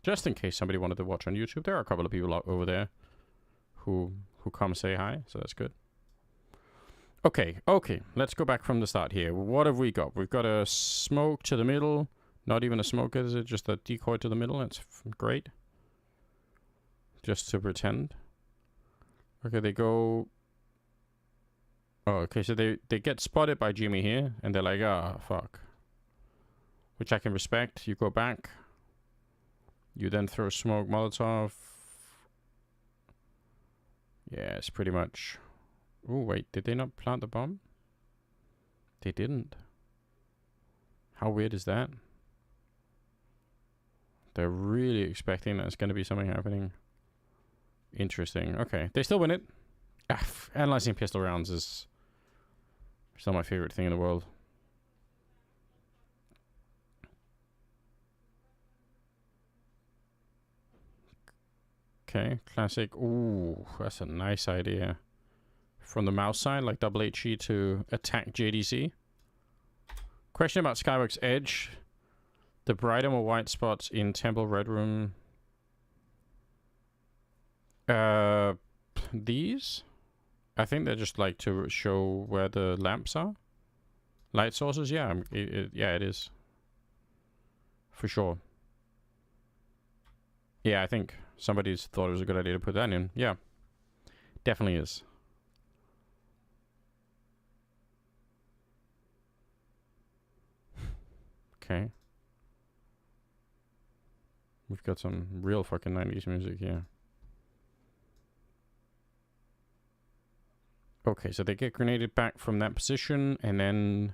Just in case somebody wanted to watch on YouTube, there are a couple of people out over there who come say hi, so that's good. Okay, let's go back from the start here. What have we got? We've got a smoke to the middle. Not even a smoke, is it? Just a decoy to the middle. That's great. Just to pretend. Okay, they go... Oh, okay, so they get spotted by Jimmy here, and they're like, ah, fuck. Which I can respect. You go back. You then throw smoke, Molotov. Yeah, it's pretty much... Oh, wait, did they not plant the bomb? They didn't. How weird is that? They're really expecting there's going to be something happening. Interesting. Okay, they still win it. Analyzing pistol rounds is still my favorite thing in the world. Okay, classic. Ooh, that's a nice idea. From the mouse side, like double HE to attack JDC. Question about Skyworks Edge. The bright or white spots in Temple Red Room. These? I think they're just like to show where the lamps are. Light sources, yeah, yeah, it is. For sure. Yeah, I think somebody's thought it was a good idea to put that in. Yeah, definitely is. Okay. We've got some real fucking 90s music here. Okay, so they get grenaded back from that position, and then...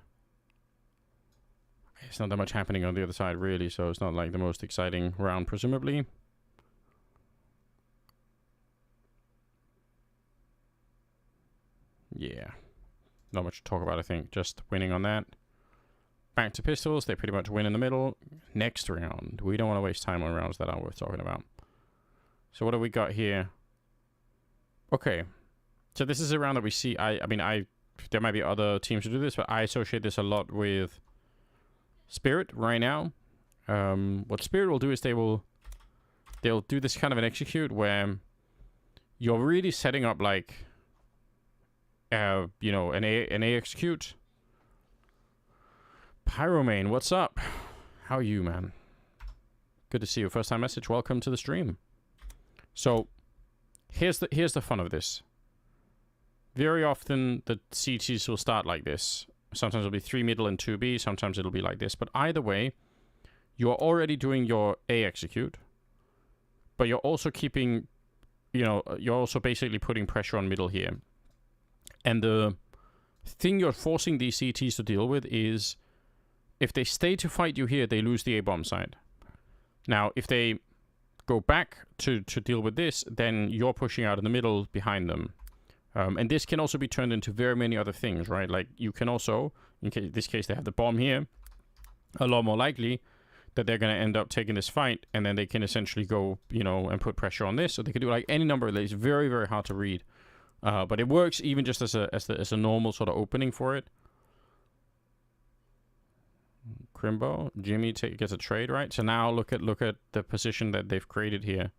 It's not that much happening on the other side, really, so it's not like the most exciting round, presumably. Yeah. Not much to talk about, I think. Just winning on that. Back to pistols. They pretty much win in the middle. Next round. We don't want to waste time on rounds that aren't worth talking about. So what do we got here? Okay. So this is a round that we see. I mean, there might be other teams who do this, but I associate this a lot with Spirit right now. What Spirit will do is they'll do this kind of an execute where you're really setting up like, you know, an A execute. Pyromane, what's up? How are you, man? Good to see you. First time message. Welcome to the stream. So here's the fun of this. Very often the CTs will start like this. Sometimes it'll be 3 middle and 2B. Sometimes it'll be like this. But either way, you're already doing your A execute. But you're also keeping, you know, you're also basically putting pressure on middle here. And the thing you're forcing these CTs to deal with is if they stay to fight you here, they lose the A bomb side. Now, if they go back to deal with this, then you're pushing out in the middle behind them. And this can also be turned into very many other things, right? Like, you can also, in this case, they have the bomb here, a lot more likely that they're going to end up taking this fight, and then they can essentially go, you know, and put pressure on this. So they could do like any number of these. Very, very hard to read. But it works even just as a normal sort of opening for it. Crimbo, Jimmy gets a trade, right? So now look at the position that they've created here.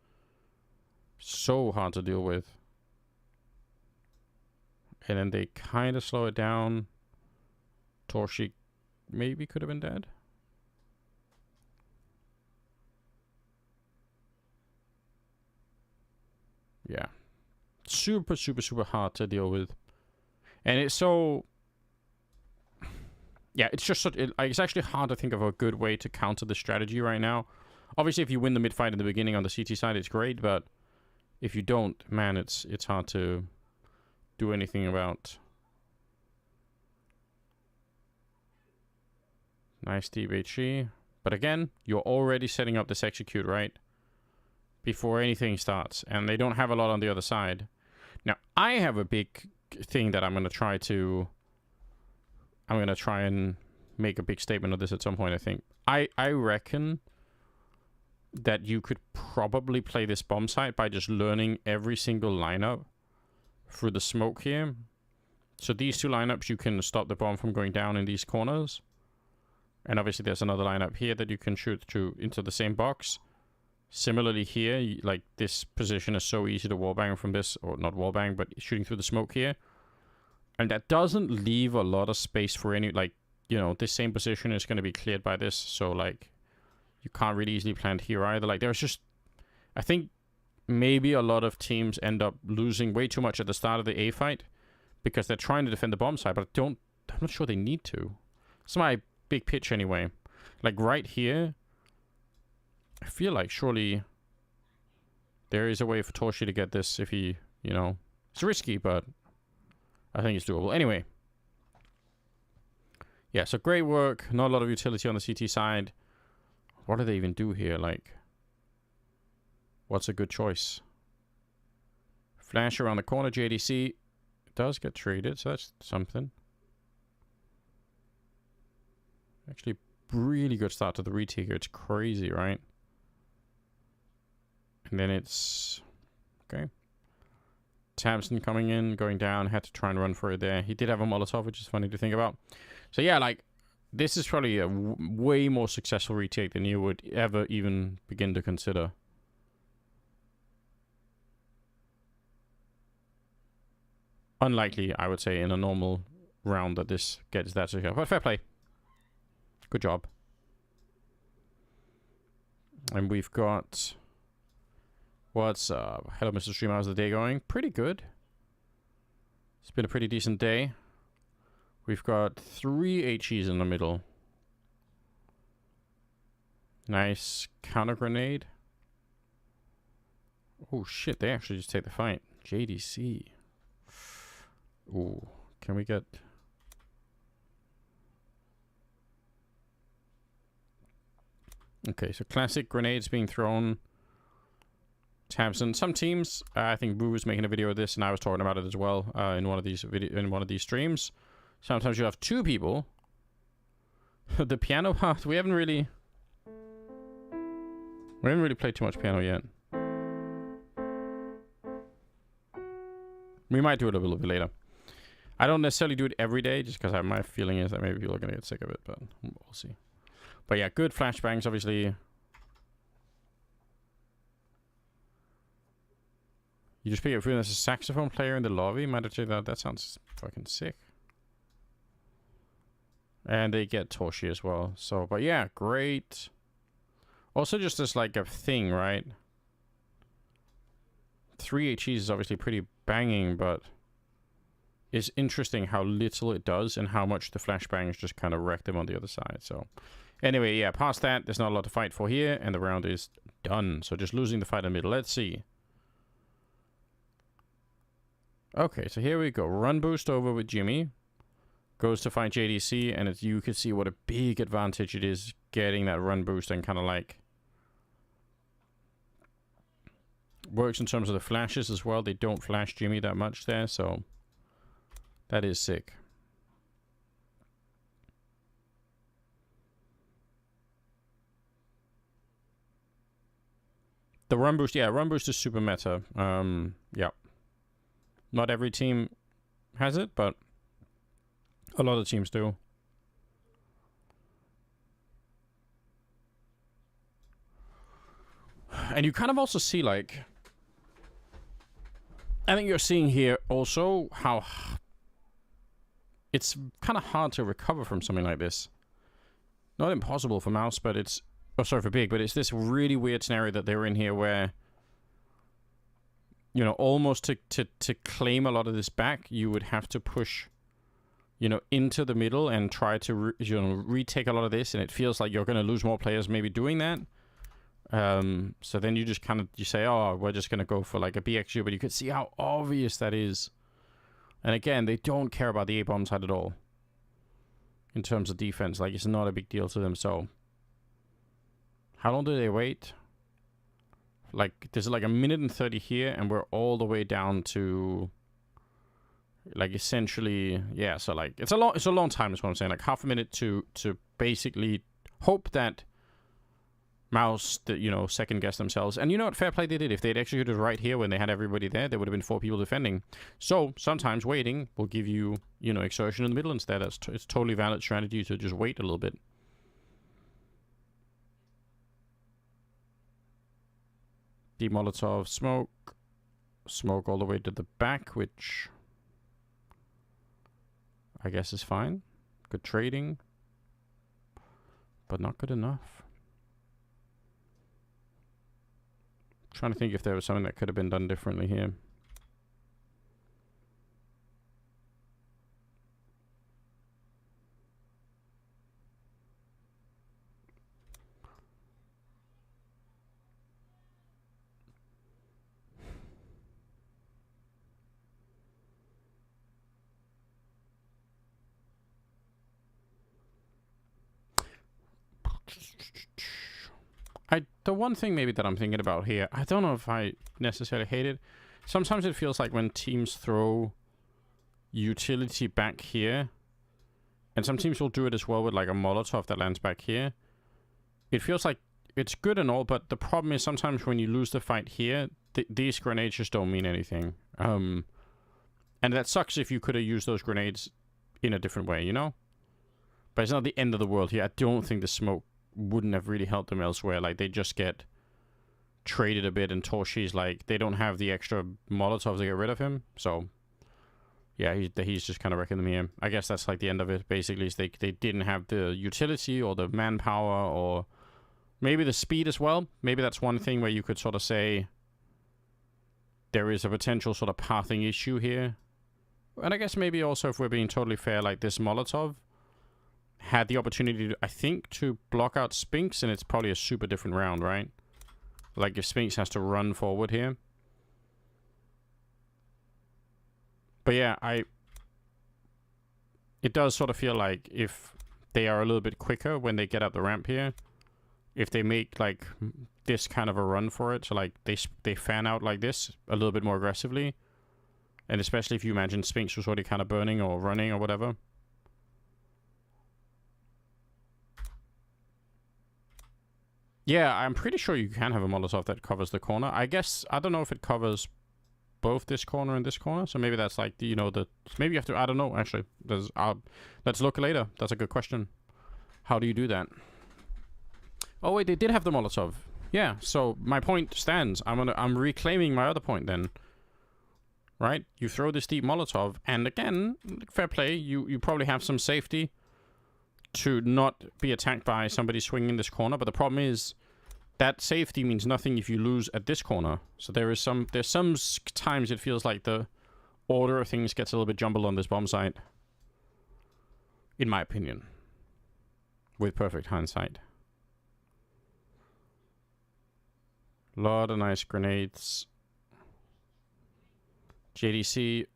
So hard to deal with. And then they kind of slow it down. Torshi maybe could have been dead. Yeah. Super, super, super hard to deal with. And it's so... Yeah, it's just it's actually hard to think of a good way to counter the strategy right now. Obviously, if you win the mid fight in the beginning on the CT side, it's great, but if you don't, man, it's hard to do anything about. Nice deep HE. But again, you're already setting up this execute, right? Before anything starts. And they don't have a lot on the other side. Now, I have a big thing that I'm going to try to... I'm going to try and make a big statement of this at some point, I think. I reckon that you could probably play this bomb site by just learning every single lineup through the smoke here. So these two lineups, you can stop the bomb from going down in these corners. And obviously there's another lineup here that you can shoot into the same box. Similarly here, like this position is so easy to wallbang from this, or not wallbang, but shooting through the smoke here. And that doesn't leave a lot of space for any, like, you know, this same position is going to be cleared by this. So, like, you can't really easily plant here either. Like, there's just, I think maybe a lot of teams end up losing way too much at the start of the A fight because they're trying to defend the bomb side, but I'm not sure they need to. It's my big pitch anyway. Like, right here, I feel like surely there is a way for Torshi to get this if he, you know, it's risky, but I think it's doable. Anyway. Yeah, so great work. Not a lot of utility on the CT side. What do they even do here? Like, what's a good choice? Flash around the corner. JDC does get traded, so that's something. Actually, really good start to the retake here. It's crazy, right? And then it's... Okay. Tamsin coming in, going down. Had to try and run for it there. He did have a Molotov, which is funny to think about. So yeah, like, this is probably a way more successful retake than you would ever even begin to consider. Unlikely, I would say, in a normal round that this gets that successful. But fair play. Good job. And we've got... What's up? Hello, Mr. Streamer. How's the day going? Pretty good. It's been a pretty decent day. We've got 3 HEs in the middle. Nice counter grenade. Oh shit, they actually just take the fight. JDC. Ooh, can we get... Okay, so classic grenades being thrown. Tamsin. Some teams, I think Boo was making a video of this, and I was talking about it as well in one of these streams. Sometimes you have 2 people. The piano part, we haven't really played too much piano yet. We might do it a little bit later. I don't necessarily do it every day, just because my feeling is that maybe people are going to get sick of it, but we'll see. But yeah, good flashbangs, obviously. You just pick up as a saxophone player in the lobby. Might have checked that. That sounds fucking sick. And they get Torshi as well. So, but yeah, great. Also, just as like a thing, right? 3 HEs is obviously pretty banging, but it's interesting how little it does and how much the flashbangs just kind of wreck them on the other side. So, anyway, yeah, past that, there's not a lot to fight for here, and the round is done. So, just losing the fight in the middle. Let's see. Okay, so here we go. Run boost over with Jimmy. Goes to fight JDC, and you can see what a big advantage it is getting that run boost and kind of like... Works in terms of the flashes as well. They don't flash Jimmy that much there, so... That is sick. The run boost, yeah, run boost is super meta. Yeah. Not every team has it, but a lot of teams do. And you kind of also see, like... I think you're seeing here also how... It's kind of hard to recover from something like this. Not impossible for Mouse, but it's... Oh, sorry, for Big, but it's this really weird scenario that they're in here where... You know, almost to claim a lot of this back, you would have to push, you know, into the middle and try to, retake a lot of this. And it feels like you're going to lose more players maybe doing that. So then you just kind of, you say, oh, we're just going to go for like a BXU. But you can see how obvious that is. And again, they don't care about the A-bomb side at all. In terms of defense, like it's not a big deal to them. So how long do they wait? Like, there's like 1:30 here, and we're all the way down to, like, essentially, yeah, so, like, it's a long time, is what I'm saying. Like, half a minute to basically hope that Mouse, you know, second guess themselves. And you know what, fair play they did. If they'd executed right here when they had everybody there, there would have been 4 people defending. So, sometimes waiting will give you, you know, exertion in the middle instead. It's totally valid strategy to just wait a little bit. Deep Molotov, smoke. Smoke all the way to the back, which I guess is fine. Good trading, but not good enough. Trying to think if there was something that could have been done differently here. The one thing maybe that I'm thinking about here, I don't know if I necessarily hate it. Sometimes it feels like when teams throw utility back here, and some teams will do it as well with like a Molotov that lands back here. It feels like it's good and all, but the problem is sometimes when you lose the fight here, these grenades just don't mean anything. And that sucks if you could have used those grenades in a different way, you know? But it's not the end of the world here. I don't think the smoke wouldn't have really helped them elsewhere. Like, they just get traded a bit, and Torshi's like, they don't have the extra Molotovs to get rid of him. So, yeah, he's just kind of wrecking them here. I guess that's like the end of it, basically, is they didn't have the utility or the manpower or maybe the speed as well. Maybe that's one thing where you could sort of say there is a potential sort of pathing issue here. And I guess maybe also, if we're being totally fair, like this Molotov had the opportunity, to, I think, to block out Spinks, and it's probably a super different round, right? Like, if Spinks has to run forward here. But yeah, it does sort of feel like if they are a little bit quicker when they get up the ramp here, if they make, like, this kind of a run for it, so, like, they fan out like this a little bit more aggressively, and especially if you imagine Spinks was already kind of burning or running or whatever. Yeah, I'm pretty sure you can have a Molotov that covers the corner. I guess, I don't know if it covers both this corner and this corner, so maybe that's like, you know, maybe you have to, I don't know, actually. Let's look later. That's a good question. How do you do that? Oh, wait, they did have the Molotov. Yeah, so my point stands. I'm reclaiming my other point then. Right? You throw this deep Molotov, and again, fair play, you probably have some safety to not be attacked by somebody swinging this corner, but the problem is that safety means nothing if you lose at this corner. So there's some times it feels like the order of things gets a little bit jumbled on this bomb site, in my opinion, with perfect hindsight. Lot of nice grenades. JDC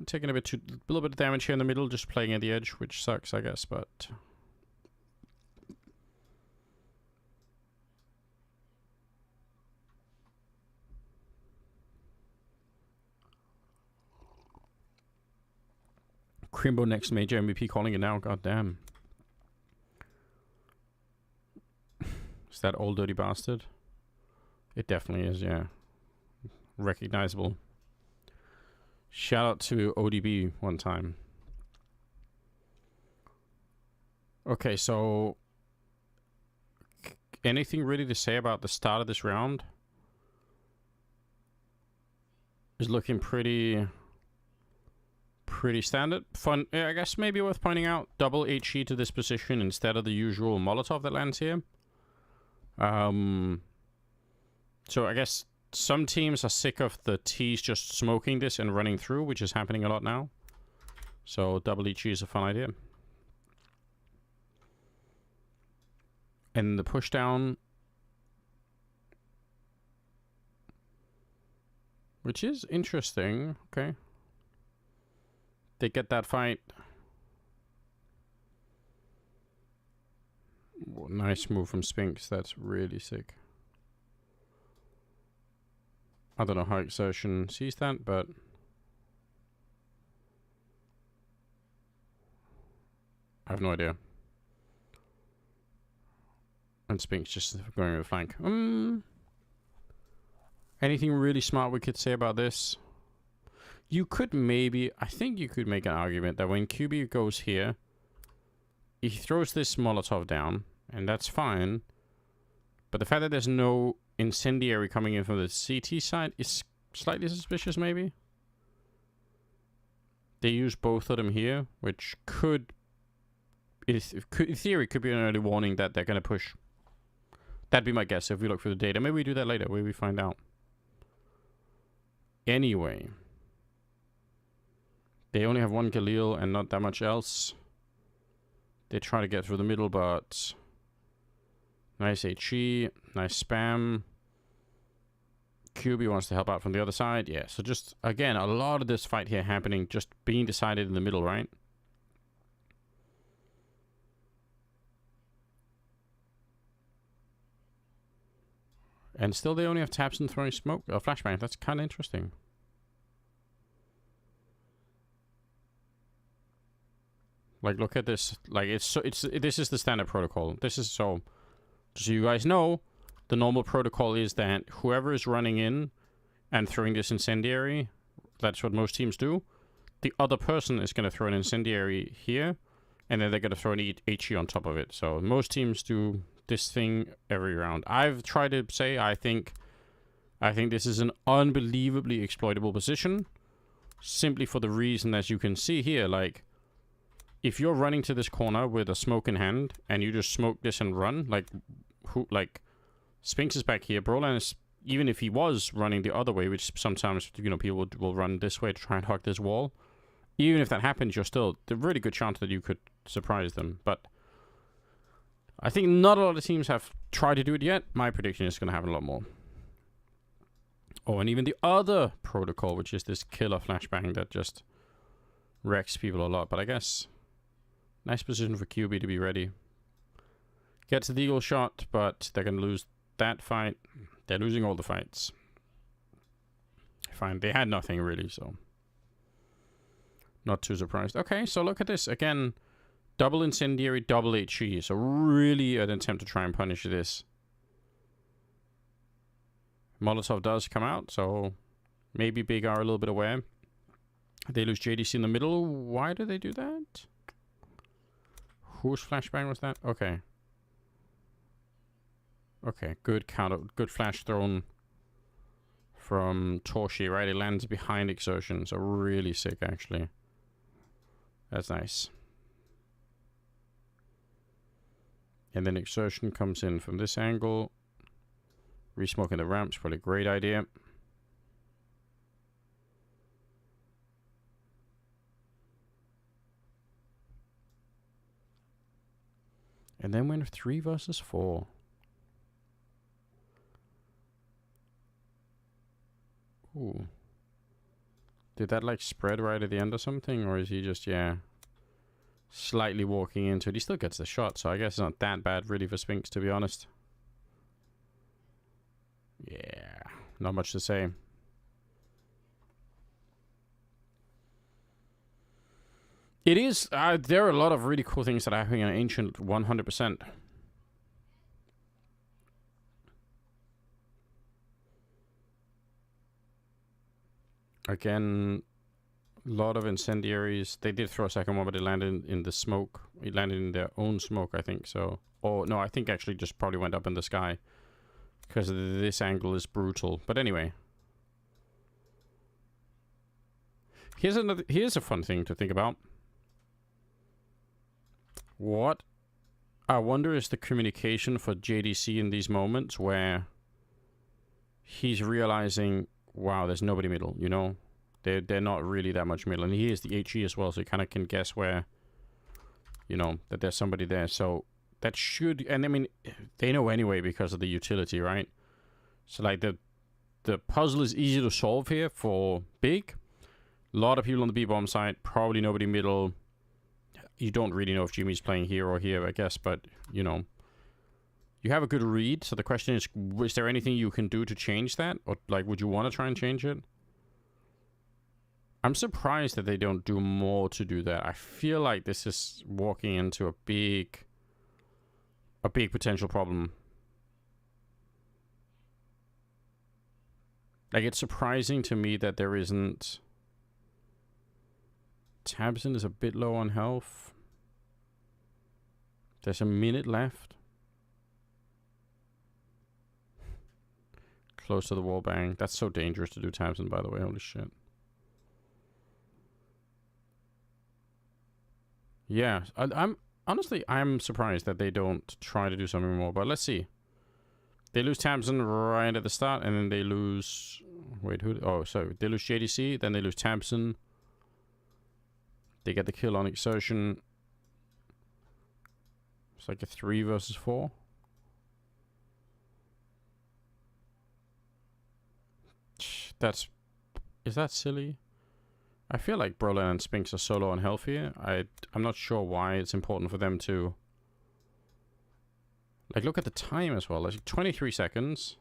taking a little bit of damage here in the middle, just playing at the edge, which sucks, I guess, but Crimbo next major MVP, calling it now. God damn. Is that old dirty bastard? It definitely is, yeah. Recognizable. Shout out to ODB one time. Okay, so anything really to say about the start of this round? Is looking pretty standard. Fun, I guess maybe worth pointing out, double HE to this position instead of the usual Molotov that lands here. So I guess some teams are sick of the T's just smoking this and running through, which is happening a lot now. So double HE is a fun idea. And the push down, which is interesting. Okay. They get that fight. Whoa, nice move from Spinks. That's really sick. I don't know how Exertion sees that, but I have no idea. And Spinks just going with the flank. Anything really smart we could say about this? You could maybe, I think you could make an argument that when QB goes here, he throws this Molotov down, and that's fine. But the fact that there's no incendiary coming in from the CT side is slightly suspicious, maybe. They use both of them here, which could, in theory, could be an early warning that they're going to push. That'd be my guess if we look through the data. Maybe we do that later, maybe we find out. Anyway. They only have one Galil and not that much else. They try to get through the middle, but... Nice HE, nice spam. QB wants to help out from the other side. Yeah, so just, again, a lot of this fight here happening, just being decided in the middle, right? And still they only have tabseN throwing smoke, or flashbang. That's kind of interesting. Like, look at this. Like, this is the standard protocol. This is so you guys know, the normal protocol is that whoever is running in and throwing this incendiary, that's what most teams do. The other person is going to throw an incendiary here, and then they're going to throw an HE on top of it. So most teams do this thing every round. I've tried to say I think this is an unbelievably exploitable position, simply for the reason, as you can see here, like, if you're running to this corner with a smoke in hand, and you just smoke this and run, like Spinx is back here, Brolan is, even if he was running the other way, which sometimes, you know, people will run this way to try and hug this wall, even if that happens, you're still, there's a really good chance that you could surprise them, but I think not a lot of teams have tried to do it yet. My prediction is going to happen a lot more. Oh, and even the other protocol, which is this killer flashbang that just wrecks people a lot, but I guess... Nice position for QB to be ready. Gets the eagle shot, but they're going to lose that fight. They're losing all the fights. Fine, they had nothing really, so... Not too surprised. Okay, so look at this. Again, double incendiary, double HE. So really an attempt to try and punish this. Molotov does come out, so maybe Big R a little bit aware. They lose JDC in the middle. Why do they do that? Whose flashbang was that? Okay. Okay, good counter. Good flash thrown from Torshi, right? It lands behind Exertion, so really sick, actually. That's nice. And then Exertion comes in from this angle. Resmoking the ramps, probably a great idea. And then went 3 versus 4. Ooh. Did that like spread right at the end or something? Or is he just, yeah, slightly walking into it? He still gets the shot, so I guess it's not that bad really for Spinx, to be honest. Yeah, not much to say. It is, there are a lot of really cool things that are happening on Ancient, 100%. Again, a lot of incendiaries. They did throw a second one, but it landed in the smoke. It landed in their own smoke, I think, so. Oh, no, I think actually just probably went up in the sky. Because this angle is brutal. But anyway. Here's a fun thing to think about. What I wonder is the communication for JDC in these moments where he's realizing, wow, there's nobody middle, you know? They're not really that much middle. And he is the HE as well, so he kind of can guess where, you know, that there's somebody there. So that should, and I mean, they know anyway because of the utility, right? So like the puzzle is easy to solve here for Big. A lot of people on the B-bomb side, probably nobody middle. You don't really know if Jimmy's playing here or here, I guess, but, you know, you have a good read. So the question is there anything you can do to change that? Or, like, would you want to try and change it? I'm surprised that they don't do more to do that. I feel like this is walking into a big potential problem. Like, it's surprising to me that there isn't... tabseN is a bit low on health. There's a minute left. Close to the wall bang. That's so dangerous to do Tamsin, by the way. Holy shit. Yeah, I'm honestly, I'm surprised that they don't try to do something more. But let's see. They lose Tamsin right at the start, and then they lose... Wait, who... Oh, sorry. They lose JDC, then they lose Tamsin. They get the kill on Exertion. It's like a 3 versus 4. That's... Is that silly? I feel like Brolin and Spinks are solo unhealthy. I'm not sure why it's important for them to... Like, look at the time as well. Like, 23 seconds.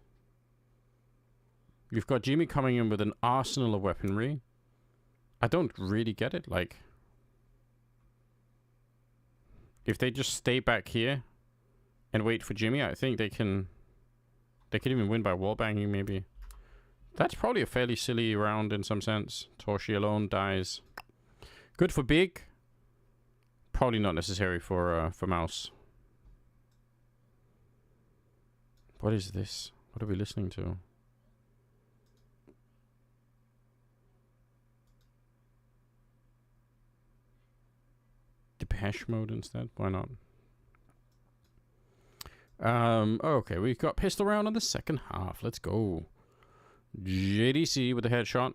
You've got Jimmy coming in with an arsenal of weaponry. I don't really get it. Like, if they just stay back here and wait for Jimmy, I think they can... They could even win by wallbanging, maybe. That's probably a fairly silly round in some sense. Torshi alone dies. Good for Big. Probably not necessary for Mouse. What is this? What are we listening to? Depeche Mode instead? Why not? Okay, we've got pistol round on the second half. Let's go. JDC with the headshot.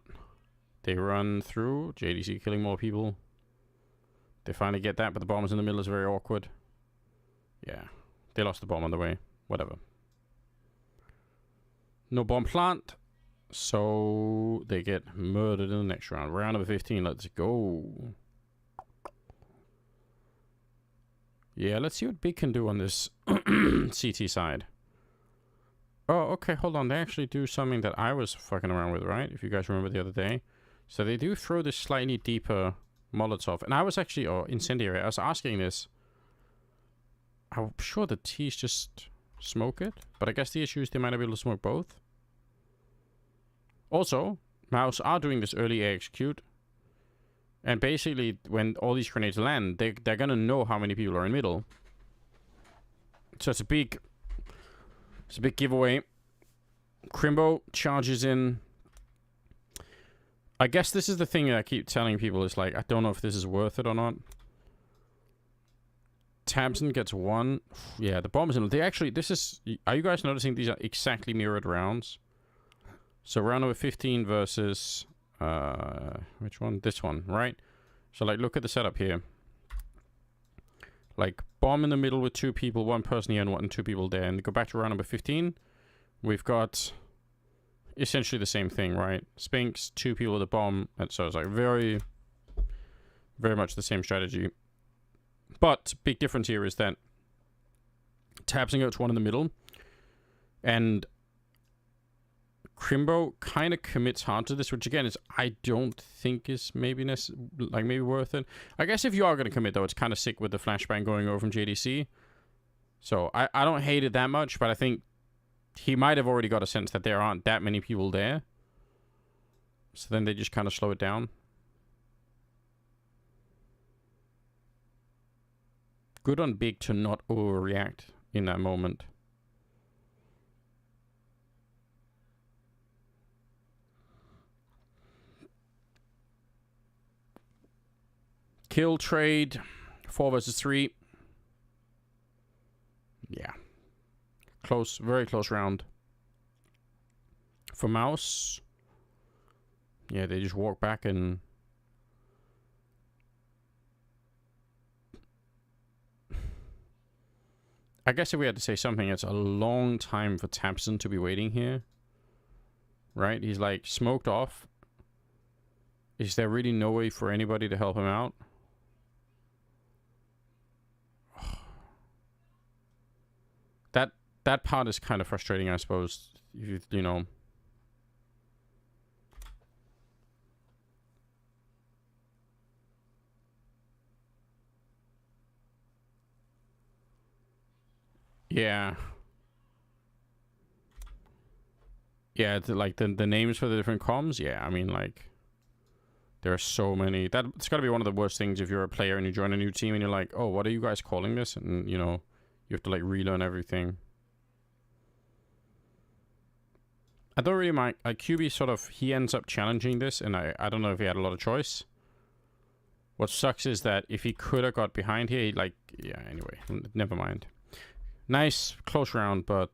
They run through. JDC killing more people. They finally get that, but the bombs in the middle is very awkward. Yeah. They lost the bomb on the way. Whatever. No bomb plant. So they get murdered in the next round. Round number 15. Let's go. Yeah, let's see what Big can do on this CT side. Oh, okay, hold on. They actually do something that I was fucking around with, right? If you guys remember the other day. So they do throw this slightly deeper Molotov. And I was actually, incendiary. I was asking this. I'm sure the T's just smoke it. But I guess the issue is they might not be able to smoke both. Also, Mouse are doing this early air execute. And basically, when all these grenades land, they're gonna know how many people are in middle. So it's a big giveaway. Crimbo charges in. I guess this is the thing that I keep telling people is like, I don't know if this is worth it or not. Tamsin gets 1. Yeah, the bombs in. They actually, this is, are you guys noticing these are exactly mirrored rounds? So round number 15 versus, which one? This one, right? So like, look at the setup here. Like, bomb in the middle with 2 people, 1 person here and 2 people there. And go back to round number 15. We've got essentially the same thing, right? Spinks, 2 people with a bomb. And so it's like very, very much the same strategy. But big difference here is that Tabsing gets 1 in the middle. And Crimbo kind of commits hard to this, which again is I don't think is maybe maybe worth it. I guess if you are going to commit though, it's kind of sick with the flashbang going over from JDC. So I don't hate it that much, but I think he might have already got a sense that there aren't that many people there. So then they just kind of slow it down. Good on Big to not overreact in that moment. Kill trade, 4 versus 3. Yeah. Close, very close round. For Mouse. Yeah, they just walk back and... I guess if we had to say something, it's a long time for Tamsin to be waiting here. Right? He's like smoked off. Is there really no way for anybody to help him out? That part is kind of frustrating, I suppose. You know. Yeah. Yeah, like the names for the different comms. Yeah, I mean, like, there are so many. It's got to be one of the worst things if you're a player and you join a new team and you're like, oh, what are you guys calling this? And, you know, you have to, like, relearn everything. I don't really mind. QB sort of, he ends up challenging this, and I don't know if he had a lot of choice. What sucks is that if he could have got behind here, yeah, anyway, never mind. Nice, close round, but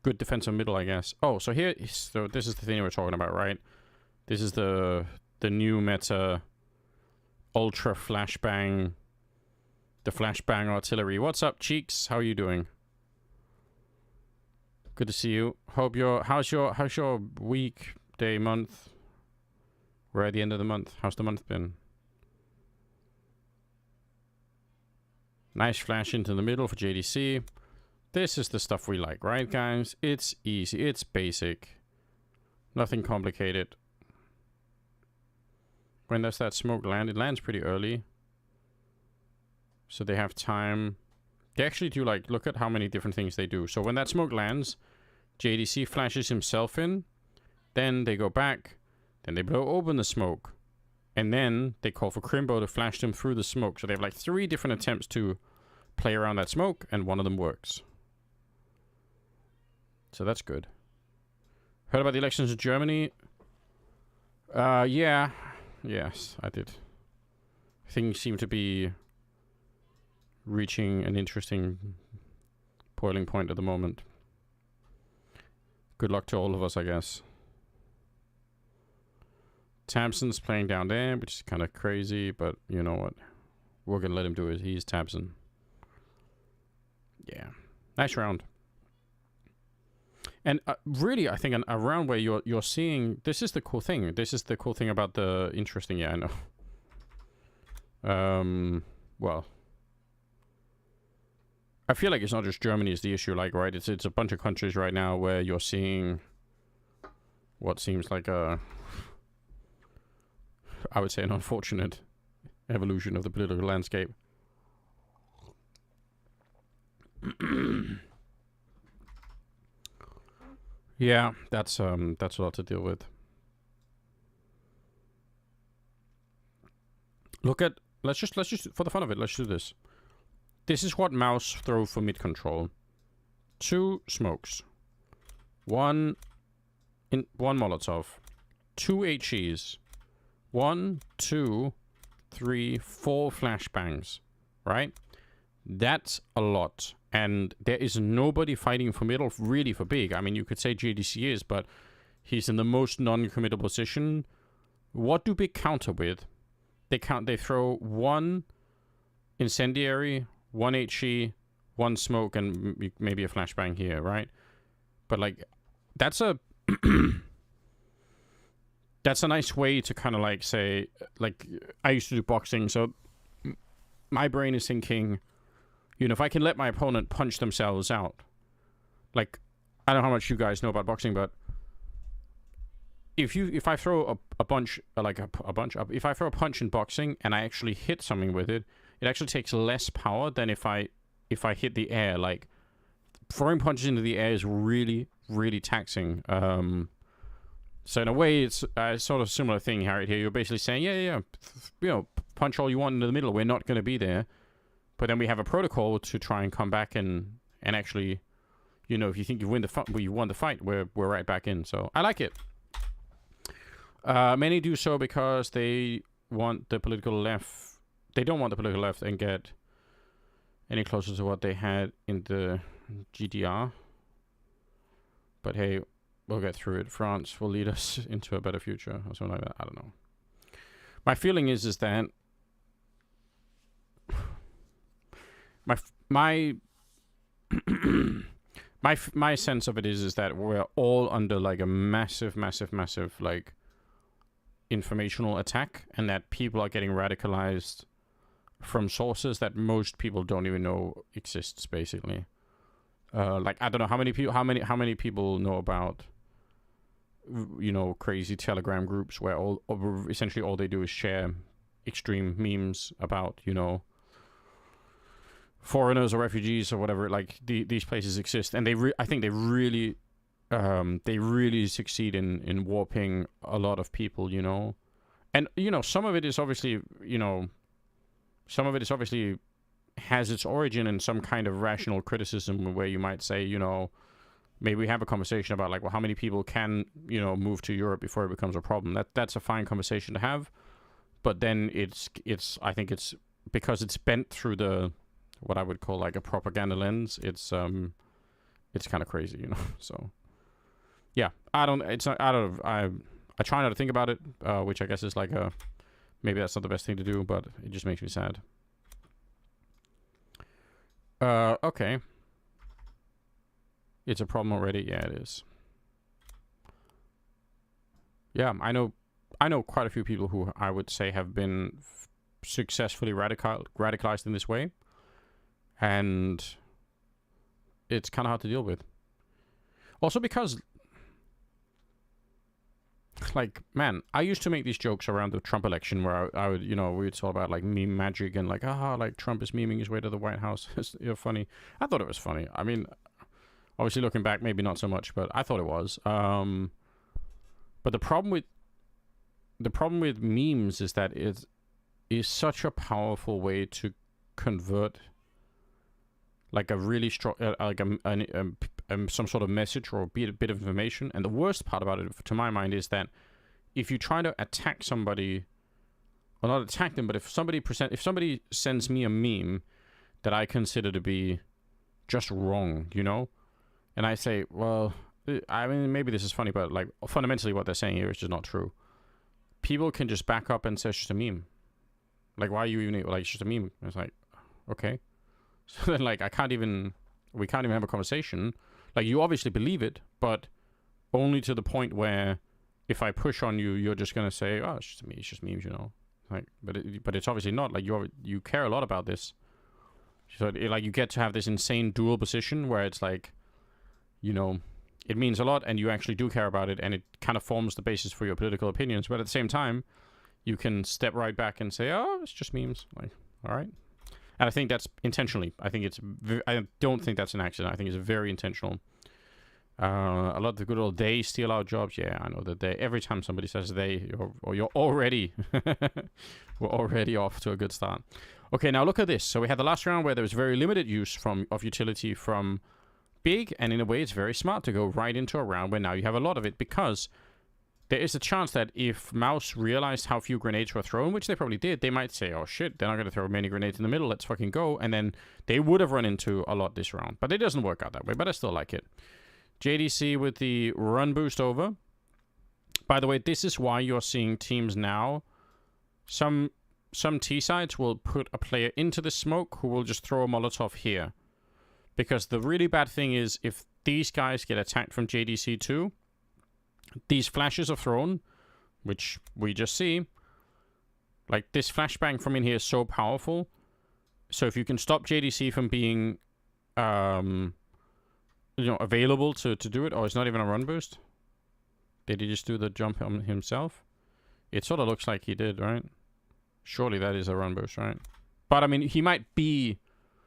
good defensive middle, I guess. Oh, so so this is the thing we're talking about, right? This is the new meta, ultra flashbang, the flashbang artillery. What's up, Cheeks? How are you doing? Good to see you. Hope how's your week, day, month? We're at the end of the month. How's the month been? Nice flash into the middle for JDC. This is the stuff we like, right, guys? It's easy. It's basic. Nothing complicated. When does that smoke land? It lands pretty early. So they have time. They actually do, like, look at how many different things they do. So when that smoke lands, JDC flashes himself in. Then they go back. Then they blow open the smoke. And then they call for Crimbo to flash them through the smoke. So they have like 3 different attempts to play around that smoke, and one of them works. So that's good. Heard about the elections in Germany? Yeah. Yes, I did. Things seem to be reaching an interesting boiling point at the moment. Good luck to all of us, I guess. Tamsin's playing down there, which is kind of crazy, but you know what? We're going to let him do it. He's Tamsin. Yeah. Nice round. And really, I think a round where you're seeing... This is the cool thing. This is the cool thing about the interesting... Yeah, I know. Well... I feel like it's not just Germany is the issue, like, right? It's a bunch of countries right now where you're seeing what seems like a... I would say an unfortunate evolution of the political landscape. Yeah, that's a lot to deal with. Look at let's just for the fun of it, let's do this. This is what Mouse throw for mid control. 2 smokes. 1 Molotov. 2 HEs. 1, 2, 3, 4 flashbangs. Right? That's a lot. And there is nobody fighting for middle really for big. I mean, you could say JDC is, but he's in the most non-committal position. What do big counter with? They throw 1 incendiary, 1 HE, 1 smoke, and maybe a flashbang here, right? But like, that's a that's a nice way to kind of like say, like, I used to do boxing, so my brain is thinking, you know, if I can let my opponent punch themselves out, like, I don't know how much you guys know about boxing, but if I throw a bunch, if I throw a punch in boxing and I actually hit something with it, it actually takes less power than if I hit the air. Like, throwing punches into the air is really, really taxing. So in a way, it's a sort of similar thing, Harriet, here. You're basically saying, yeah, you know, punch all you want into the middle. We're not going to be there. But then we have a protocol to try and come back and actually, you know, if you think you won the fight, we're right back in. So I like it. Many do so because they want the political left. They don't want the political left and get any closer to what they had in the GDR. But hey, we'll get through it. France will lead us into a better future or something like that. I don't know. My feeling is that my sense of it is that we're all under like a massive like informational attack, and that people are getting radicalized from sources that most people don't even know exists, basically. Like, I don't know how many people know about, you know, crazy Telegram groups where essentially all they do is share extreme memes about, you know, foreigners or refugees or whatever. Like, these places exist, and I think they really succeed in warping a lot of people, you know. And, you know, some of it is obviously has its origin in some kind of rational criticism, where you might say, you know, maybe we have a conversation about like, well, how many people can, you know, move to Europe before it becomes a problem. That's a fine conversation to have. But then I think it's because it's bent through the what I would call like a propaganda lens. It's kind of crazy, you know. So yeah, I try not to think about it, which I guess is like maybe that's not the best thing to do, but it just makes me sad. Okay. It's a problem already. Yeah, it is. Yeah, I know quite a few people who I would say have been successfully radicalized in this way, and it's kind of hard to deal with. Also because, like, man, I used to make these jokes around the Trump election where I would, you know, we would talk about like meme magic and like, like Trump is memeing his way to the White House. It's, you know, funny. I thought it was funny. I mean, obviously looking back, maybe not so much, but I thought it was. But the problem with memes is that it is such a powerful way to convert like a really strong, like some sort of message or a bit of information. And the worst part about it, to my mind, is that if you try to attack somebody, or not attack them, but if somebody sends me a meme that I consider to be just wrong, you know, and I say, well, I mean, maybe this is funny, but like fundamentally what they're saying here is just not true. People can just back up and say it's just a meme. Like, why are you even, like, it's just a meme? It's like, okay. So then, like, we can't even have a conversation. Like, you obviously believe it, but only to the point where if I push on you, you're just going to say, oh, it's just memes, you know. Like, but it's obviously not. Like, you care a lot about this. So, like, you get to have this insane dual position where it's like, you know, it means a lot and you actually do care about it and it kind of forms the basis for your political opinions. But at the same time, you can step right back and say, oh, it's just memes. Like, all right. And I think that's intentionally. I don't think that's an accident. I think it's very intentional. A lot of the good old they steal our jobs. Yeah, I know that they. Every time somebody says they, you're already, we're already off to a good start. Okay, now look at this. So we had the last round where there was very limited use of utility from Big, and in a way it's very smart to go right into a round where now you have a lot of it, because there is a chance that if Mouse realized how few grenades were thrown, which they probably did, they might say, oh shit, they're not going to throw many grenades in the middle, let's fucking go, and then they would have run into a lot this round. But it doesn't work out that way, but I still like it. JDC with the run boost over. By the way, this is why you're seeing teams now, some T sides will put a player into the smoke who will just throw a Molotov here. Because the really bad thing is, if these guys get attacked from JDC2, these flashes are thrown, which we just see. Like, this flashbang from in here is so powerful. So if you can stop JDC from being, available to do it. Oh, it's not even a run boost? Did he just do the jump himself? It sort of looks like he did, right? Surely that is a run boost, right? But, I mean, he might be...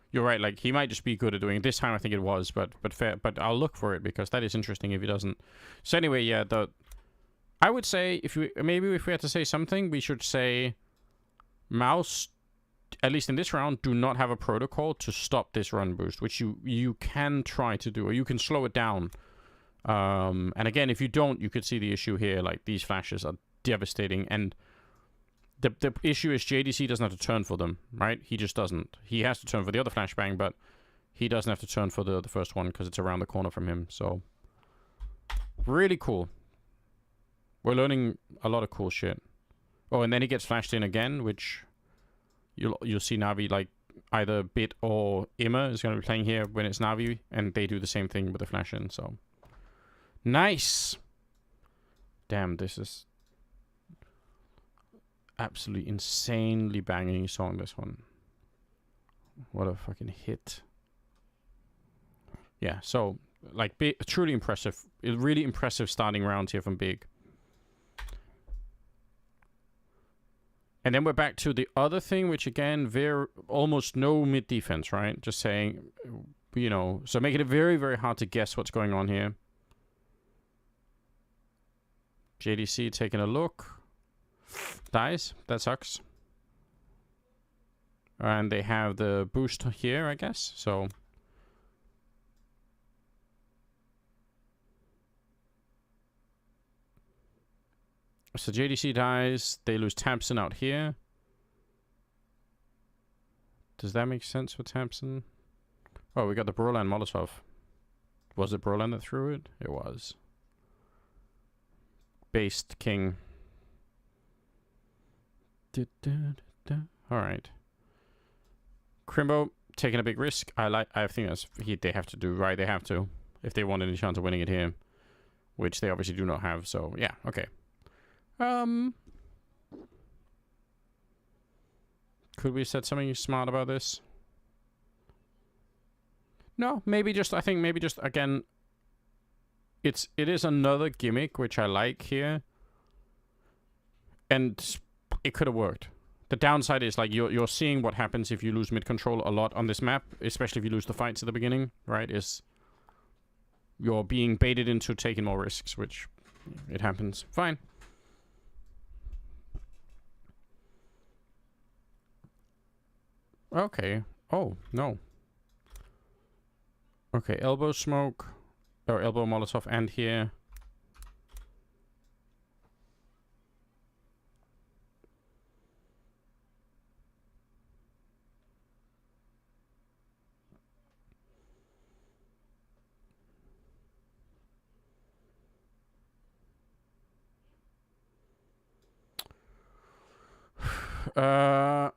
You're right, like, he might just be good at doing it. This time I think it was, but fair. But I'll look for it, because that is interesting if he doesn't. So anyway, yeah, I would say, if we had to say something, we should say Mouse, at least in this round, do not have a protocol to stop this run boost, which you can try to do, or you can slow it down. And again, if you don't, you could see the issue here, like, these flashes are devastating, and the issue is JDC doesn't have to turn for them, right? He just doesn't. He has to turn for the other flashbang, but he doesn't have to turn for the first one because it's around the corner from him. So, really cool. We're learning a lot of cool shit. Oh, and then he gets flashed in again, which you'll see Na'Vi, like, either Bit or Imma is going to be playing here when it's Na'Vi, and they do the same thing with the flash in, so. Nice! Damn, this is... absolutely insanely banging song, this one. What a fucking hit. Yeah, so, like, truly impressive. Really impressive starting round here from Big. And then we're back to the other thing, which again, almost no mid defense, right? Just saying, you know, so making it very, very hard to guess what's going on here. JDC taking a look. Dies. That sucks. And they have the boost here, I guess. So So JDC dies. They lose Tamsin out here. Does that make sense for Tamsin? Oh, we got the Brolan Molotov. Was it Brolan that threw it? It was. Based King. Alright. Crimbo taking a big risk. I think that's they have to do right. They have to. If they want any chance of winning it here. Which they obviously do not have, so yeah, okay. Could we said something smart about this? No, maybe just, I think maybe just, again, it is another gimmick, which I like here. And it could have worked. The downside is, like, you're seeing what happens if you lose mid-control a lot on this map, especially if you lose the fights at the beginning, right? Is you're being baited into taking more risks, which it happens. Fine. Okay. Oh, no. Okay, elbow smoke. Or elbow Molotov and here.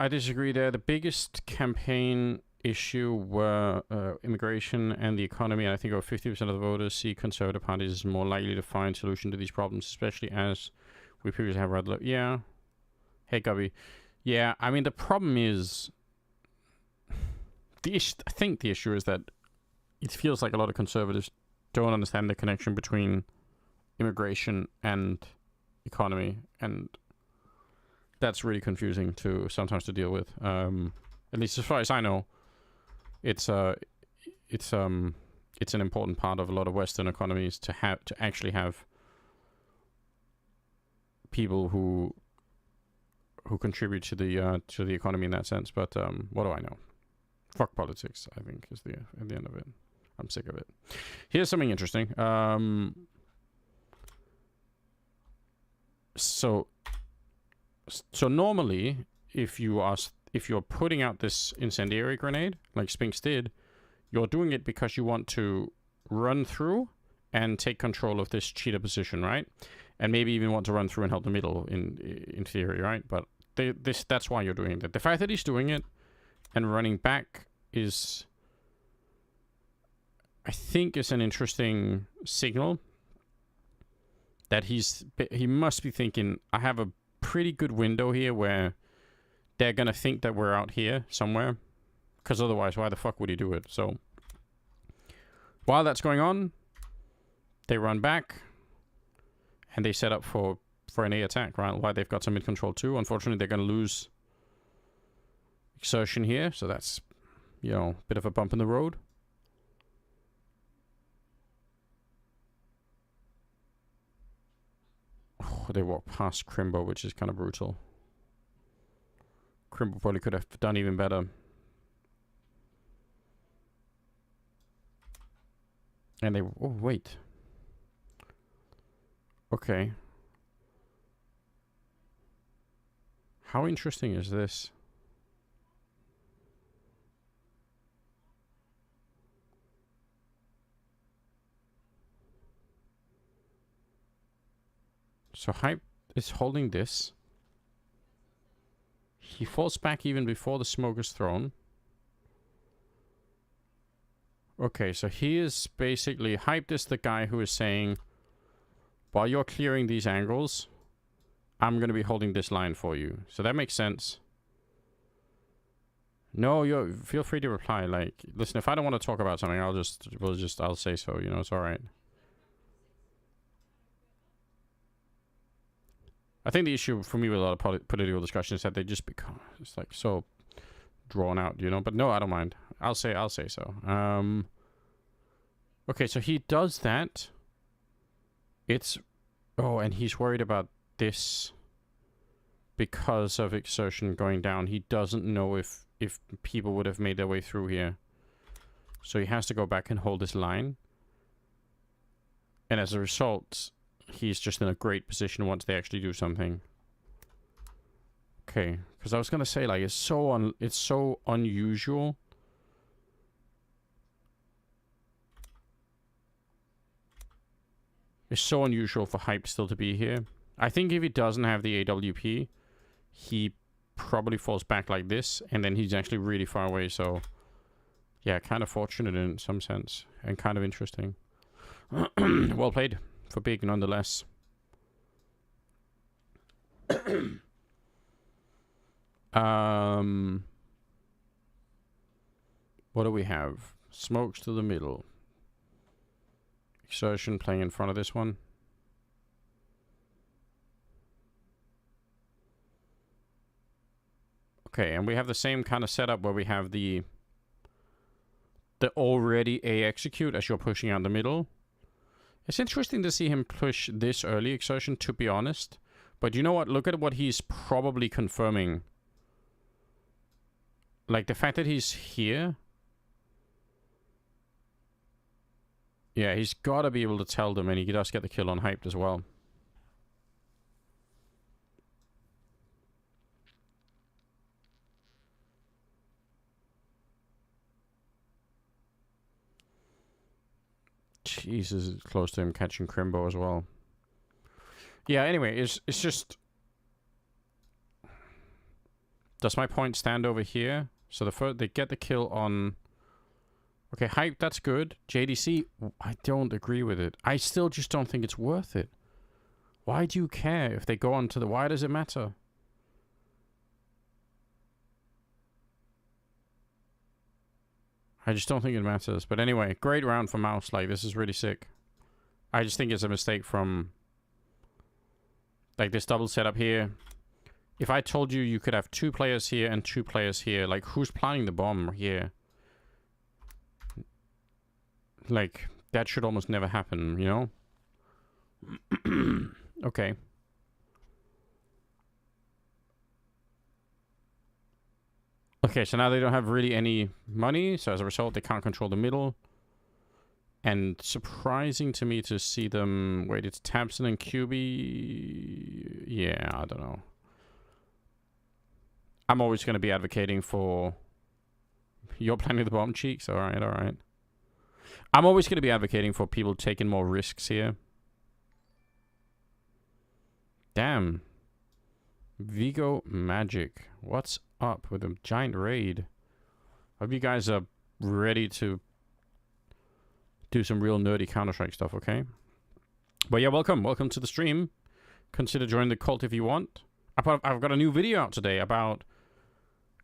I disagree there. The biggest campaign issue were immigration and the economy, and I think over 50% of the voters see conservative parties as more likely to find solution to these problems, especially as we previously have rather... Yeah. Hey, Gubby. Yeah, I mean, the problem is... I think the issue is that it feels like a lot of conservatives don't understand the connection between immigration and economy, and that's really confusing to sometimes to deal with. At least as far as I know, it's an important part of a lot of Western economies to actually have people who contribute to the economy in that sense. But what do I know? Fuck politics, I think, is at the end of it. I'm sick of it. Here's something interesting. So normally, if you're putting out this incendiary grenade, like Spinks did, you're doing it because you want to run through and take control of this cheetah position, right? And maybe even want to run through and help the middle in theory, right? But that's why you're doing it. The fact that he's doing it and running back is, I think, is an interesting signal that he must be thinking, I have a pretty good window here where they're gonna think that we're out here somewhere, because otherwise why the fuck would he do it? So while that's going on, they run back and they set up for an A attack, right? While they've got some mid control too. Unfortunately, they're gonna lose exertion here, so that's, you know, a bit of a bump in the road. Oh, they walk past Crimbo, which is kind of brutal. Crimbo probably could have done even better. And they... Oh, wait. Okay. How interesting is this? So Hype is holding this. He falls back even before the smoke is thrown. Okay, so he is basically... Hype is the guy who is saying, while you're clearing these angles, I'm going to be holding this line for you. So that makes sense. No, feel free to reply. Like, listen, if I don't want to talk about something, I'll say so, you know, it's alright. I think the issue for me with a lot of political discussion is that they just become, it's like so drawn out, you know. But no, I don't mind. I'll say so. Okay, so he does that. And he's worried about this because of exertion going down. He doesn't know if people would have made their way through here, so he has to go back and hold this line. And as a result, he's just in a great position once they actually do something. Okay, because I was gonna say, like, it's so unusual. It's so unusual for Hype still to be here. I think if he doesn't have the AWP, he probably falls back like this, and then he's actually really far away, so... Yeah, kind of fortunate in some sense, and kind of interesting. Well played, for Big nonetheless. What do we have? Smokes to the middle. Exertion playing in front of this one. Okay, and we have the same kind of setup where we have the already A execute as you're pushing out the middle. It's interesting to see him push this early Exertion, to be honest. But you know what? Look at what he's probably confirming. Like, the fact that he's here... Yeah, he's got to be able to tell them, and he does get the kill on Hyped as well. Jesus, it's close to him catching Crimbo as well. Yeah, anyway, it's just... Does my point stand over here? So they get the kill on... Okay, Hype, that's good. JDC, I don't agree with it. I still just don't think it's worth it. Why do you care if they go on to the... Why does it matter? I just don't think it matters. But anyway, great round for Mouse. Like, this is really sick. I just think it's a mistake from... Like, this double setup here. If I told you you could have 2 players here and 2 players here, like, who's planting the bomb here? Like, that should almost never happen, you know? Okay. Okay, so now they don't have really any money, so as a result, they can't control the middle. And surprising to me to see them... Wait, it's Tabson and QB... Yeah, I don't know. I'm always going to be advocating for... You're planting the bomb, Cheeks? Alright, alright. I'm always going to be advocating for people taking more risks here. Damn. Vigo Magic. What's up with a giant raid? Hope you guys are ready to do some real nerdy Counter-Strike stuff, okay? But yeah, welcome. Welcome to the stream. Consider joining the cult if you want. I've got a new video out today about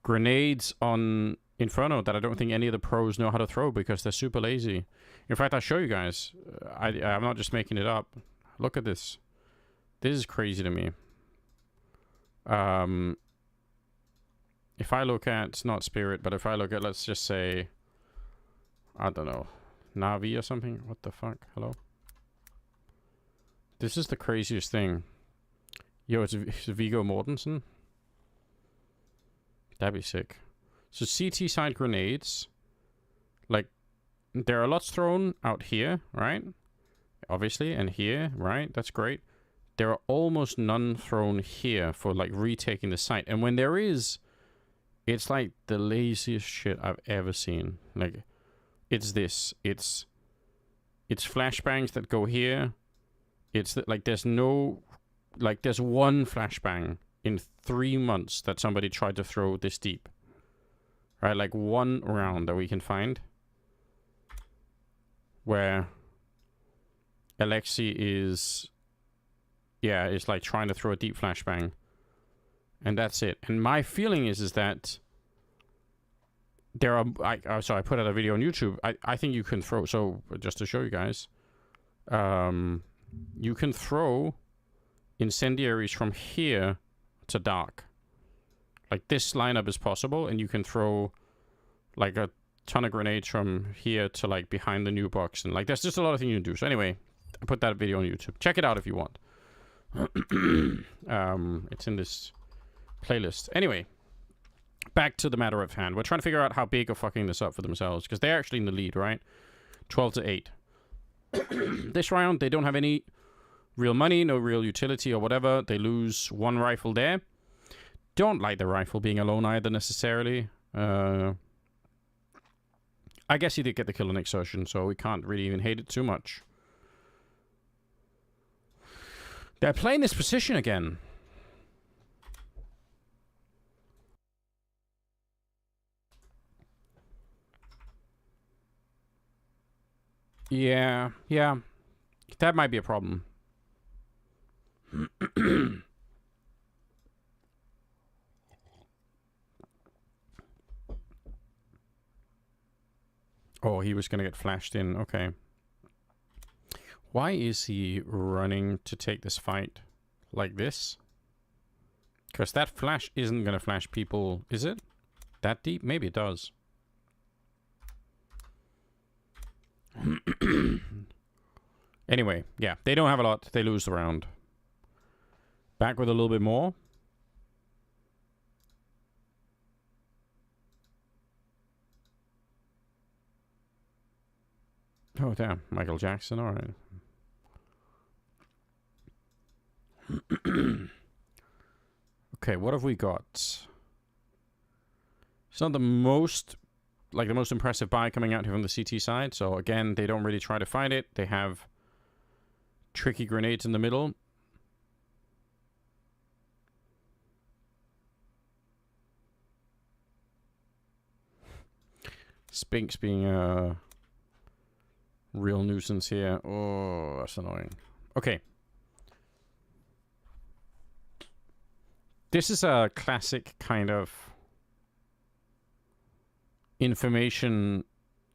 grenades on Inferno that I don't think any of the pros know how to throw because they're super lazy. In fact, I'll show you guys. I'm not just making it up. Look at this. This is crazy to me. If I look at, not Spirit, but if I look at, let's just say, I don't know, Navi or something. What the fuck? Hello? This is the craziest thing. Yo, it's Viggo Mortensen. That'd be sick. So CT side grenades, like, there are lots thrown out here, right? Obviously, and here, right? That's great. There are almost none thrown here for, like, retaking the site. And when there is, it's like the laziest shit I've ever seen. Like, it's this. It's flashbangs that go here. It's like there's no... Like, there's one flashbang in 3 months that somebody tried to throw this deep. Right? Like, one round that we can find. Where Alexi is... Yeah, it's like trying to throw a deep flashbang. And that's it. And my feeling is that there are... So I put out a video on YouTube. I think you can throw... So, just to show you guys. You can throw incendiaries from here to dark. Like, this lineup is possible, and you can throw, like, a ton of grenades from here to, like, behind the new box. And, like, there's just a lot of things you can do. So, anyway, I put that video on YouTube. Check it out if you want. It's in this playlist. Anyway, back to the matter of hand. We're trying to figure out how Big are fucking this up for themselves, because they're actually in the lead, right? 12-8. This round, they don't have any real money, no real utility or whatever. They lose one rifle there. Don't like the rifle being alone either necessarily. I guess he did get the kill on Exertion, so we can't really even hate it too much. They're playing this position again. Yeah. That might be a problem. Oh, he was going to get flashed in. Okay. Why is he running to take this fight like this? Because that flash isn't going to flash people, is it? That deep? Maybe it does. Anyway, yeah, they don't have a lot. They lose the round. Back with a little bit more. Oh, damn. Michael Jackson, all right. Okay, what have we got? It's not the most, like, the most impressive buy coming out here from the CT side. So, again, they don't really try to fight it. They have tricky grenades in the middle. Spinks being a real nuisance here. Oh, that's annoying. Okay. This is a classic kind of information,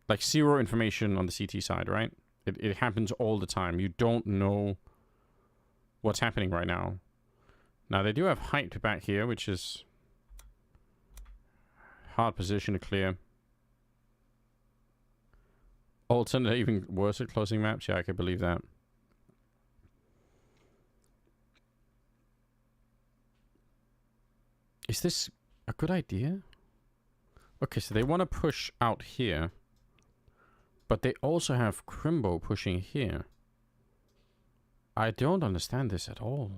like zero information on the CT side, right? It happens all the time. You don't know what's happening right now. Now, they do have height back here, which is hard position to clear. Alternate, even worse at closing maps. Yeah, I could believe that. Is this a good idea? Okay, so they want to push out here. But they also have Crimbo pushing here. I don't understand this at all.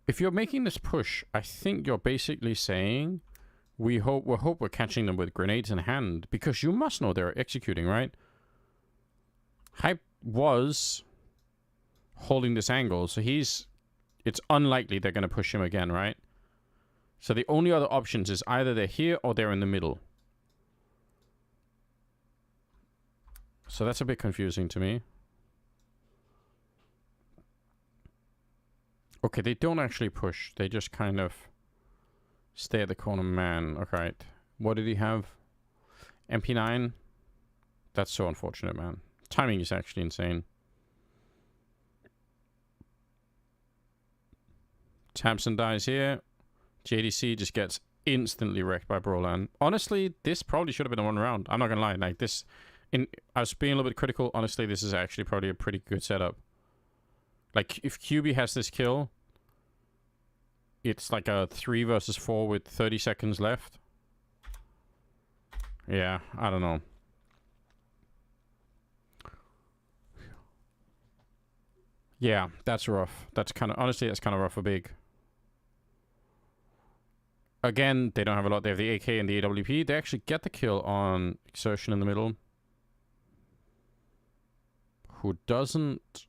If you're making this push, I think you're basically saying we hope we're catching them with grenades in hand, because you must know they're executing, right? Hype was holding this angle, so it's unlikely they're going to push him again, right? So the only other options is either they're here or they're in the middle. So that's a bit confusing to me. Okay, they don't actually push. They just kind of stay at the corner man. Okay. What did he have? MP9? That's so unfortunate, man. Timing is actually insane. Tamsin dies here. JDC just gets instantly wrecked by Brolan. Honestly, this probably should have been a one round. I'm not gonna lie. Like this, I was being a little bit critical. Honestly, this is actually probably a pretty good setup. Like if QB has this kill, it's like a 3 versus 4 with 30 seconds left. Yeah, I don't know. Yeah, that's rough. That's kind of, honestly, that's kind of rough for Big. Again, they don't have a lot. They have the AK and the AWP. They actually get the kill on Exertion in the middle. Who doesn't...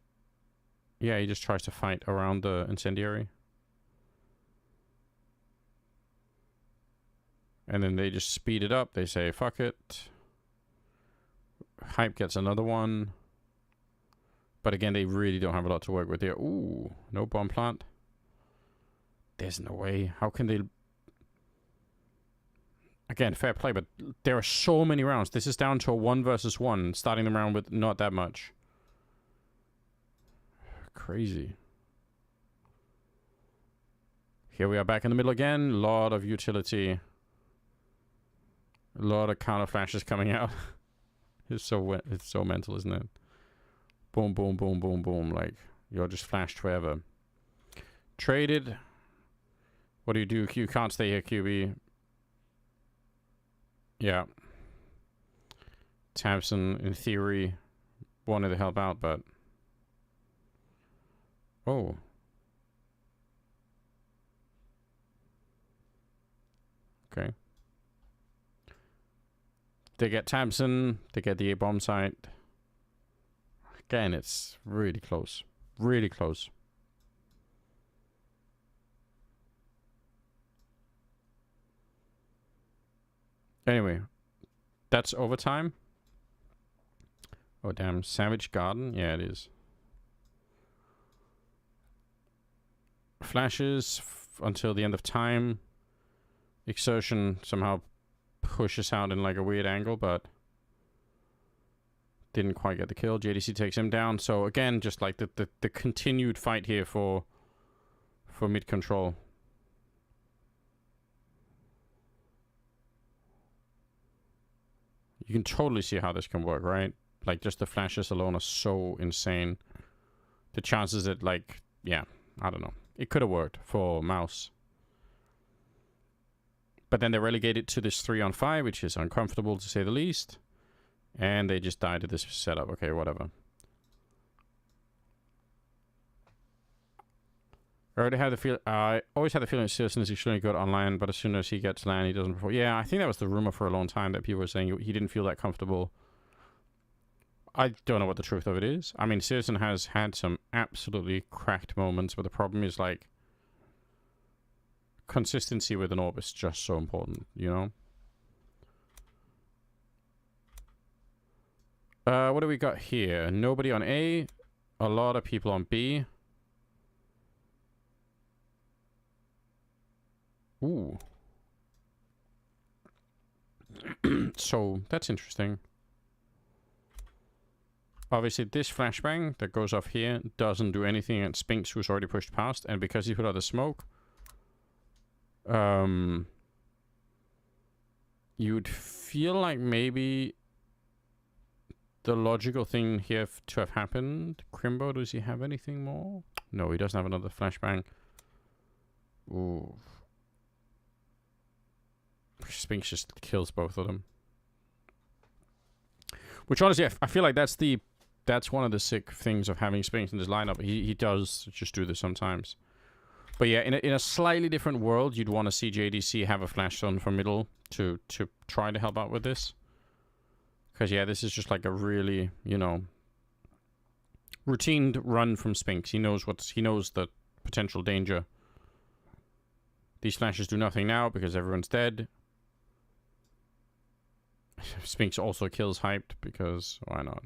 Yeah, he just tries to fight around the incendiary. And then they just speed it up. They say, fuck it. Hype gets another one. But again, they really don't have a lot to work with here. Ooh, no bomb plant. There's no way. How can they... Again, fair play, but there are so many rounds. This is down to a 1 versus 1, starting the round with not that much. Crazy. Here we are back in the middle again. A lot of utility. A lot of counter flashes coming out. It's so mental, isn't it? Boom, boom, boom, boom, boom. Like, you're just flashed forever. Traded. What do? You can't stay here, QB. Yeah. Tamsin, in theory, wanted to help out, but... Oh. Okay. They get Tamsin. They get the A-bomb site. Again, it's really close. Really close. Anyway, that's overtime. Oh, damn. Savage Garden? Yeah, it is. Flashes until the end of time. Exertion somehow pushes out in like a weird angle, but didn't quite get the kill. JDC takes him down. So again, just like the continued fight here for mid control. You can totally see how this can work, right? Like, just the flashes alone are so insane. The chances that, like, yeah, I don't know. It could have worked for Mouse. But then they relegate it to this 3-on-5, which is uncomfortable to say the least. And they just died to this setup. Okay, whatever. I always had the feeling Citizen is extremely good online, but as soon as he gets land, he doesn't perform. Yeah, I think that was the rumor for a long time, that people were saying he didn't feel that comfortable. I don't know what the truth of it is. I mean, Citizen has had some absolutely cracked moments, but the problem is, like, consistency with an orb is just so important, you know? What do we got here? Nobody on A. A lot of people on B. Ooh. So, that's interesting. Obviously, this flashbang that goes off here doesn't do anything against Spinks, who's already pushed past. And because he put out the smoke, you'd feel like maybe the logical thing here to have happened. Crimbo, does he have anything more? No, he doesn't have another flashbang. Ooh. Spinks just kills both of them. Which honestly, I feel like that's one of the sick things of having Spinks in this lineup. He does just do this sometimes. But yeah, in a slightly different world, you'd want to see JDC have a flash zone for middle to try to help out with this. Because yeah, this is just like a really, you know, routine run from Spinks. He knows the potential danger. These flashes do nothing now because everyone's dead. Spinks also kills Hyped because why not?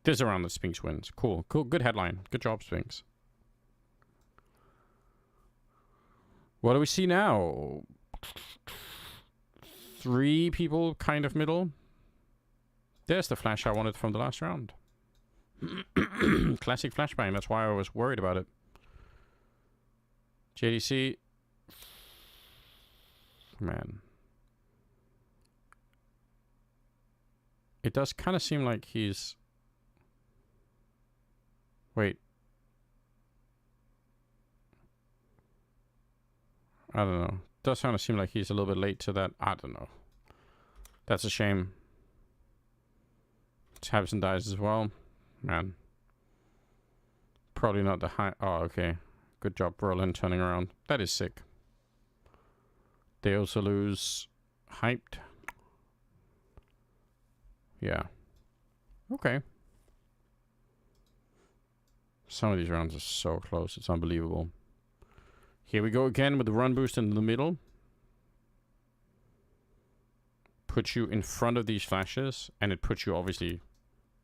This is around that Spinks wins. Cool. Good headline. Good job, Spinks. What do we see now? 3 people kind of middle. There's the flash I wanted from the last round. Classic flashbang. That's why I was worried about it. JDC. Man. It does kind of seem like he's... Wait. I don't know. It does kind of seem like he's a little bit late to that. I don't know. That's a shame. Tabson dies as well. Man. Probably not the high... Oh, okay. Good job, Brolin, turning around. That is sick. They also lose Hyped. Yeah. Okay. Some of these rounds are so close. It's unbelievable. Here we go again with the run boost in the middle. Puts you in front of these flashes, and it puts you obviously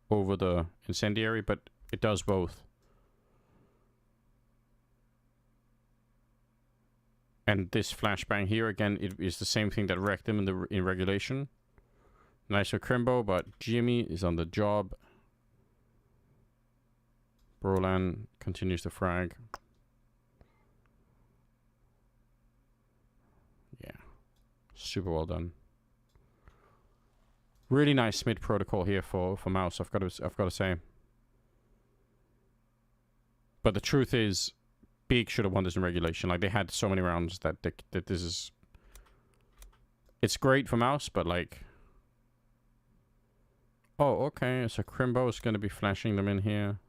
over the incendiary, but it does both. And this flashbang here, again, it is the same thing that wrecked him in regulation. Nice for Crimbo, but Jimmy is on the job. Brolan continues to frag. Yeah. Super well done. Really nice mid protocol here for Mouse, I've got to say. But the truth is, Big should have won this in regulation. Like, they had so many rounds that this is... It's great for Mouse, but like... Oh, okay. So Crimbo is going to be flashing them in here.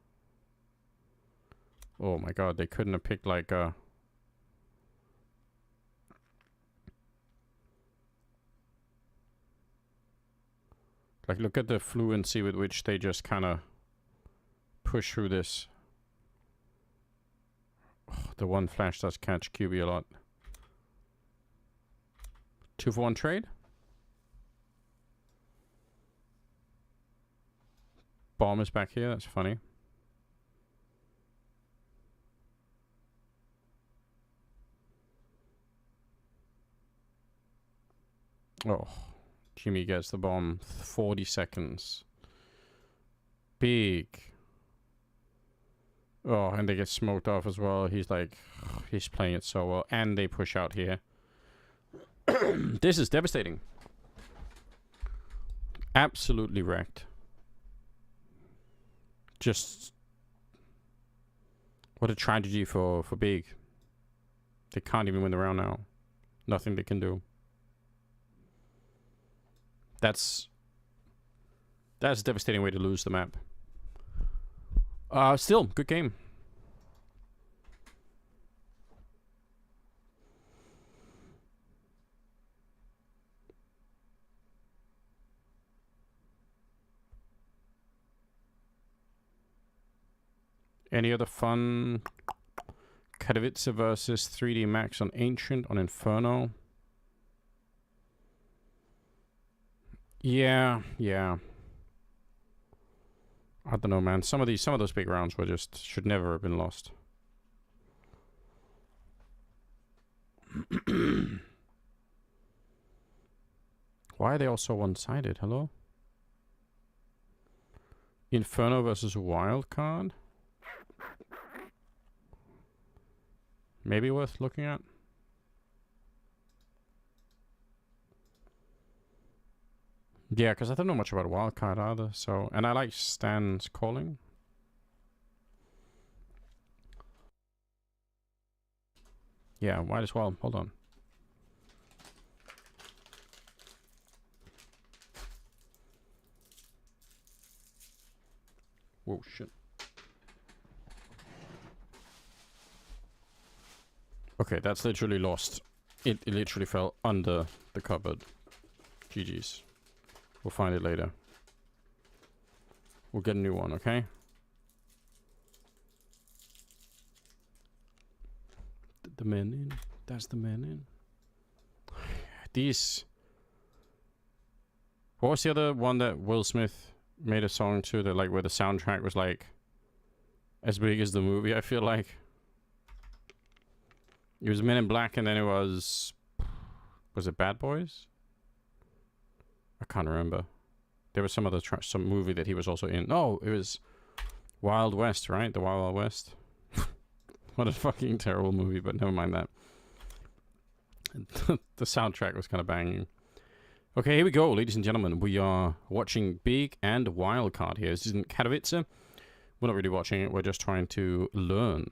Oh my god, they couldn't have picked like a... Like, look at the fluency with which they just kind of push through this. Oh, the one flash does catch QB a lot. 2-for-1 trade. Bomb is back here. That's funny. Oh, Jimmy gets the bomb. 40 seconds. Big. Oh, and they get smoked off as well. He's like, he's playing it so well. And they push out here. This is devastating. Absolutely wrecked. Just what a tragedy for Big. They can't even win the round now. Nothing they can do. That's a devastating way to lose the map. Still, good game. Any other fun? Katowice versus 3D Max on Ancient on Inferno. Yeah. I don't know, man. Some of those big rounds were just should never have been lost. Why are they all so one-sided? Hello? Inferno versus Wildcard? Maybe worth looking at. Yeah, because I don't know much about Wildcard either, so... And I like Stan's calling. Yeah, might as well. Hold on. Whoa, shit. Okay, that's literally lost. It literally fell under the cupboard. GG's. We'll find it later. We'll get a new one, okay? The men in. That's the men in. These... What was the other one that Will Smith made a song to that, like, where the soundtrack was, like, as big as the movie, I feel like? It was Men in Black, and then it was... Was it Bad Boys? I can't remember. There was some other some movie that he was also in. No, it was Wild West, right? The Wild Wild West. What a fucking terrible movie, but never mind that. The soundtrack was kind of banging. Okay, here we go, ladies and gentlemen. We are watching Big and Wildcard here. This isn't Katowice. We're not really watching it. We're just trying to learn.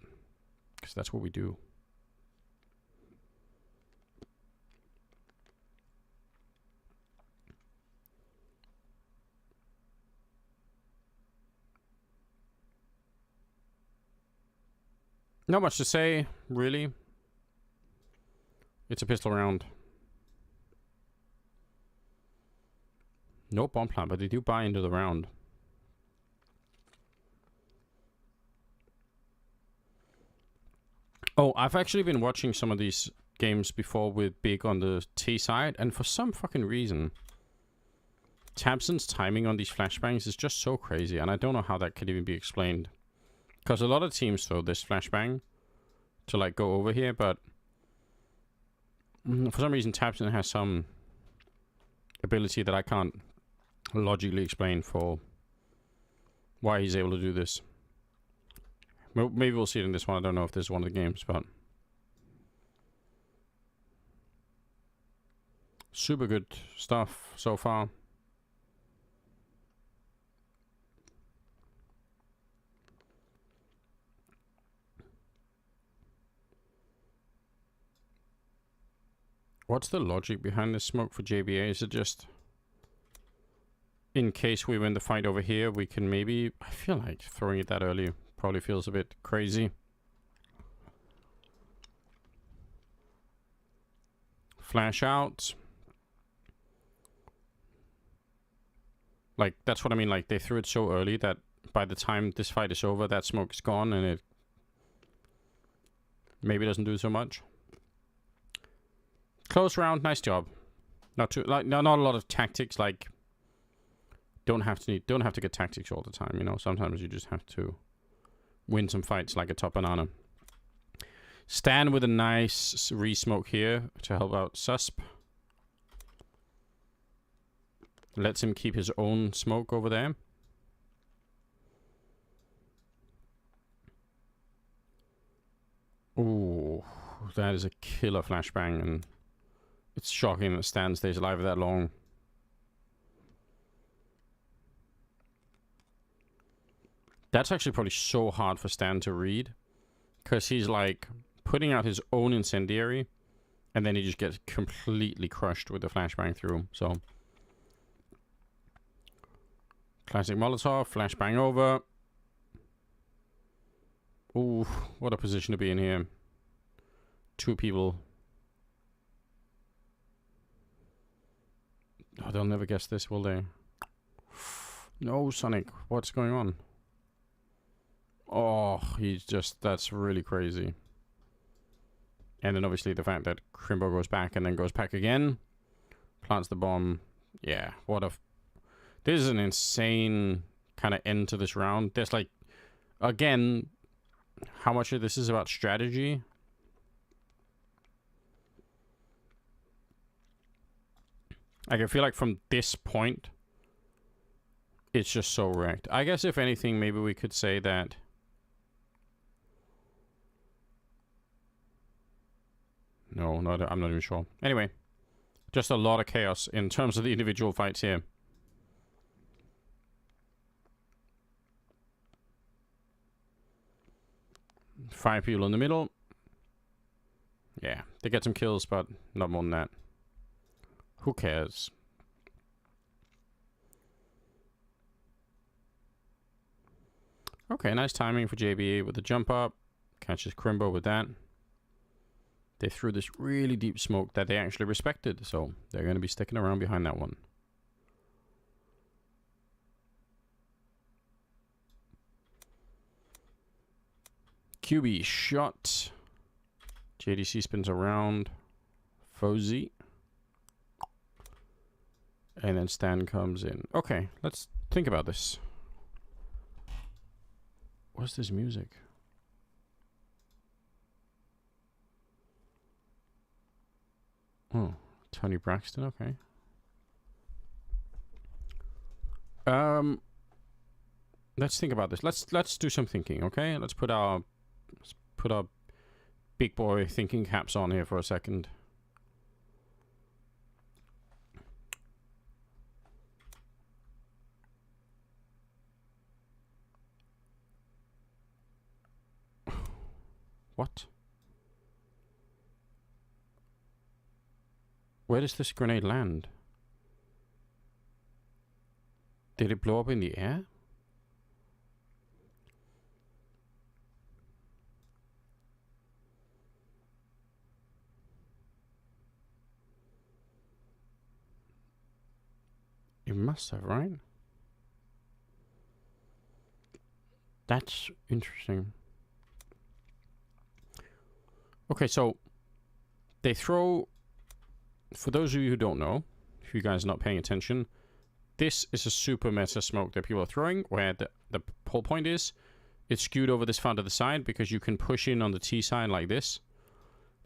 Because that's what we do. Not much to say, really. It's a pistol round. No bomb plant, but they do buy into the round. Oh, I've actually been watching some of these games before with Big on the T side, and for some fucking reason, Tabson's timing on these flashbangs is just so crazy, and I don't know how that could even be explained. Because a lot of teams throw this flashbang to, like, go over here, but for some reason Tabson has some ability that I can't logically explain for why he's able to do this. Maybe we'll see it in this one. I don't know if this is one of the games, but super good stuff so far. What's the logic behind this smoke for JBA? Is it just... in case we win the fight over here, we can maybe... I feel like throwing it that early probably feels a bit crazy. Flash out. Like, that's what I mean. Like, they threw it so early that by the time this fight is over, that smoke is gone and it maybe doesn't do so much. Close round, nice job. Not too, like, not a lot of tactics. Like, don't have to get tactics all the time. You know, sometimes you just have to win some fights like a top banana. Stan with a nice re-smoke here to help out Susp. Lets him keep his own smoke over there. Ooh, that is a killer flashbang, and it's shocking that Stan stays alive that long. That's actually probably so hard for Stan to read, because he's like putting out his own incendiary, and then he just gets completely crushed with the flashbang through. So, classic Molotov, flashbang over. Ooh, what a position to be in here. Two people. Oh, they'll never guess this, will they? No, Sonic, what's going on? Oh, he's just... That's really crazy. And then obviously the fact that Crimbo goes back and then goes back again. Plants the bomb. Yeah, what a... This is an insane kind of end to this round. There's like... Again, how much of this is about strategy? Like, I feel like from this point, it's just so wrecked. I guess if anything, maybe we could say that... No, I'm not even sure. Anyway, just a lot of chaos in terms of the individual fights here. Five people in the middle. Yeah, they get some kills, but not more than that. Who cares? Okay, nice timing for JBA with the jump up. Catches Crimbo with that. They threw this really deep smoke that they actually respected, so they're going to be sticking around behind that one. QB shot. JDC spins around. Fozy. And then Stan comes in. Okay, let's think about this. What's this music? Oh, Tony Braxton, okay. Let's think about this. Let's do some thinking, okay? Let's put our big boy thinking caps on here for a second. What? Where does this grenade land? Did it blow up in the air? It must have, right? That's interesting. Okay, so they throw... For those of you who don't know, if you guys are not paying attention, this is a super meta smoke that people are throwing, where the whole point is, it's skewed over this far to the side because you can push in on the T side like this,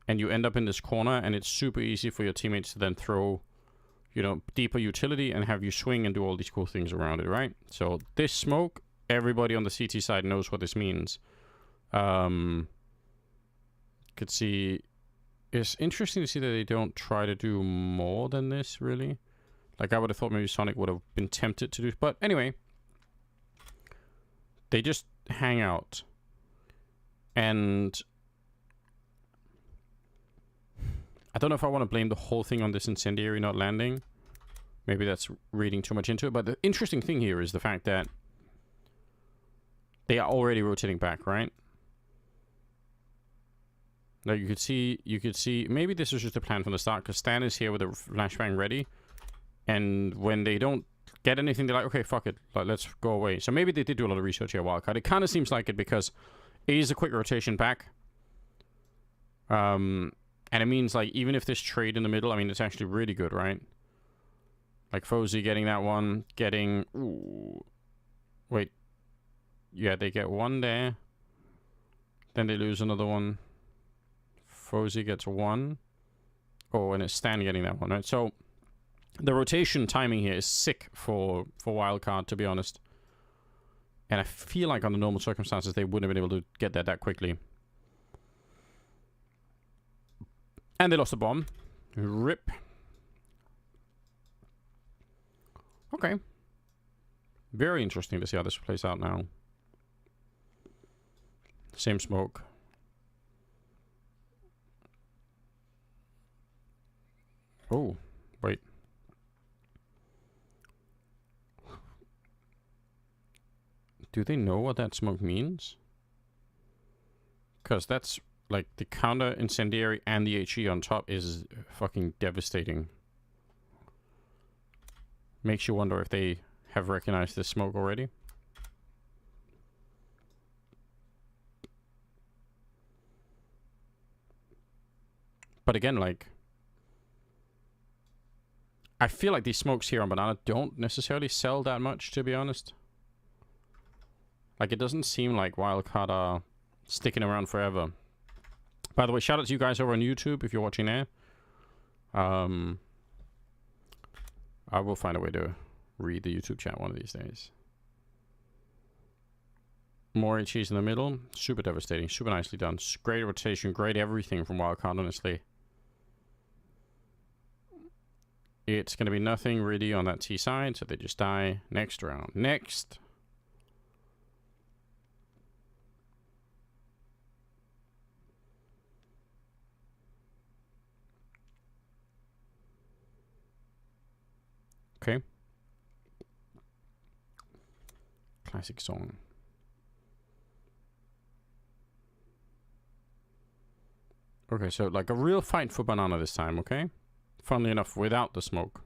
and you end up in this corner, and it's super easy for your teammates to then throw, you know, deeper utility and have you swing and do all these cool things around it, right? So this smoke, everybody on the CT side knows what this means. Could see... It's interesting to see that they don't try to do more than this, really. Like, I would have thought maybe Sonic would have been tempted to do... But anyway, they just hang out. And I don't know if I want to blame the whole thing on this incendiary not landing. Maybe that's reading too much into it. But the interesting thing here is the fact that they are already rotating back, right? Now you could see, maybe this was just a plan from the start, because Stan is here with a flashbang ready. And when they don't get anything, they're like, okay, fuck it, let's go away. So maybe they did do a lot of research here, Wildcard. It kind of seems like it, because it is a quick rotation back. And it means, like, even if this trade in the middle, I mean, it's actually really good, right? Like, Fozy getting that one, getting... Ooh. Wait. Yeah, they get one there. Then they lose another one. Fozy gets one. Oh, and it's Stan getting that one, right? So, the rotation timing here is sick for Wildcard, to be honest. And I feel like under normal circumstances, they wouldn't have been able to get that quickly. And they lost the bomb. Rip. Okay. Very interesting to see how this plays out now. Same smoke. Oh, wait. Do they know what that smoke means? Because that's, like, the counter incendiary and the HE on top is fucking devastating. Makes you wonder if they have recognized this smoke already. But again, like, I feel like these smokes here on Banana don't necessarily sell that much, to be honest. Like, it doesn't seem like Wildcard are sticking around forever. By the way, shout out to you guys over on YouTube if you're watching there. I will find a way to read the YouTube chat one of these days. More HEs in the middle. Super devastating. Super nicely done. Great rotation. Great everything from Wildcard, honestly. It's going to be nothing really on that T side, so they just die. Next round. Next. Okay. Classic song. Okay, so like a real fight for Banana this time, okay? Funnily enough, without the smoke.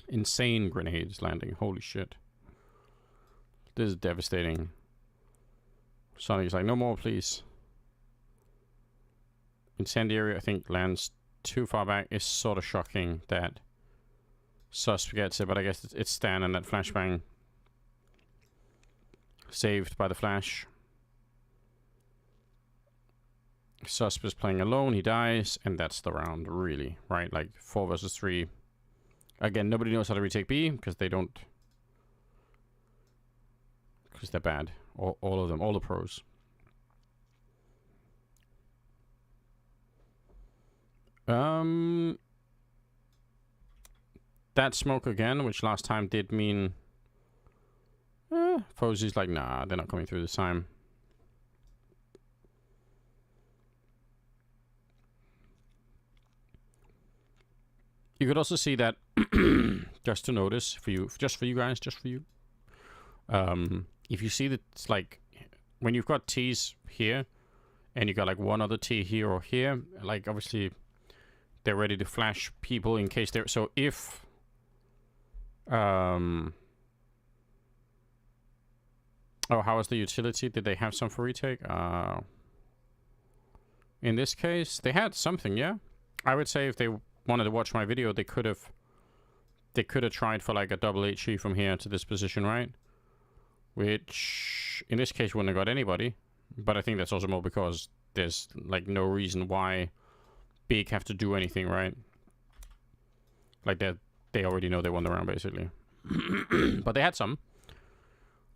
Insane grenades landing. Holy shit. This is devastating. Sonic's like, no more, please. Incendiary, I think, lands too far back. It's sort of shocking that Susp gets it, but I guess it's Stan and that flashbang. Saved by the flash. Susp is playing alone, he dies, and that's the round, really, right? Like, 4 versus 3. Again, nobody knows how to retake B, because they don't... Because they're bad. All of them, all the pros. That smoke again, which last time did mean... Fozy's like, nah, they're not coming through this time. You could also see that, just to notice, for you guys, if you see that it's like, when you've got T's here, and you got like one other T here or here, like obviously, they're ready to flash people in case they're, so if, oh, how was the utility? Did they have some for retake? In this case, they had something, yeah? I would say if they wanted to watch my video, they could have tried for like a double HE from here to this position, right? Which in this case wouldn't have got anybody, but I think that's also more because there's like no reason why Big have to do anything, right? Like they already know they won the round basically. But they had some.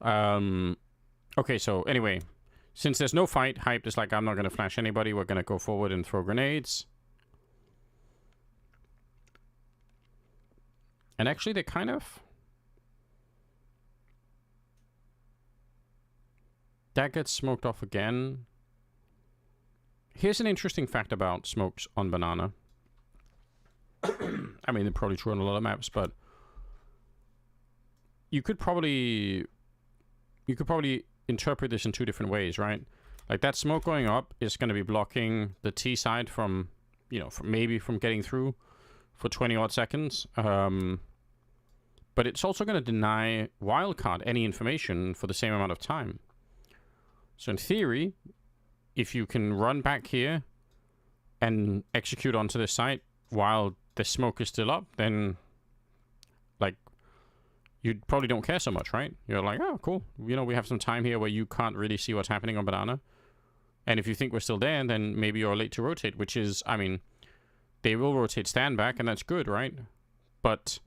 Okay, so anyway, since there's no fight, Hyped is like, I'm not gonna flash anybody, we're gonna go forward and throw grenades. And actually, they kind of... That gets smoked off again. Here's an interesting fact about smokes on Banana. I mean, they're probably true on a lot of maps, but you could probably interpret this in two different ways, right? Like that smoke going up is going to be blocking the T side from, you know, from getting through for 20 odd seconds. But it's also going to deny Wildcard any information for the same amount of time. So in theory, if you can run back here and execute onto this site while the smoke is still up, then like you probably don't care so much, right? You're like, oh, cool. You know, we have some time here where you can't really see what's happening on banana. And if you think we're still there, then maybe you're late to rotate, which is, I mean, they will rotate stand back, and that's good, right? But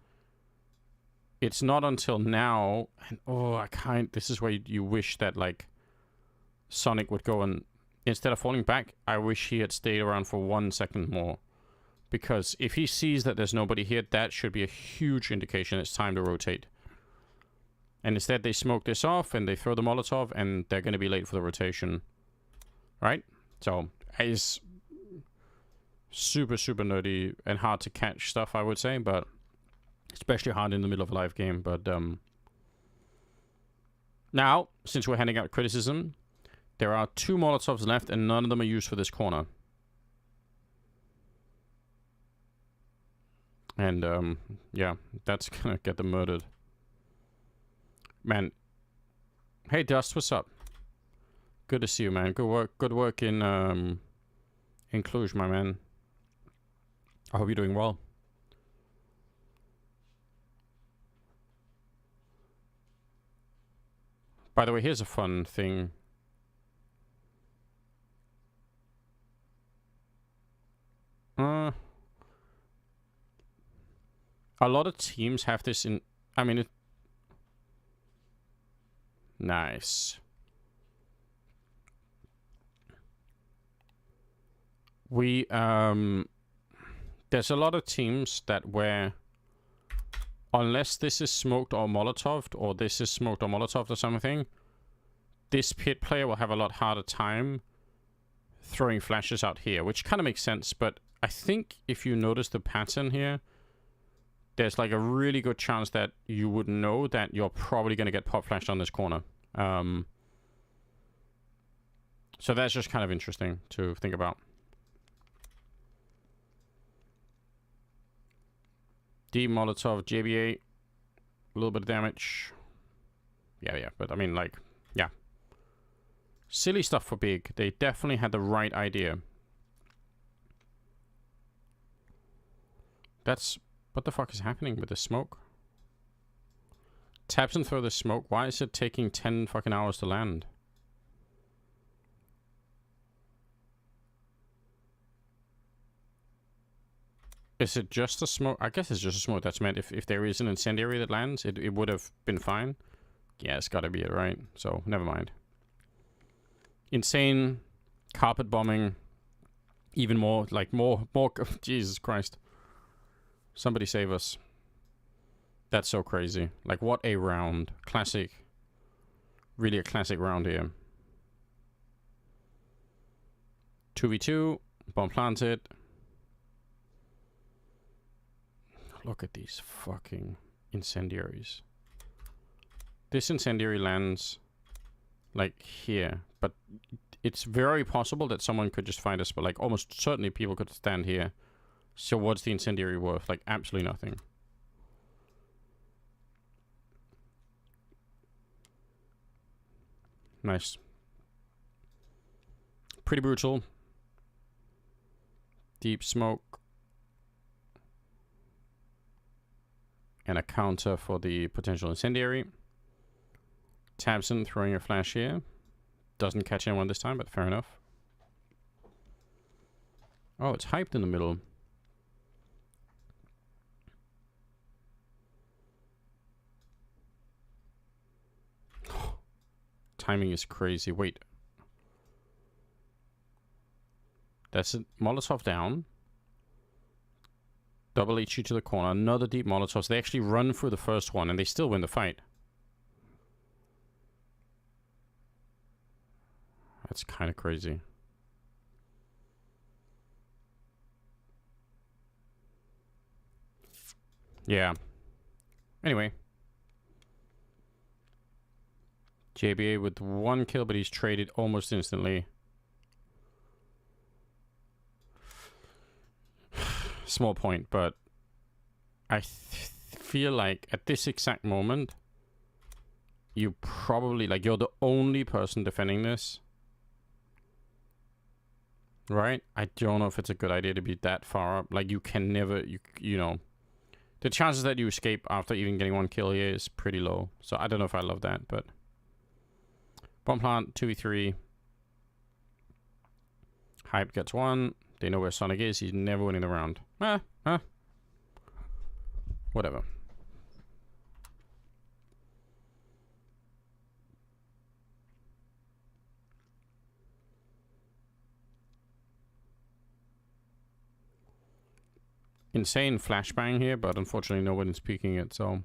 it's not until now, and this is where you wish that, like, Sonic would go and, instead of falling back, I wish he had stayed around for 1 second more. Because if he sees that there's nobody here, that should be a huge indication it's time to rotate. And instead they smoke this off, and they throw the Molotov, and they're going to be late for the rotation. Right? So, it's super, super nerdy and hard to catch stuff, I would say, but especially hard in the middle of a live game. But now, since we're handing out criticism, there are 2 Molotovs left, and none of them are used for this corner. And, yeah, that's gonna get them murdered. Man. Hey, Dust, what's up? Good to see you, man. Good work in Cluj, my man. I hope you're doing well. By the way, here's a fun thing. A lot of teams have this in... I mean, it... Nice. We, there's a lot of teams that where... Unless this is smoked or Molotoved, or this is smoked or Molotoved or something, this pit player will have a lot harder time throwing flashes out here, which kind of makes sense, but I think if you notice the pattern here, there's like a really good chance that you would know that you're probably going to get pop flashed on this corner. So that's just kind of interesting to think about. D Molotov, JBA, a little bit of damage. Yeah, but I mean, like, yeah. Silly stuff for Big. They definitely had the right idea. That's... What the fuck is happening with the smoke? Taps and throw the smoke. Why is it taking 10 fucking hours to land? Is it just a smoke? I guess it's just a smoke that's meant. If there is an incendiary that lands, it would have been fine. Yeah, it's gotta be it, right? So, never mind. Insane carpet bombing. Even more, like, more, Jesus Christ. Somebody save us. That's so crazy. Like, what a round. Classic. Really a classic round here. 2v2. Bomb planted. Look at these fucking incendiaries. This incendiary lands, like, here. But it's very possible that someone could just find us. But, like, almost certainly people could stand here. So what's the incendiary worth? Like, absolutely nothing. Nice. Pretty brutal. Deep smoke. And a counter for the potential incendiary. Tabson throwing a flash here. Doesn't catch anyone this time, but fair enough. Oh, it's hyped in the middle. Timing is crazy. Wait. That's a Molotov down. Double HE to the corner. Another deep Molotov. So they actually run through the first one and they still win the fight. That's kind of crazy. Yeah. Anyway. JBA with 1 kill, but he's traded almost instantly. Small point, but I feel like at this exact moment, you probably, like, you're the only person defending this. Right? I don't know if it's a good idea to be that far up. Like, you can never, you know, the chances that you escape after even getting 1 kill here is pretty low. So I don't know if I love that, but... Bomb plant, 2v3. Hype gets 1. They know where Sonic is. He's never winning the round. Whatever. Insane flashbang here, but unfortunately no one is peeking it, so...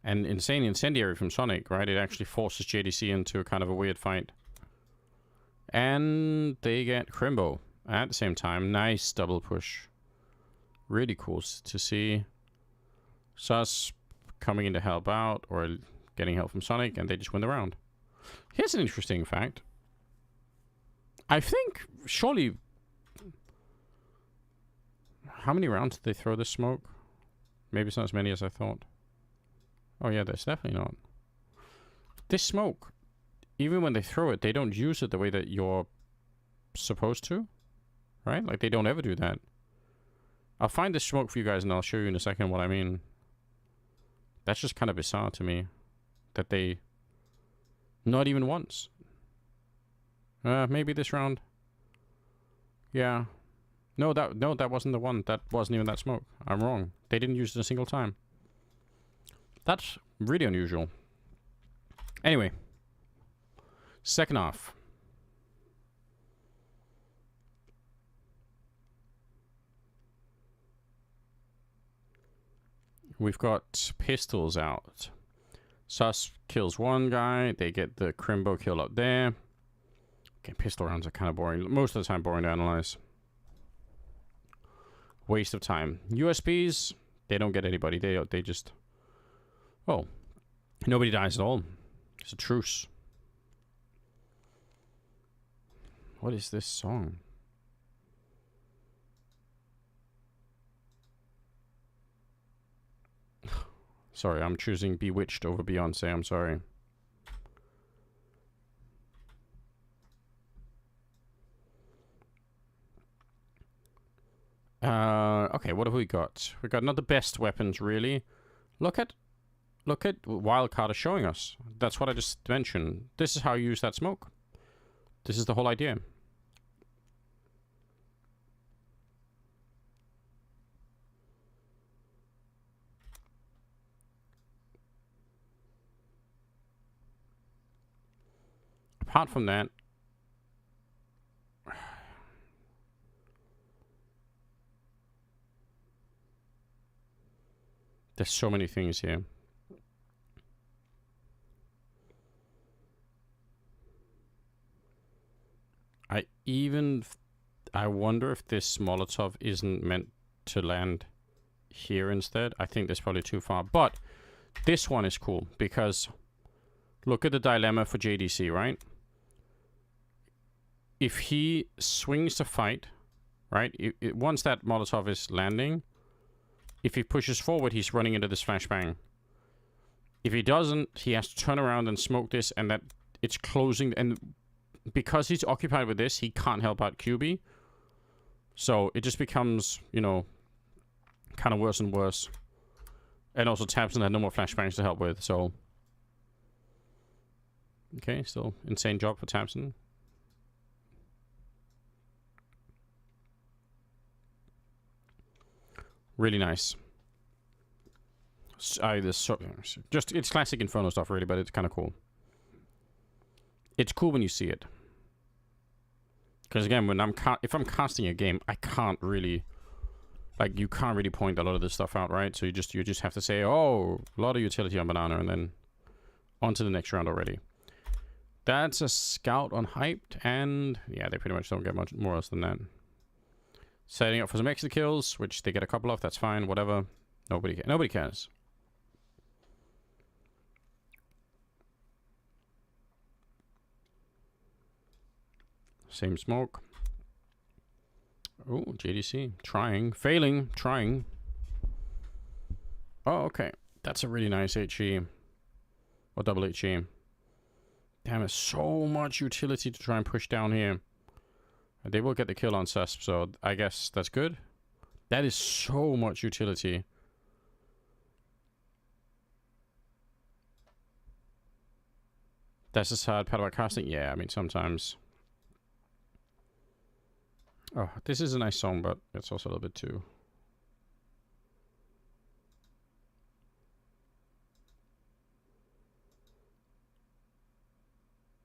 And insane incendiary from Sonic, right? It actually forces JDC into a kind of a weird fight. And they get Crimbo at the same time. Nice double push. Really cool to see. Sus coming in to help out, or getting help from Sonic, and they just win the round. Here's an interesting fact. I think, surely... How many rounds did they throw this smoke? Maybe it's not as many as I thought. Oh yeah, there's definitely not. This smoke, even when they throw it, they don't use it the way that you're supposed to. Right? Like, they don't ever do that. I'll find this smoke for you guys and I'll show you in a second what I mean. That's just kind of bizarre to me. That they... Not even once. Maybe this round. Yeah. No, that wasn't the one. That wasn't even that smoke. I'm wrong. They didn't use it a single time. That's really unusual. Anyway. Second half. We've got pistols out. Sus kills one guy. They get the Crimbo kill up there. Okay, pistol rounds are kind of boring. Most of the time boring to analyze. Waste of time. USPs, they don't get anybody. They just... Oh. Nobody dies at all. It's a truce. What is this song? Sorry, I'm choosing Bewitched over Beyonce. I'm sorry. Okay, what have we got? We got not the best weapons, really. Look at Wildcard is showing us. That's what I just mentioned. This is how you use that smoke. This is the whole idea. Apart from that, there's so many things here. I wonder if this Molotov isn't meant to land here instead. I think that's probably too far. But this one is cool because look at the dilemma for JDC, right? If he swings to fight, right? Once that Molotov is landing, if he pushes forward, he's running into this flashbang. If he doesn't, he has to turn around and smoke this, and that it's closing. And because he's occupied with this, he can't help out QB. So it just becomes, you know, kind of worse and worse. And also Tabson had no more flashbangs to help with, so... Okay, still insane job for Tabson. Really nice. Just, it's classic Inferno stuff, really, but it's kind of cool. It's cool when you see it. Because again, when if I'm casting a game, I can't really, like, you can't really point a lot of this stuff out, right? So you just have to say, oh, a lot of utility on Banana, and then on to the next round already. That's a scout on Hyped, and yeah, they pretty much don't get much more else than that. Setting up for some extra kills, which they get a couple of. That's fine, whatever. Nobody cares. Same smoke. Oh, JDC. Trying. Failing. Trying. Oh, okay. That's a really nice HE. Or double HE. Damn, it's so much utility to try and push down here. And they will get the kill on Cesp, so I guess that's good. That is so much utility. That's the sad part about casting. Yeah, I mean, sometimes. Oh, this is a nice song, but it's also a little bit too...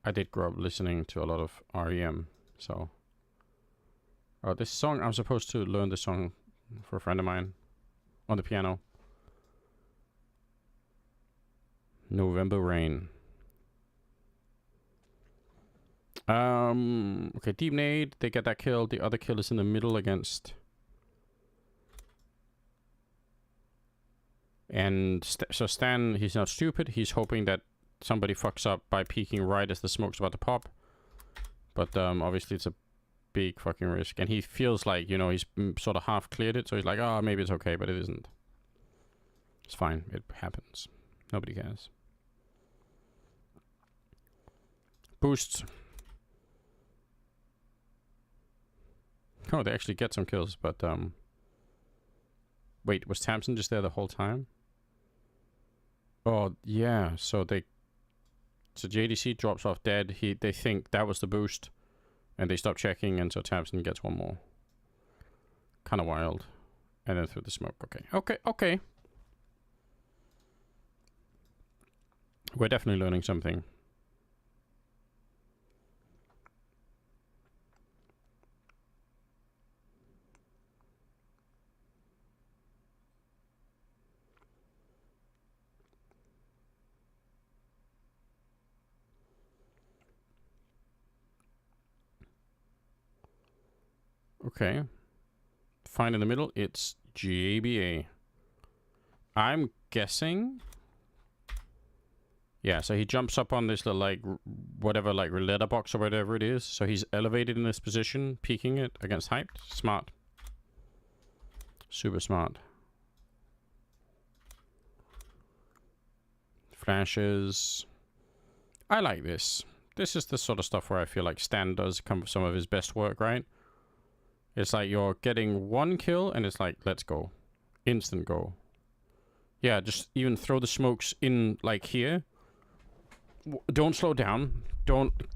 I did grow up listening to a lot of REM, so... Oh, this song, I'm supposed to learn this song for a friend of mine on the piano. November Rain. Okay, Deep Nade, they get that kill. The other kill is in the middle against... And so Stan, he's not stupid. He's hoping that somebody fucks up by peeking right as the smoke's about to pop. But obviously it's a big fucking risk. And he feels like, you know, he's sort of half cleared it. So he's like, oh, maybe it's okay, but it isn't. It's fine. It happens. Nobody cares. Boosts. Oh, they actually get some kills, but wait, was Tamsin just there the whole time? Oh, yeah, so JDC drops off dead. They think that was the boost, and they stop checking, and so Tamsin gets one more. Kind of wild. And then through the smoke. Okay. We're definitely learning something. Okay. Find in the middle, it's JBA. I'm guessing... Yeah, so he jumps up on this little, like, whatever, like, letterbox or whatever it is. So he's elevated in this position, peeking it against Hyped. Smart. Super smart. Flashes. I like this. This is the sort of stuff where I feel like Stan does come with some of his best work, right? It's like you're getting one kill and it's like, let's go. Instant go. Yeah, just even throw the smokes in like here. Don't slow down.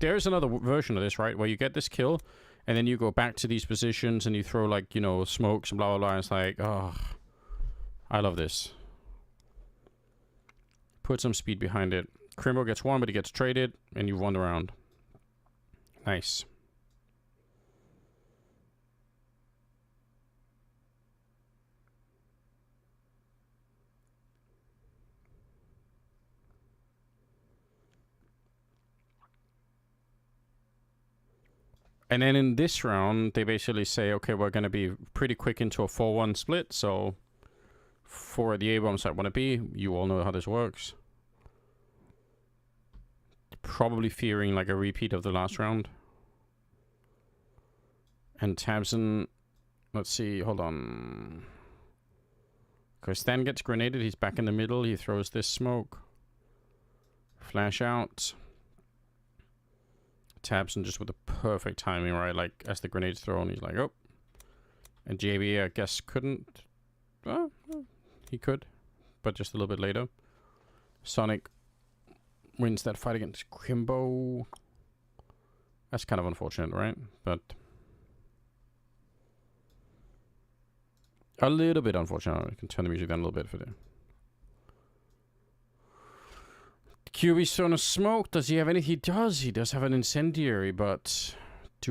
There's another version of this, right? Where you get this kill and then you go back to these positions and you throw like, you know, smokes and blah, blah, blah. And it's like, oh, I love this. Put some speed behind it. Crimbo gets one, but he gets traded and you've won the round. Nice. And then in this round, they basically say, okay, we're going to be pretty quick into a 4-1 split. So for the A-bombs that want to be, you all know how this works. Probably fearing like a repeat of the last round. And Tamsin, let's see, hold on. Okay, Stan gets grenaded. He's back in the middle. He throws this smoke. Flash out. Tamsin just with the perfect timing, right? Like, as the grenade's thrown, he's like, oh. And JB, I guess, couldn't. Well, he could, but just a little bit later. Sonic wins that fight against Crimbo. That's kind of unfortunate, right? But a little bit unfortunate. I can turn the music down a little bit for that. QB's on a smoke. Does he have anything? He does. He does have an incendiary, but I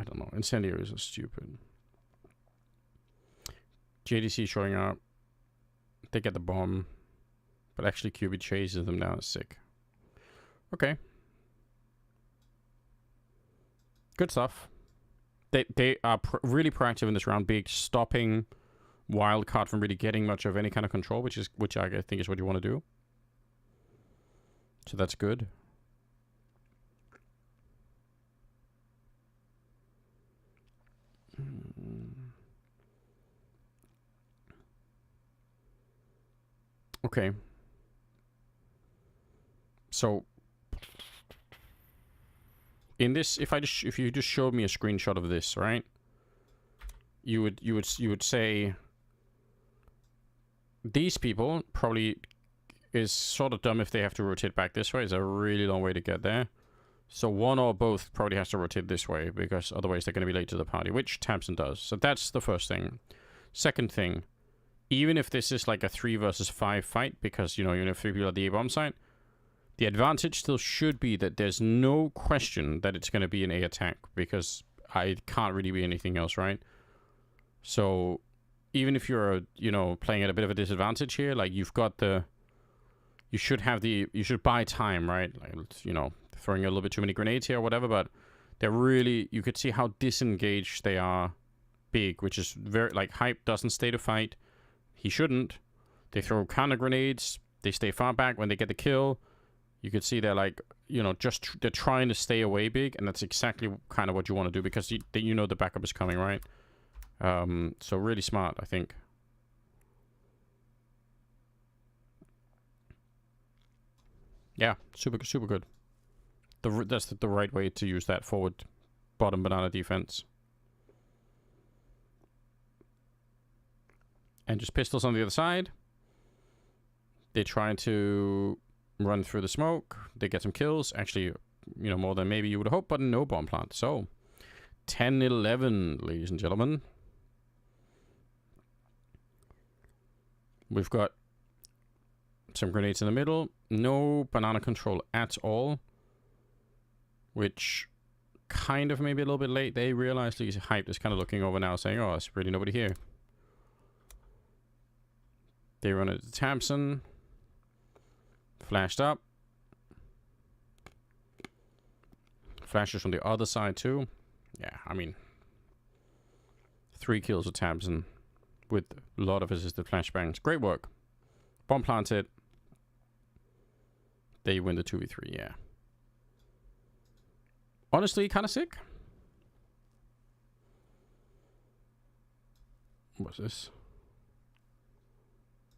don't know. Incendiaries are stupid. JDC showing up. They get the bomb, but actually QB chases them down. It's sick. Okay. Good stuff. They are really proactive in this round. Big stopping wild card from really getting much of any kind of control, which I think is what you want to do. So that's good. Okay. So in this, if you just showed me a screenshot of this, right? You would say these people probably is sort of dumb if they have to rotate back this way. It's a really long way to get there. So one or both probably has to rotate this way because otherwise they're going to be late to the party, which Tamsin does. So that's the first thing. Second thing, even if this is like a 3 versus 5 fight, because, you know, you have 3 people at the A-bomb site, the advantage still should be that there's no question that it's going to be an A attack because I can't really be anything else, right? So even if you're, you know, playing at a bit of a disadvantage here, like you've got the... You should buy time, right? Like, you know, throwing a little bit too many grenades here or whatever, but they're really... You could see how disengaged they are big, which is very... Like, Hype doesn't stay to fight. He shouldn't. They throw counter grenades. They stay far back when they get the kill. You could see they're like, you know, they're trying to stay away big, and that's exactly kind of what you want to do because you know the backup is coming, right? So really smart, I think. Yeah, super good. That's the right way to use that forward bottom banana defense. And just pistols on the other side. They try to run through the smoke. They get some kills. Actually, you know, more than maybe you would hope, but no bomb plant. So, 10-11, ladies and gentlemen. We've got some grenades in the middle. No banana control at all. Which kind of maybe a little bit late. They realized these Hype is kind of looking over now saying, oh, there's really nobody here. They run it to Tamsin. Flashed up. Flashes from the other side too. Yeah, I mean, 3 kills with Tamsin with a lot of assisted flashbangs. Great work. Bomb planted. They win the 2v3, yeah. Honestly, kind of sick. What's this?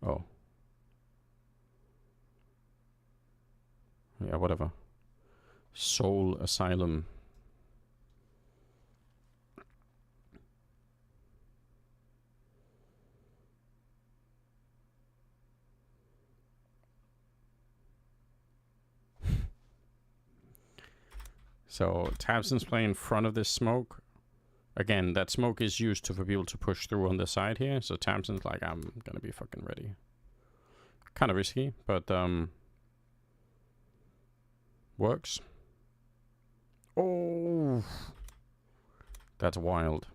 Oh. Yeah, whatever. Soul Asylum. So Tamsin's playing in front of this smoke. Again, that smoke is used for people to push through on the side here. So Tamsin's like, I'm gonna be fucking ready. Kind of risky, but works. Oh, that's wild.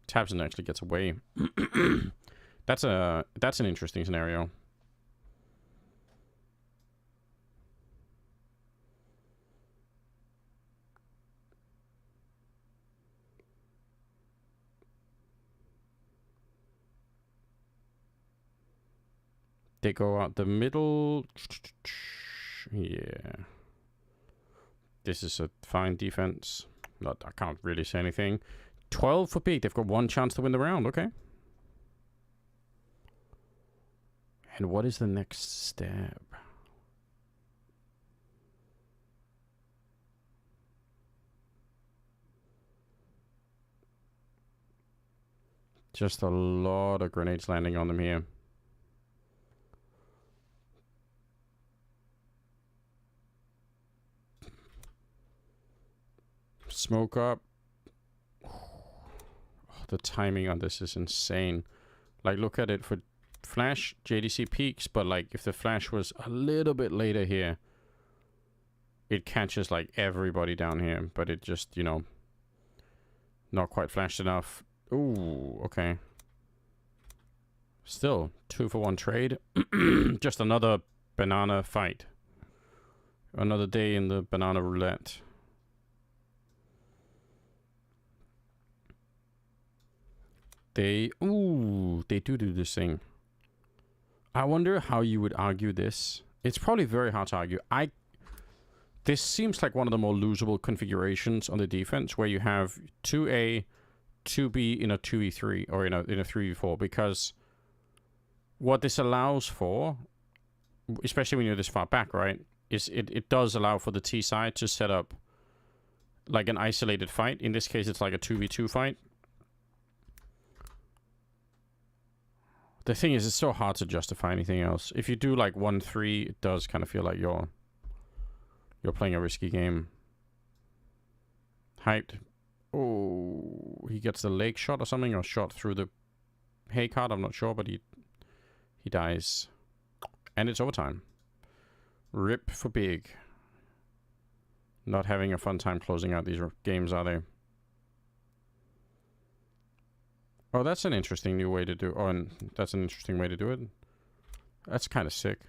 Tamsin actually gets away. That's an interesting scenario. They go out the middle. Yeah. This is a fine defense. Not, I can't really say anything. 12 for Pete. They've got 1 chance to win the round. Okay. And what is the next step? Just a lot of grenades landing on them here. Smoke up. Oh, the timing on this is insane. Like, look at it for flash. JDC peaks, but like if the flash was a little bit later here, it catches like everybody down here, but it just, you know, not quite flashed enough. Ooh, okay. Still 2 for 1 trade. Just another banana fight. Another day in the banana roulette. They do this thing. I wonder how you would argue this. It's probably very hard to argue. This seems like one of the more losable configurations on the defense, where you have 2A, 2B in a 2v3 or in a 3v4, because what this allows for, especially when you're this far back, right, is it does allow for the T side to set up like an isolated fight. In this case, it's like a 2v2 fight. The thing is, it's so hard to justify anything else. If you do like 1-3, it does kind of feel like you're playing a risky game. Hyped. Oh, he gets the leg shot or something, or shot through the hay cart. I'm not sure, but he dies. And it's overtime. Rip for Big. Not having a fun time closing out these games, are they? Oh, that's an interesting new way to do. Oh, and that's an interesting way to do it. That's kind of sick.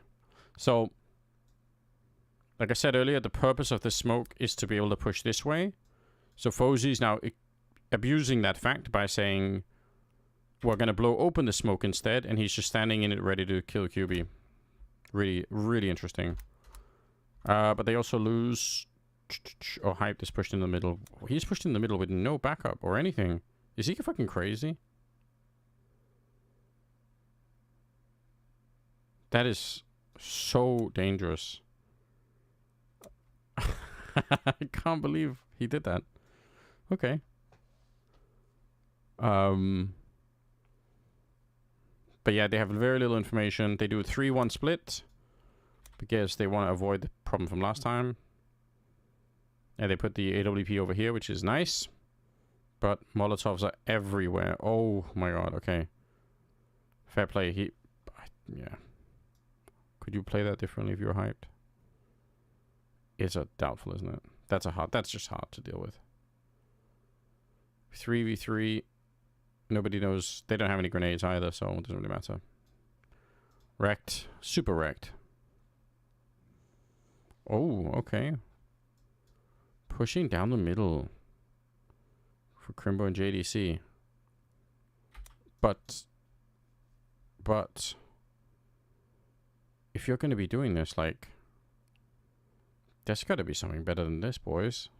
So, like I said earlier, the purpose of the smoke is to be able to push this way. So Fozzy's now abusing that fact by saying, we're going to blow open the smoke instead, and he's just standing in it ready to kill QB. Really, really interesting. But they also lose... Oh, Hype is pushed in the middle. He's pushed in the middle with no backup or anything. Is he fucking crazy? That is so dangerous. I can't believe he did that. Okay. But yeah, they have very little information. They do a 3-1 split because they want to avoid the problem from last time. And they put the AWP over here, which is nice. But Molotovs are everywhere. Oh my god, okay. Fair play. Yeah. Could you play that differently if you were hyped? It's a doubtful, isn't it? That's just hard to deal with. 3v3. Nobody knows. They don't have any grenades either, so it doesn't really matter. Wrecked. Super wrecked. Oh, okay. Pushing down the middle for Crimbo and JDC. But if you're going to be doing this, like, there's got to be something better than this, boys.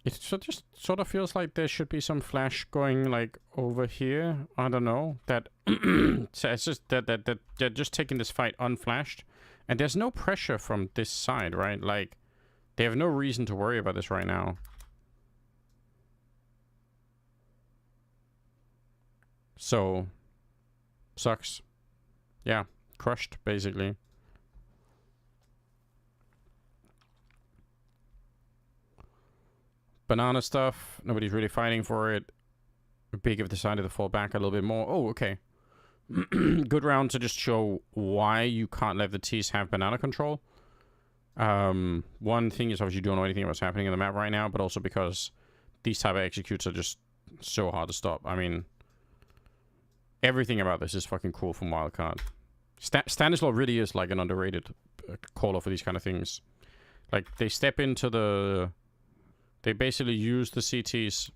It just sort of feels like there should be some flash going like over here. I don't know. That so it's just that they're just taking this fight unflashed, and there's no pressure from this side, right? Like they have no reason to worry about this right now. So sucks. Yeah, crushed basically. Banana stuff. Nobody's really fighting for it. Big have decided to fall back a little bit more. Oh, okay. Good round to just show why you can't let the T's have banana control. One thing is obviously you don't know anything about what's happening in the map right now, but also because these type of executes are just so hard to stop. I mean, everything about this is fucking cool from Wildcard. Stanislaw really is like an underrated caller for these kind of things. Like, they step into the... They basically use the CT's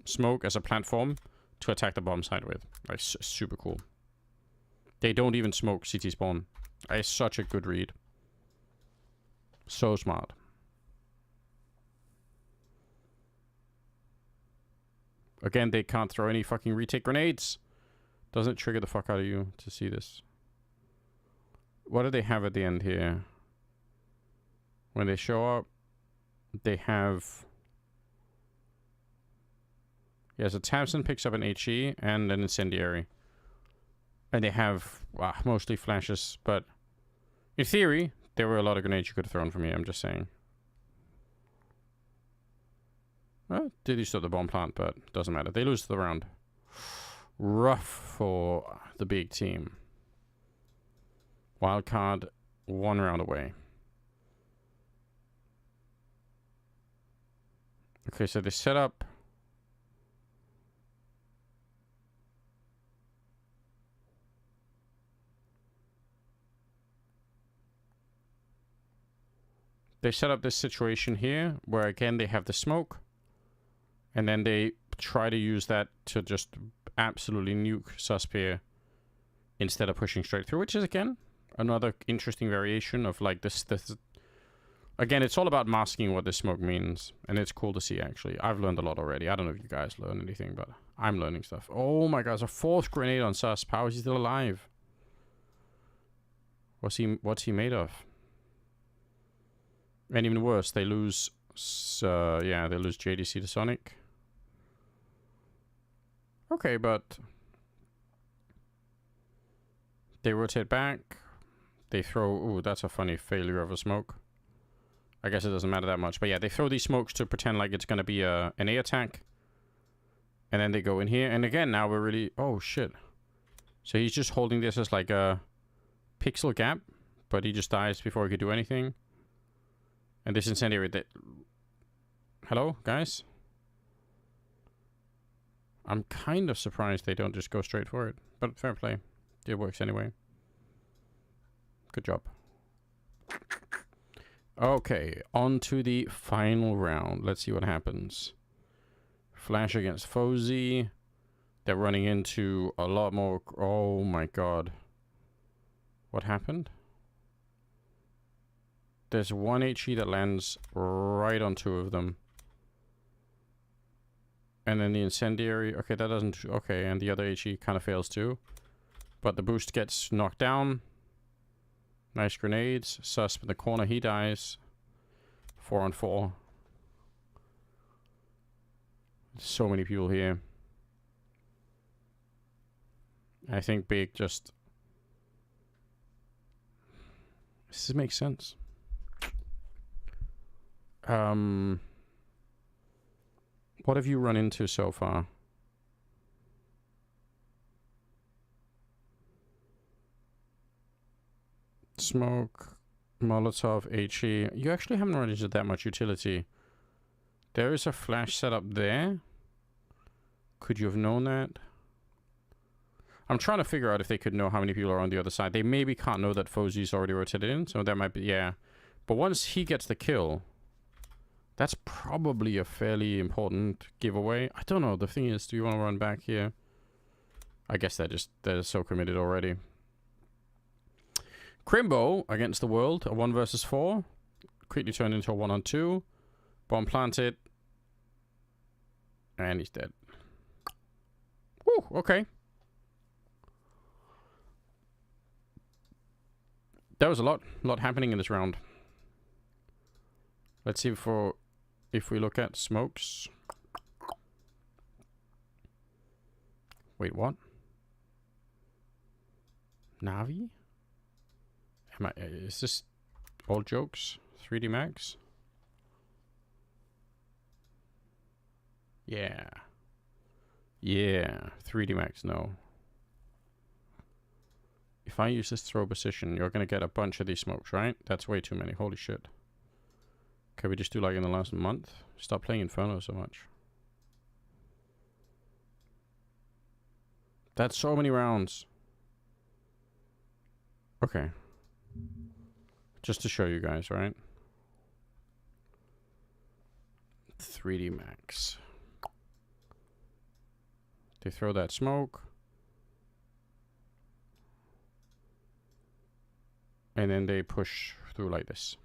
smoke as a platform to attack the bomb side with. Like, super cool. They don't even smoke CT spawn. It's such a good read. So smart. Again, they can't throw any fucking retake grenades. Doesn't it trigger the fuck out of you to see this? What do they have at the end here? When they show up, they have... Yeah, so Tamsin picks up an HE and an incendiary. And they have mostly flashes, but in theory, there were a lot of grenades you could have thrown from here, I'm just saying. Well, did use the bomb plant, but doesn't matter. They lose the round. Rough for the big team. Wildcard, 1 round away. Okay, so they set up... they set up this situation here where again they have the smoke, and then they try to use that to just absolutely nuke Suspiria instead of pushing straight through, which is again another interesting variation of like this. Again, it's all about masking what this smoke means, and it's cool to see actually. I've learned a lot already. I don't know if you guys learn anything, but I'm learning stuff. Oh my god, it's a 4th grenade on Sus. How is he still alive? What's he made of? And even worse, they lose yeah, they lose JDC to Sonic. Okay, but they rotate back. They throw... Ooh, that's a funny failure of a smoke. I guess it doesn't matter that much. But yeah, they throw these smokes to pretend like it's going to be an A attack. And then they go in here. And again, now we're really... Oh, shit. So he's just holding this as like a pixel gap. But he just dies before he could do anything. And this incendiary... Hello, guys? I'm kind of surprised they don't just go straight for it. But fair play. It works anyway. Good job. Okay, on to the final round. Let's see what happens. Flash against Fozy. They're running into a lot more... Oh my god. What happened? There's one HE that lands right on 2 of them. And then the incendiary... Okay, that doesn't... Okay, and the other HE kind of fails too. But the boost gets knocked down. Nice grenades. Susp in the corner, he dies. 4 on 4. So many people here. I think Big just... This makes sense. What have you run into so far? Smoke, Molotov, HE. You actually haven't run into that much utility. There is a flash setup there. Could you have known that? I'm trying to figure out if they could know how many people are on the other side. They maybe can't know that Fozy's already rotated in, so that might be... Yeah. But once he gets the kill... That's probably a fairly important giveaway. I don't know. The thing is, do you want to run back here? I guess they're so committed already. Crimbo against the world, a 1 versus 4. Quickly turned into a 1 on 2. Bomb planted. And he's dead. Woo, okay. There was a lot happening in this round. Let's see if we look at smokes. Wait, what? Navi? Is this all jokes? 3D Max? Yeah. Yeah. 3D Max, no. If I use this throw position, you're gonna get a bunch of these smokes, right? That's way too many. Holy shit. Can we just do like in the last month? Stop playing Inferno so much. That's so many rounds. Okay. Just to show you guys, right? 3D Max. They throw that smoke. And then they push through like this.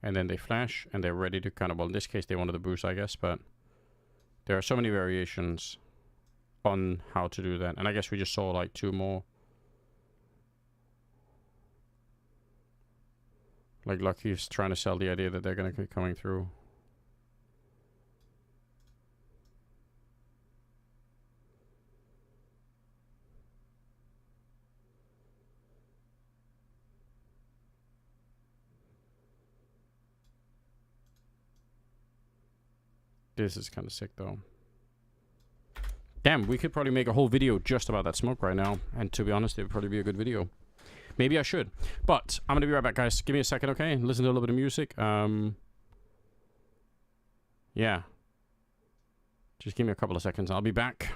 And then they flash, and they're ready to kind of... Well, in this case, they wanted the boost, I guess, but... There are so many variations on how to do that. And I guess we just saw, like, 2 more. Like, Lucky's trying to sell the idea that they're going to be coming through. This is kind of sick, though. Damn, we could probably make a whole video just about that smoke right now. And to be honest, it would probably be a good video. Maybe I should. But I'm going to be right back, guys. Give me a second, okay? Listen to a little bit of music. Yeah. Just give me a couple of seconds. I'll be back.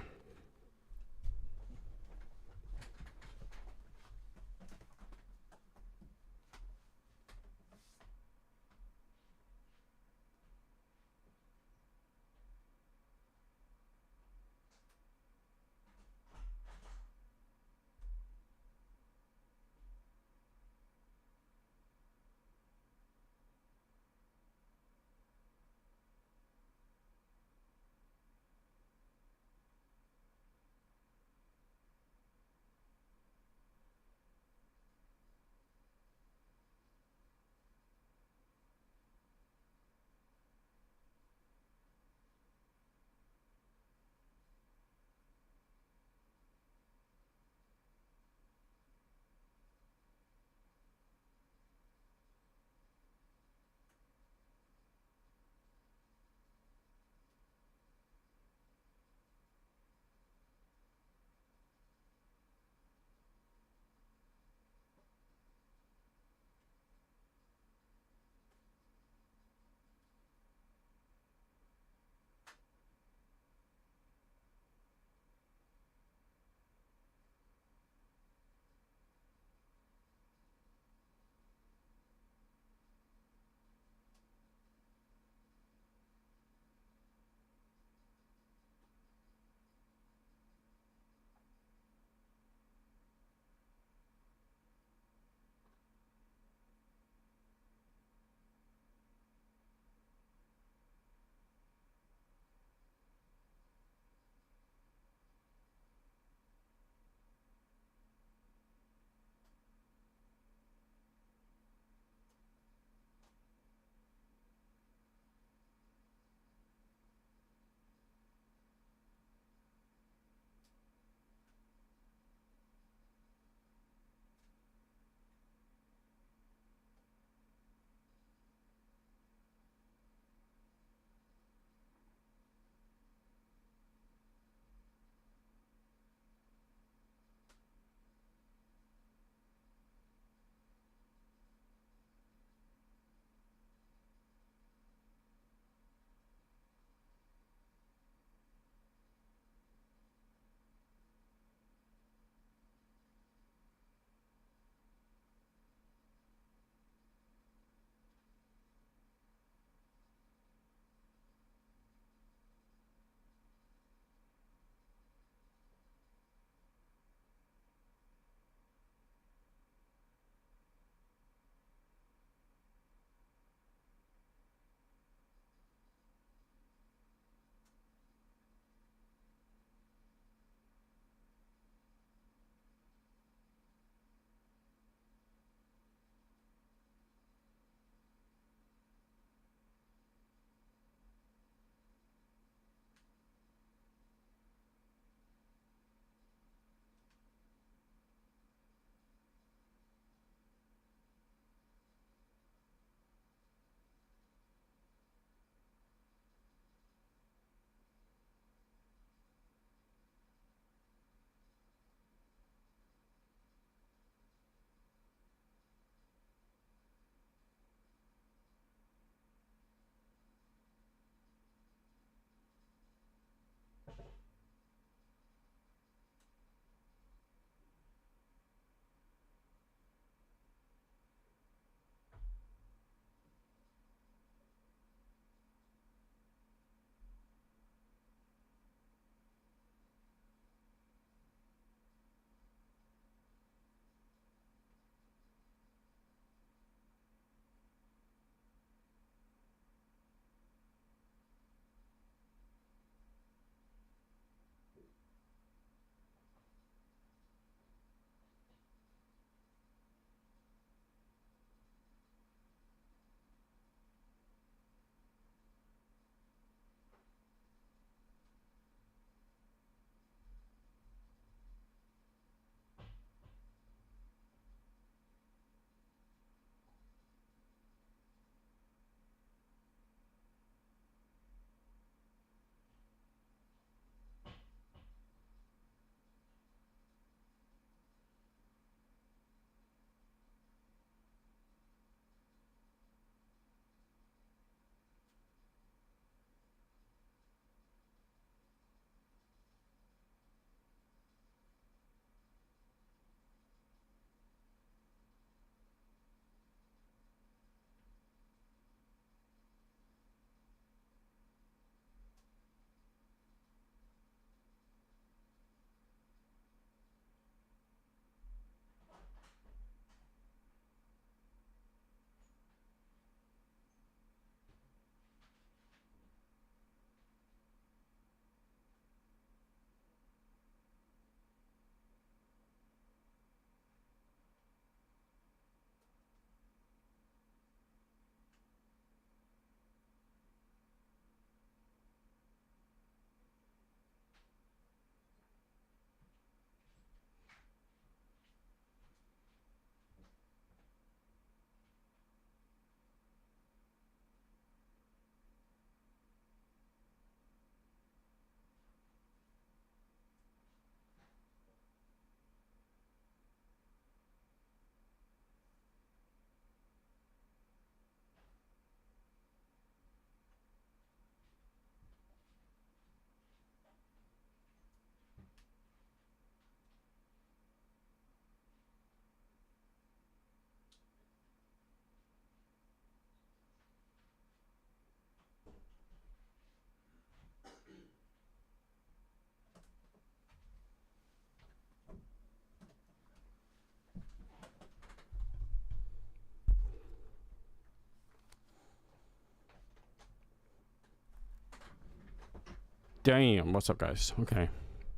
Damn, what's up, guys? Okay,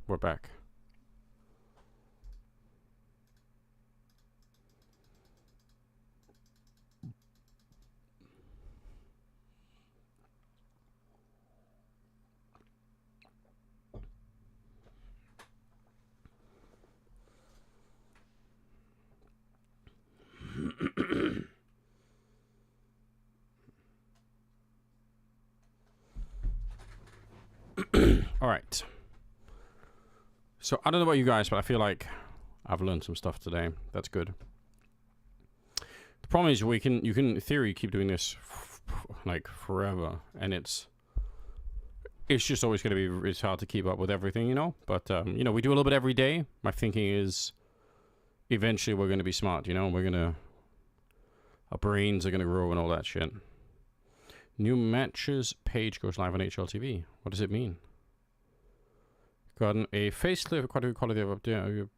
we're back. All right. So I don't know about you guys, but I feel like I've learned some stuff today. That's good. The problem is you can in theory keep doing this like forever, and it's just always going to be, it's hard to keep up with everything, you know. But you know, we do a little bit every day. My thinking is eventually we're going to be smart, you know. Our brains are going to grow and all that shit. New matches page goes live on HLTV. What does it mean? Gotten a facelift, quite a good quality of update.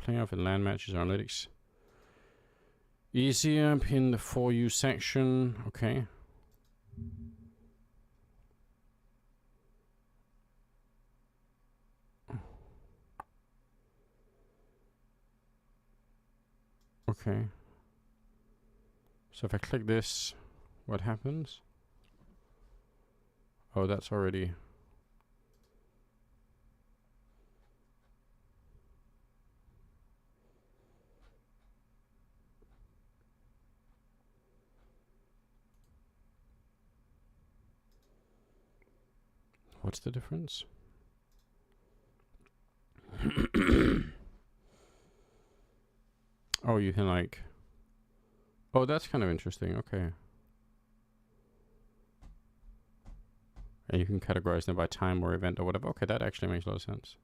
Playoff and land matches analytics. Easier in the For You section. Okay. Okay. So if I click this, what happens? Oh, that's already... What's the difference? Oh, you can like... Oh, that's kind of interesting. Okay. And you can categorize them by time or event or whatever. Okay, that actually makes a lot of sense.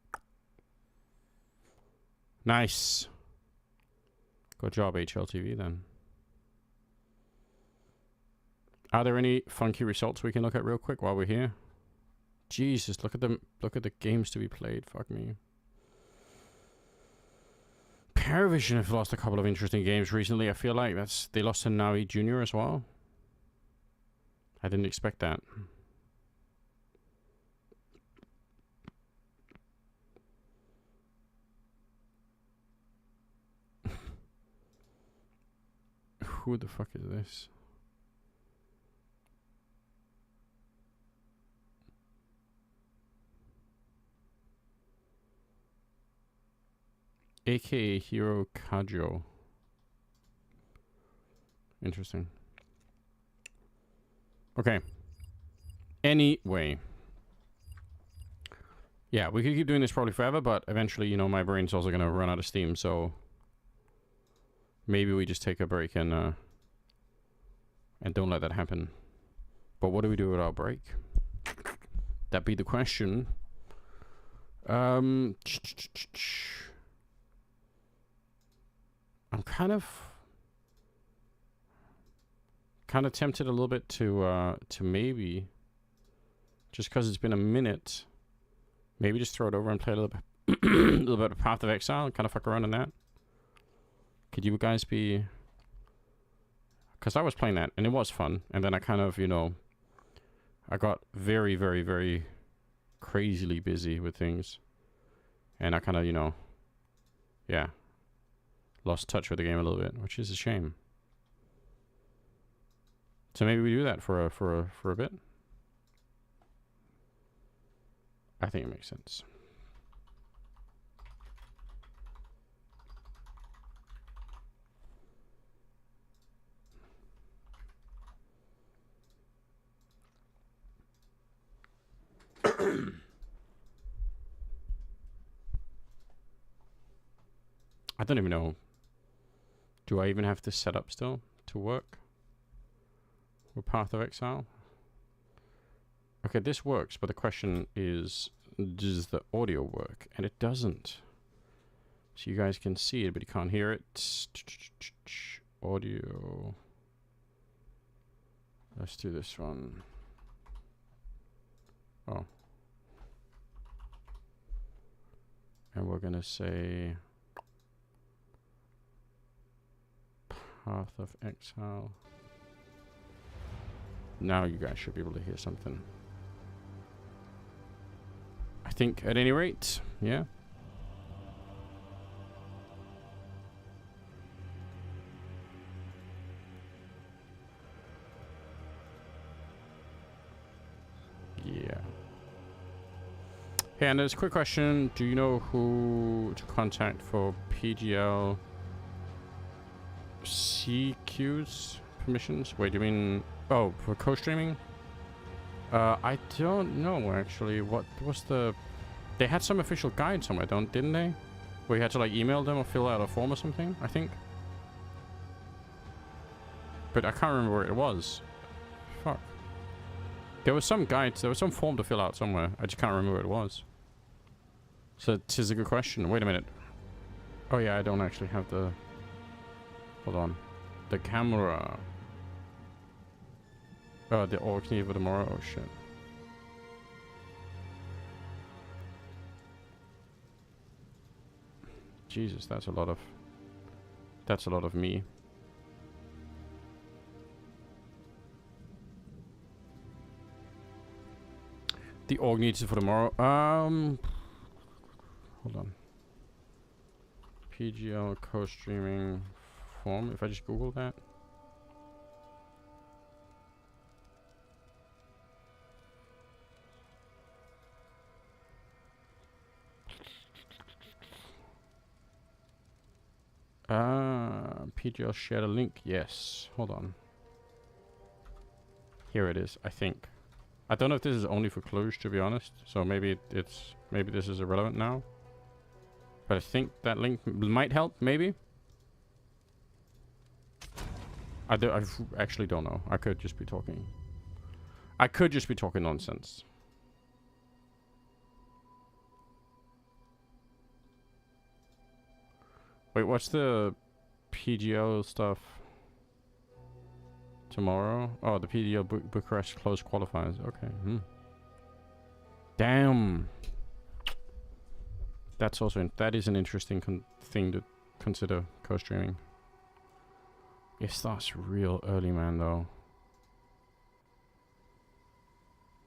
Nice. Good job, HLTV, then. Are there any funky results we can look at real quick while we're here? Jesus, look at them. Look at the games to be played. Fuck me. Paravision have lost a couple of interesting games recently. I feel like they lost to Navi Jr. as well. I didn't expect that. Who the fuck is this? AKA Hero Kajo. Interesting. Okay. Anyway. Yeah, we could keep doing this probably forever, but eventually, you know, my brain's also going to run out of steam, so... Maybe we just take a break and don't let that happen. But what do we do with our break? That be the question. I'm kind of tempted a little bit to maybe, just because it's been a minute, maybe just throw it over and play a little bit, a little bit of Path of Exile and kind of fuck around on that. Could you guys be... Because I was playing that, and it was fun. And then I kind of, you know... I got very, very, very crazily busy with things. And I kind of, you know... Yeah. Lost touch with the game a little bit, which is a shame. So maybe we do that for a bit. I think it makes sense. I don't even know. Do I even have this set up still to work with Path of Exile? Okay, this works, but the question is, does the audio work? And it doesn't. So you guys can see it, but you can't hear it. Audio. Let's do this one. Oh. And we're gonna say Path of Exile. Now you guys should be able to hear something. think at any rate, yeah. Yeah. Hey, and there's a quick question. Do you know who to contact for PGL CQ's permissions? Wait, do you mean... Oh, for co-streaming? I don't know, actually. What was the... They had some official guide somewhere, didn't they? Where you had to, like, email them or fill out a form or something, I think. But I can't remember where it was. Fuck. There was some guide, there was some form to fill out somewhere. I just can't remember where it was. So it is a good question. Wait a minute. Oh yeah, I don't actually have the... Hold on. The camera. Oh, the orc need for tomorrow. Oh shit. Jesus, that's a lot of... That's a lot of me. The org needs it for tomorrow. Hold on. PGL co-streaming form. If I just Google that. PGL shared a link. Yes. Hold on. Here it is, I think. I don't know if this is only for Cluj, to be honest. So maybe maybe this is irrelevant now. But I think that link might help, maybe. I actually don't know. I could just be talking. I could just be talking nonsense. Wait, what's the PGL stuff? Tomorrow? Oh, the PGL Bucharest close qualifiers. Okay. Damn. That's also that is an interesting thing to consider co-streaming. It starts real early, man. Though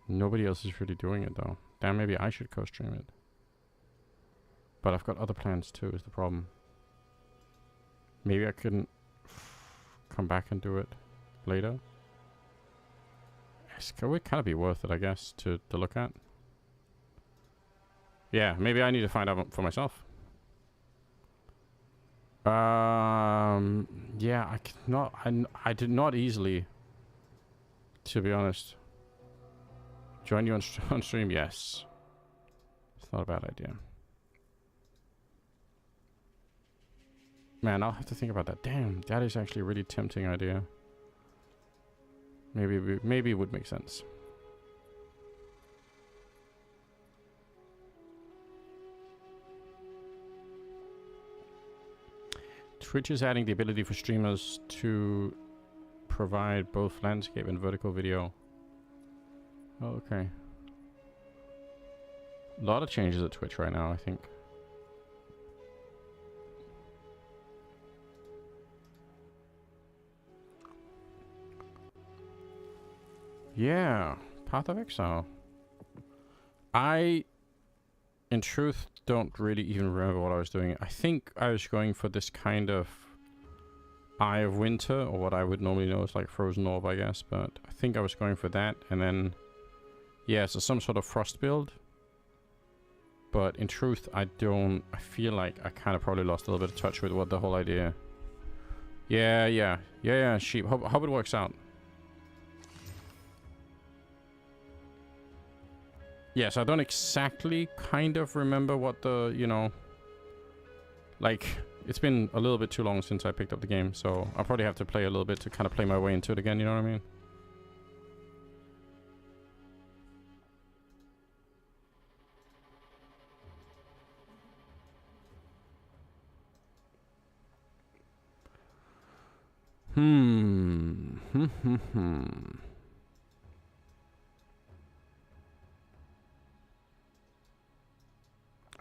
nobody else is really doing it, though. Damn, maybe I should co-stream it. But I've got other plans too. Is the problem? Maybe I couldn't come back and do it later. It would kind of be worth it, I guess, to look at. Yeah, maybe I need to find out for myself. Yeah, I did not easily, to be honest. Join you on stream? Yes. It's not a bad idea. Man, I'll have to think about that. Damn, that is actually a really tempting idea. Maybe it would make sense. Twitch is adding the ability for streamers to provide both landscape and vertical video. Oh, okay. A lot of changes at Twitch right now, I think. Yeah, Path of Exile. I, in truth, don't really even remember what I was doing. I think I was going for this kind of Eye of Winter, or what I would normally know as like Frozen Orb, I guess. But I think I was going for that, and then, yeah, so some sort of Frost build. But in truth, I feel like I kind of probably lost a little bit of touch with what the whole idea. Yeah, sheep. Hope it works out. Yes, I don't exactly kind of remember what the, you know, like, it's been a little bit too long since I picked up the game, so I'll probably have to play a little bit to kind of play my way into it again, you know what I mean?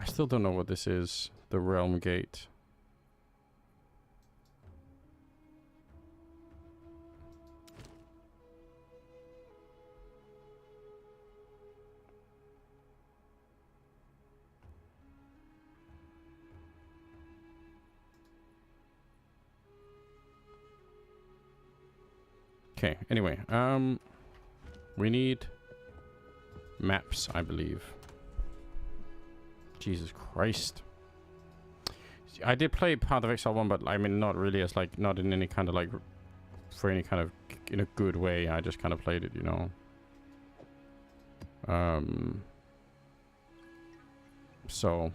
I still don't know what this is. The Realm Gate. Okay, anyway, we need maps, I believe. Jesus Christ. I did play Path of Exile 1, but I mean, not really as like, not in any kind of like, for any kind of, in a good way. I just kind of played it, you know. So,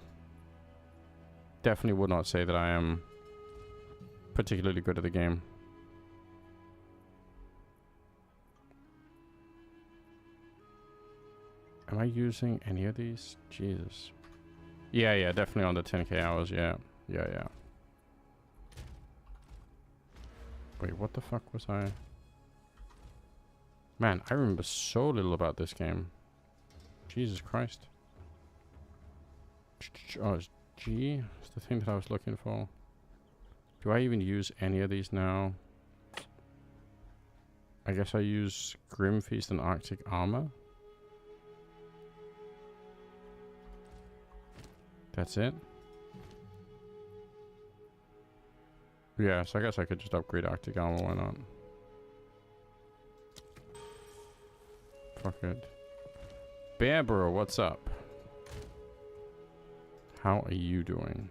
definitely would not say that I am particularly good at the game. Am I using any of these? Jesus. Yeah, definitely on the 10k hours, yeah. Yeah. Wait, what the fuck was I? Man, I remember so little about this game. Jesus Christ. Oh, it's G? It's the thing that I was looking for. Do I even use any of these now? I guess I use Grim Feast and Arctic Armor. That's it? Yeah, so I guess I could just upgrade Arctic Armor, why not? Fuck it. Bear Bro, what's up? How are you doing?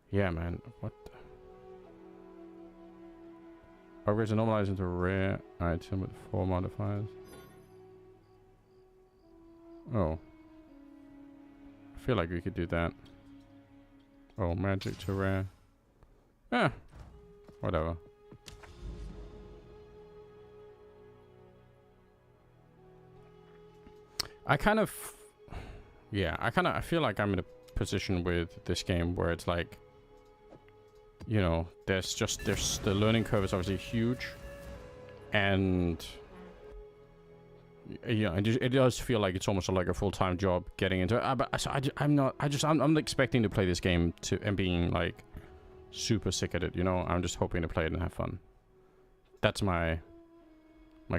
Yeah, man. What the? Upgrade to normalize into a rare item with 4 modifiers. Oh. I feel like we could do that. Oh, magic to rare. Eh. Whatever. I kind of... Yeah, I feel like I'm in a position with this game where it's like... You know, there's the learning curve is obviously huge. And... Yeah, it does feel like it's almost like a full-time job getting into it. But I'm expecting to play this game and being like super sick at it, you know? I'm just hoping to play it and have fun. That's my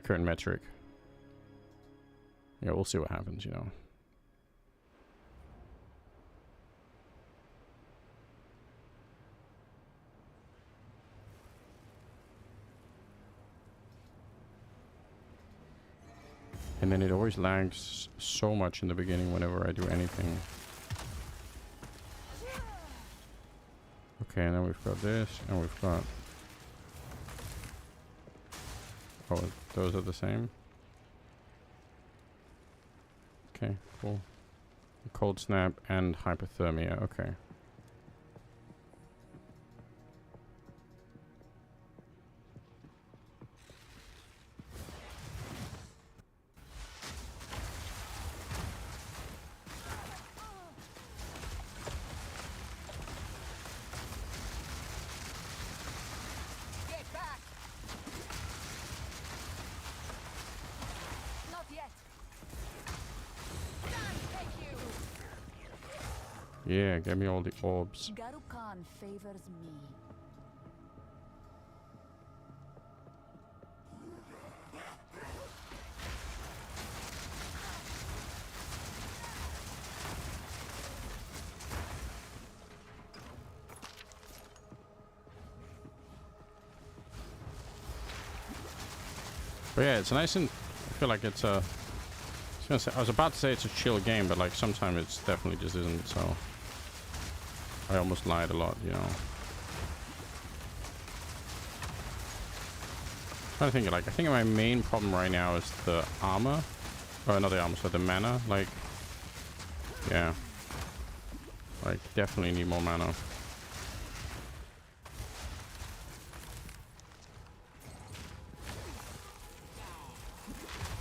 current metric. Yeah, we'll see what happens, you know. And then it always lags so much in the beginning whenever I do anything. Okay, and then we've got this, and we've got... Oh, those are the same? Okay, cool. Cold Snap and Hypothermia, okay. Yeah, get me all the orbs. Garruk Khan favors me. But yeah, it's nice and I feel like it's a... I was about to say it's a chill game, but like sometimes it's definitely just isn't, so... I almost lied a lot, you know. I'm trying to think, like, I think my main problem right now is the armor. Oh, not the armor, so the mana, like... Yeah. Like, definitely need more mana.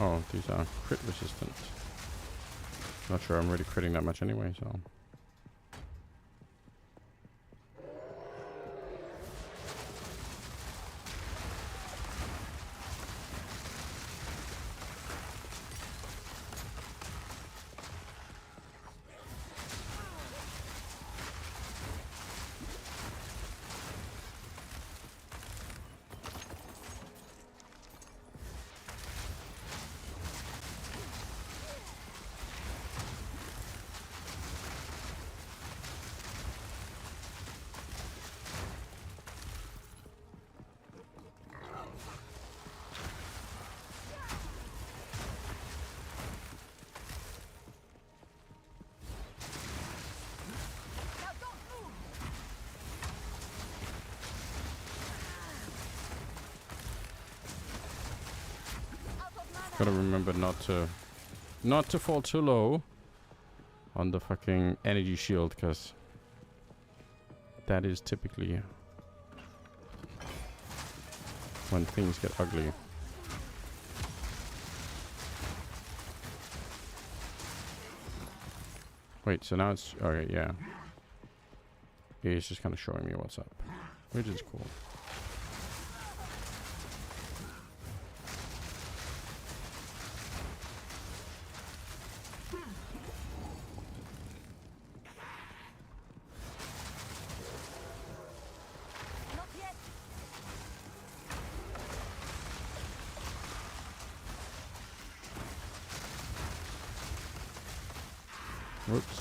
Oh, these are crit resistant. Not sure I'm really critting that much anyway, so... Gotta remember not to fall too low on the fucking energy shield, because that is typically when things get ugly. Wait, so now it's okay, yeah. It's just kind of showing me what's up, which is cool. Not yet. Whoops.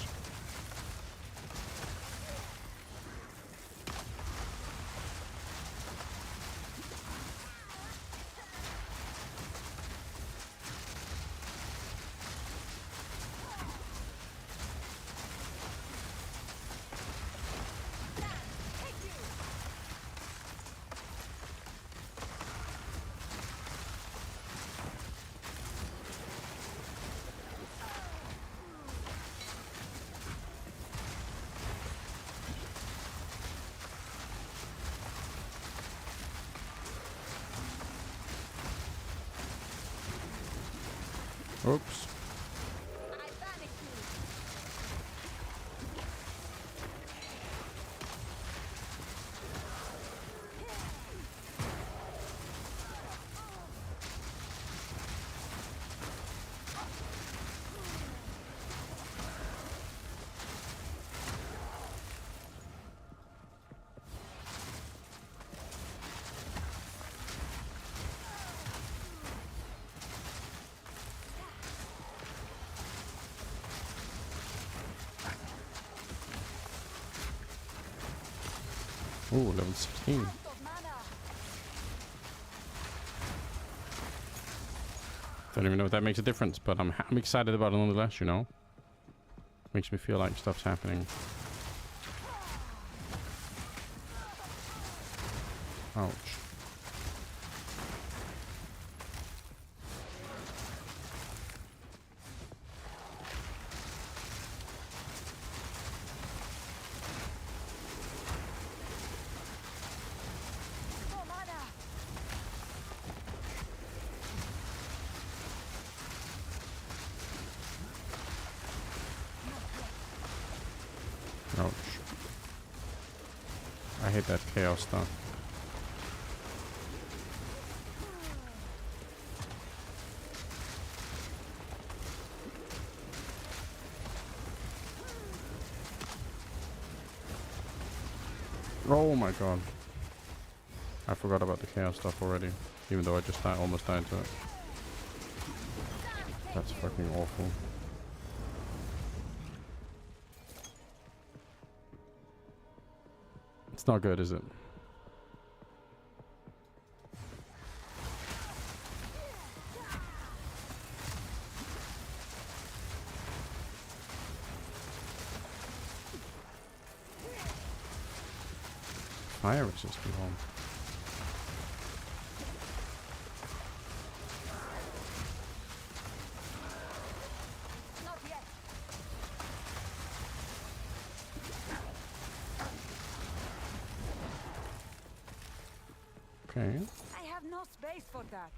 Oops. I panic you. Ooh, level 16. Out of mana. Don't even know if that makes a difference, but I'm excited about it nonetheless, you know? Makes me feel like stuff's happening. Ouch. No mana. Ouch. I hate that chaos stuff. Oh my god. I forgot about the chaos stuff already. Even though I just almost died to it. That's fucking awful. It's not good, is it? Fire resist home. Not yet. Okay. I have no space for that.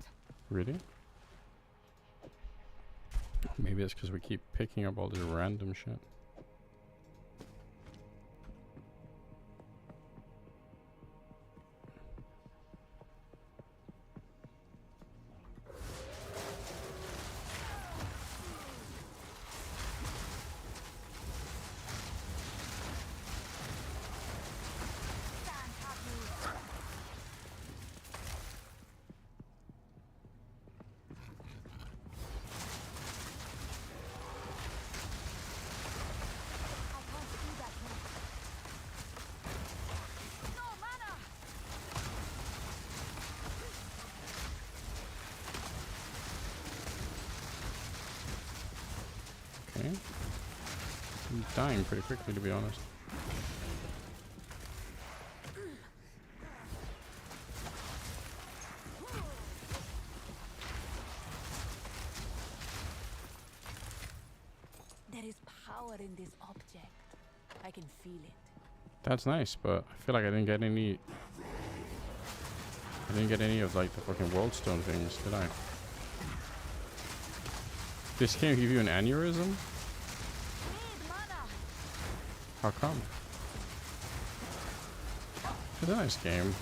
Really? Maybe it's because we keep picking up all this random shit. Can't have you. I can't do that yet. No mana. Okay. I'm dying pretty quickly, to be honest. is power in this object. I can feel it. That's nice, but I feel like I didn't get any. I didn't get any of like the fucking world stone things, did I? This can't give you an aneurysm? Need mana. How come? It's a nice game.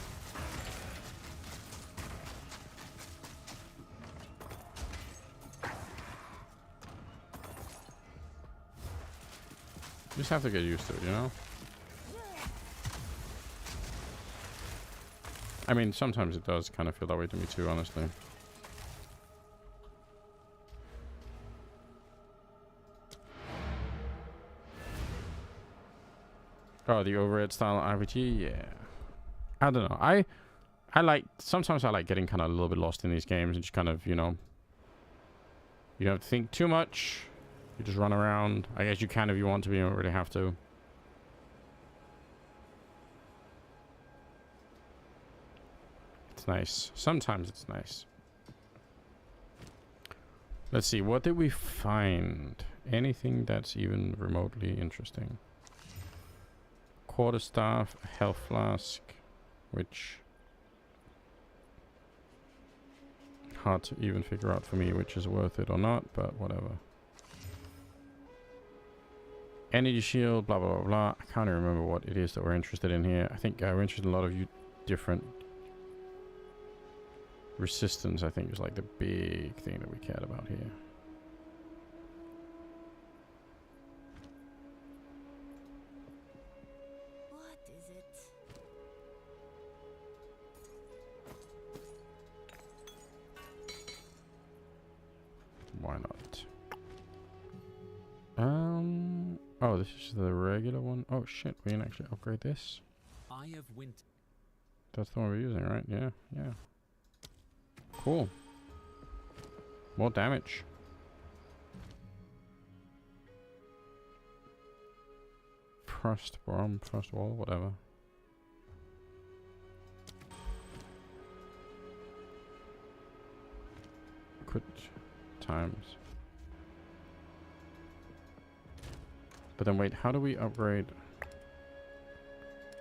You just have to get used to it, you know? I mean, sometimes it does kind of feel that way to me too, honestly. Oh, the overhead style RPG? Yeah. I don't know. I like... Sometimes I like getting kind of a little bit lost in these games and just kind of, you know... You don't have to think too much. You just run around. I guess you can if you want to, but you don't really have to. It's nice. Sometimes it's nice. Let's see. What did we find? Anything that's even remotely interesting? Quarterstaff, health flask, which... Hard to even figure out for me which is worth it or not, but whatever. Energy shield, blah, blah, blah, blah. I can't even remember what it is that we're interested in here. I think we're interested in a lot of different... Resistance, I think, is like the big thing that we cared about here. What is it? Why not? Oh, this is the regular one. Oh shit, we can actually upgrade this. Eye of Winter. That's the one we're using, right? Yeah, yeah. Cool. More damage. Frost bomb, frost wall, whatever. Quit times. But then wait, how do we upgrade?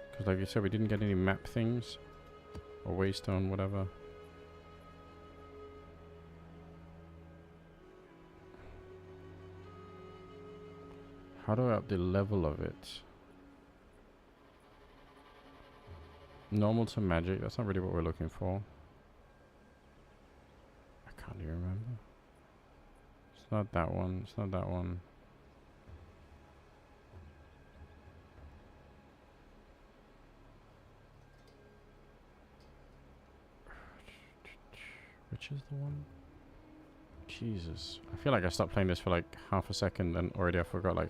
Because like you said, we didn't get any map things. Or waystone, whatever. How do I up the level of it? Normal to magic, that's not really what we're looking for. I can't even remember. It's not that one, it's not that one. Which is the one? Jesus. I feel like I stopped playing this for like half a second and already I forgot like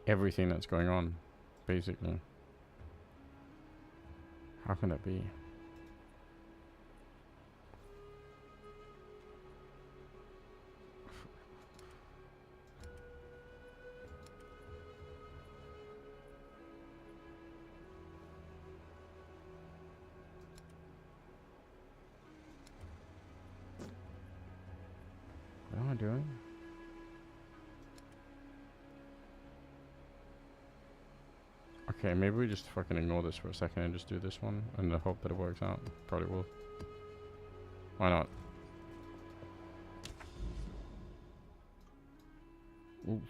everything that's going on, basically. How can that be? What am I doing? Okay, maybe we just fucking ignore this for a second and just do this one and hope that it works out. Probably will. Why not? Ooh.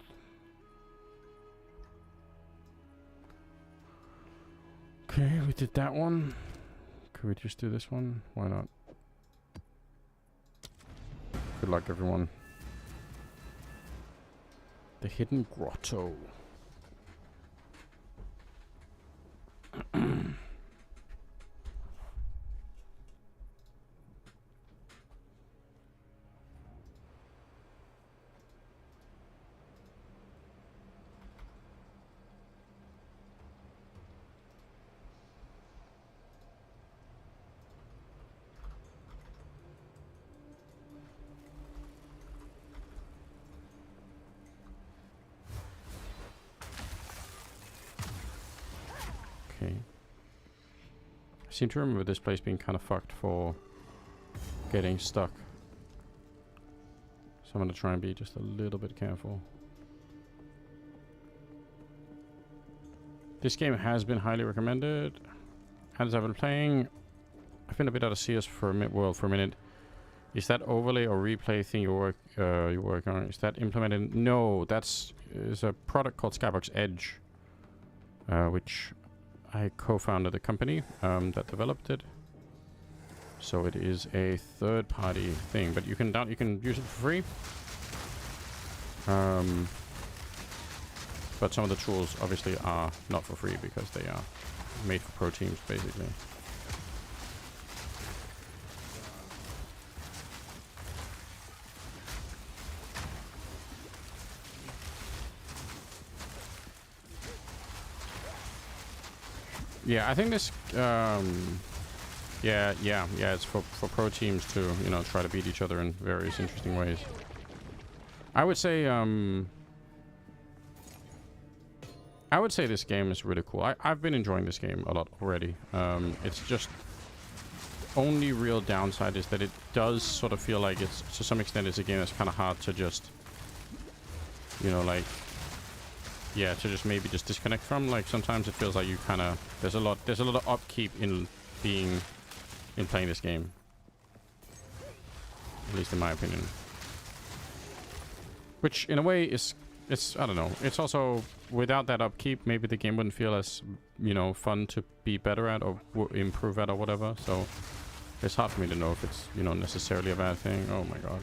Okay, we did that one. Could we just do this one? Why not? Good luck, everyone. The Hidden Grotto. Okay. I seem to remember this place being kind of fucked for getting stuck. So So I'm going to try and be just a little bit careful. This game has been highly recommended. As I've been playing, I've been a bit out of CS for a minute. Is that overlay or replay thing you work on? Is that implemented? No, that's a product called Skybox Edge, which I co-founded the company that developed it. So it is a third-party thing, but you can use it for free. But some of the tools obviously are not for free because they are made for pro teams, basically. Yeah, I think this, yeah, it's for pro teams to, you know, try to beat each other in various interesting ways. I would say this game is really cool. I've been enjoying this game a lot already. It's just only real downside is that it does sort of feel like it's, to some extent, it's a game that's kind of hard to just, you know, like, yeah, to just maybe just disconnect from. Like sometimes it feels like you kind of, there's a lot of upkeep in playing this game. At least in my opinion. Which in a way is, I don't know, it's also, without that upkeep, maybe the game wouldn't feel as, you know, fun to be better at or improve at or whatever. So it's hard for me to know if it's, you know, necessarily a bad thing. Oh my god.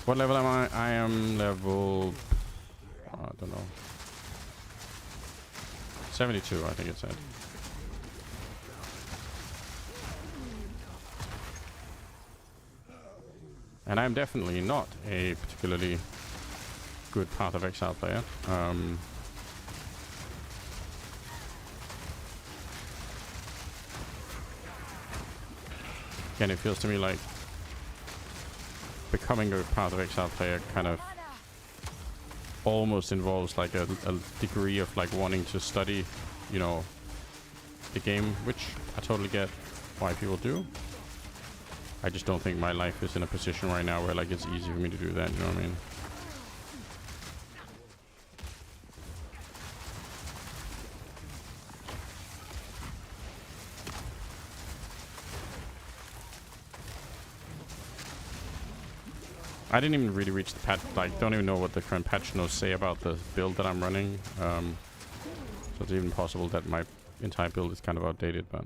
What level am I? I am level, I don't know, 72, I think it said. And I'm definitely not a particularly good Path of Exile player. Again, it feels to me like becoming a Path of Exile player kind of almost involves like a degree of like wanting to study, you know, the game, which I totally get why people do. I just don't think my life is in a position right now where like it's easy for me to do that, you know what I mean? I didn't even really reach the patch, like, don't even know what the current patch notes say about the build that I'm running. So it's even possible that my entire build is kind of outdated, but...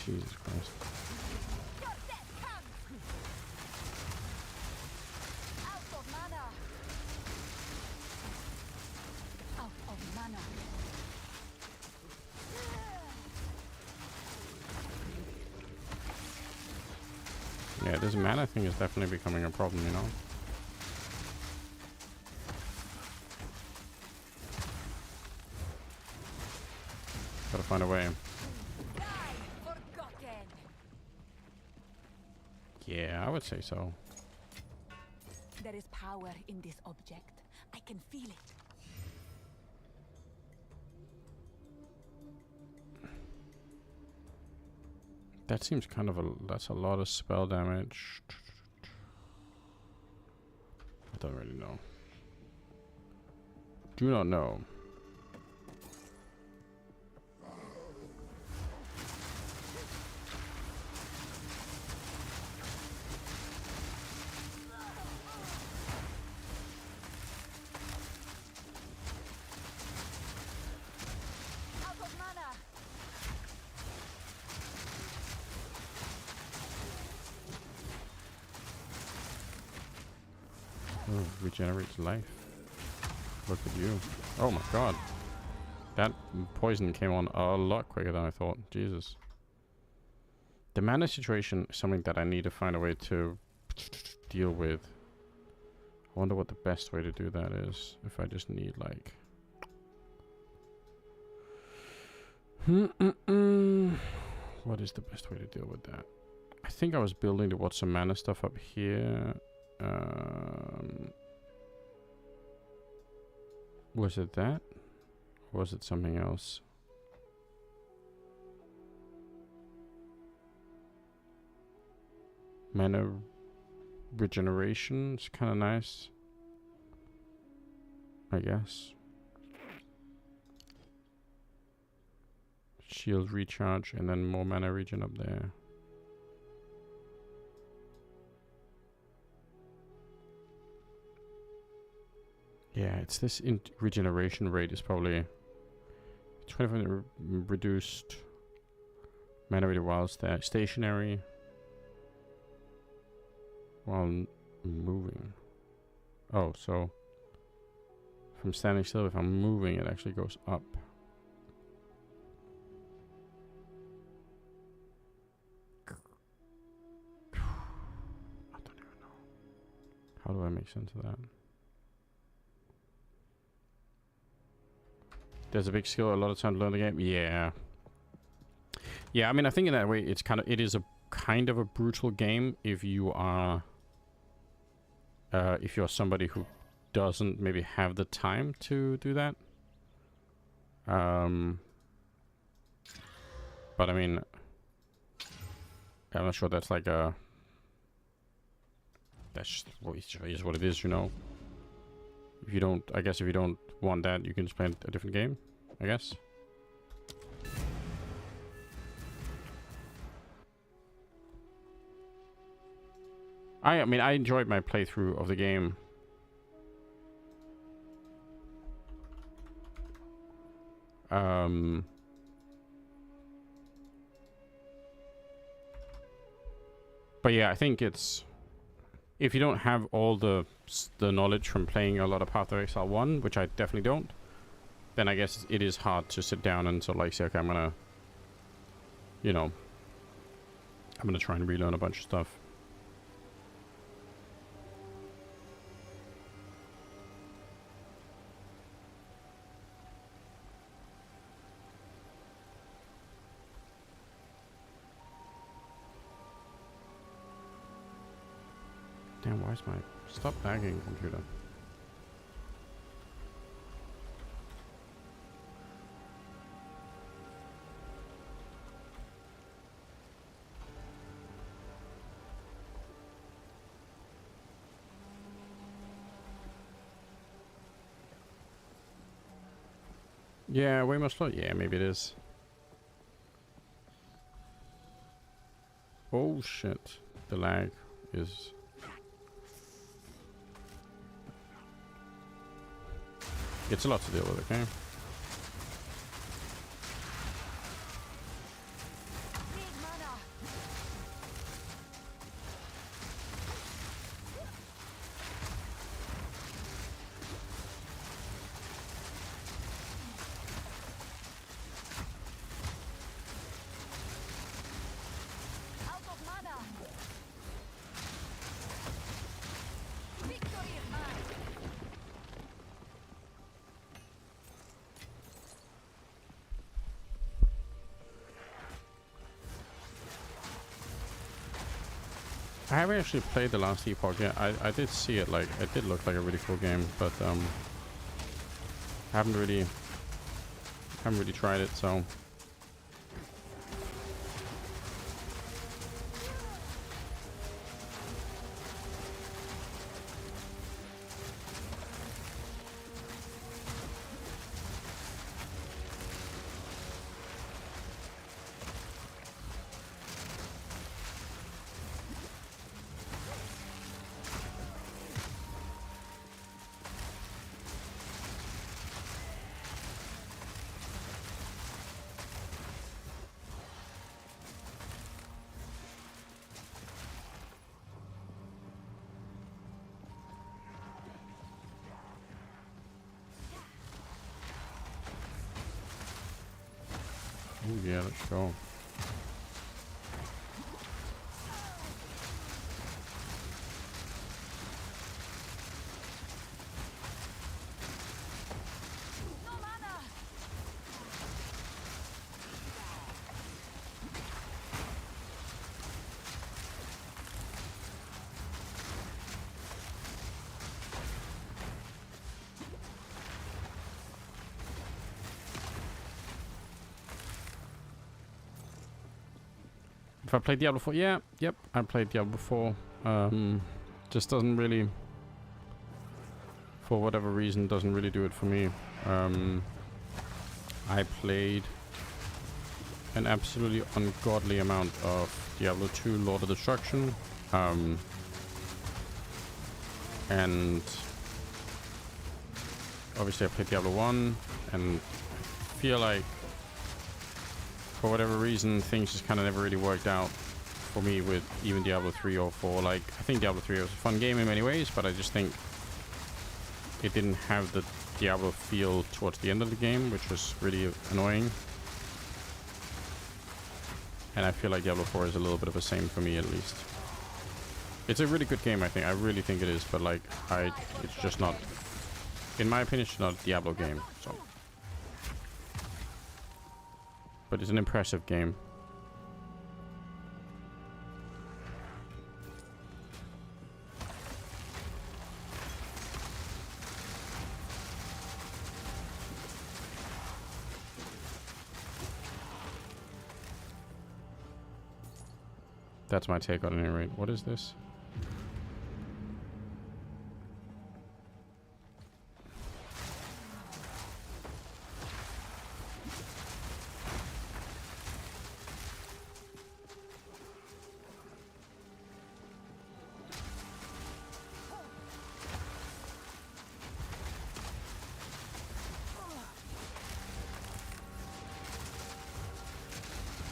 Jesus Christ. Yeah, this mana thing is definitely becoming a problem, you know? Gotta find a way. Yeah, I would say so. There is power in this object. I can feel it. That seems kind of that's a lot of spell damage. I don't really know. Do not know. Oh, regenerates life. Look at you. Oh my god. That poison came on a lot quicker than I thought. Jesus. The mana situation is something that I need to find a way to deal with. I wonder what the best way to do that is. If I just need like... What is the best way to deal with that? I think I was building the what's some mana stuff up here. Was it that? Or was it something else? Mana regeneration is kind of nice, I guess. Shield recharge and then more mana regen up there. Yeah, it's this regeneration rate is probably 25% reduced mana rate while stationary. While moving. Oh, so if I'm standing still, if I'm moving, it actually goes up. I don't even know. How do I make sense of that? There's a big skill, a lot of time to learn the game. Yeah. Yeah, I mean, I think in that way, it's it is a kind of a brutal game if you are... if you're somebody who doesn't maybe have the time to do that. But I mean, I'm not sure that's like a... That's just is what it is, you know? If you don't, I guess if you don't want that, you can just play a different game, I guess. I mean, I enjoyed my playthrough of the game. But yeah, I think it's... If you don't have all the knowledge from playing a lot of Path of Exile 1, which I definitely don't, then I guess it is hard to sit down and sort of like say, okay, I'm gonna... You know... I'm gonna try and relearn a bunch of stuff. Damn, why is my... Stop lagging, computer. Yeah, way more slow. Yeah, maybe it is. Oh shit. The lag is... It's a lot to deal with, okay? I haven't actually played the last Epoch yet. I did see it, like, it did look like a really cool game, but haven't really tried it, so... Yeah, let's go. No mana. If I played Diablo 4, yeah, yep, I played Diablo 4. Just doesn't really, for whatever reason, doesn't really do it for me. I played an absolutely ungodly amount of Diablo 2 Lord of Destruction. And obviously I played Diablo 1, and I feel like for whatever reason things just kind of never really worked out for me with even Diablo 3 or 4. Like, I think Diablo 3 was a fun game in many ways, but I just think it didn't have the Diablo feel towards the end of the game, which was really annoying. And I feel like Diablo 4 is a little bit of the same for me, at least. It's a really good game, I think. I really think it is, but like, it's just not, in my opinion, it's not a Diablo game. So, but it's an impressive game. That's my take on it, at any rate. What is this?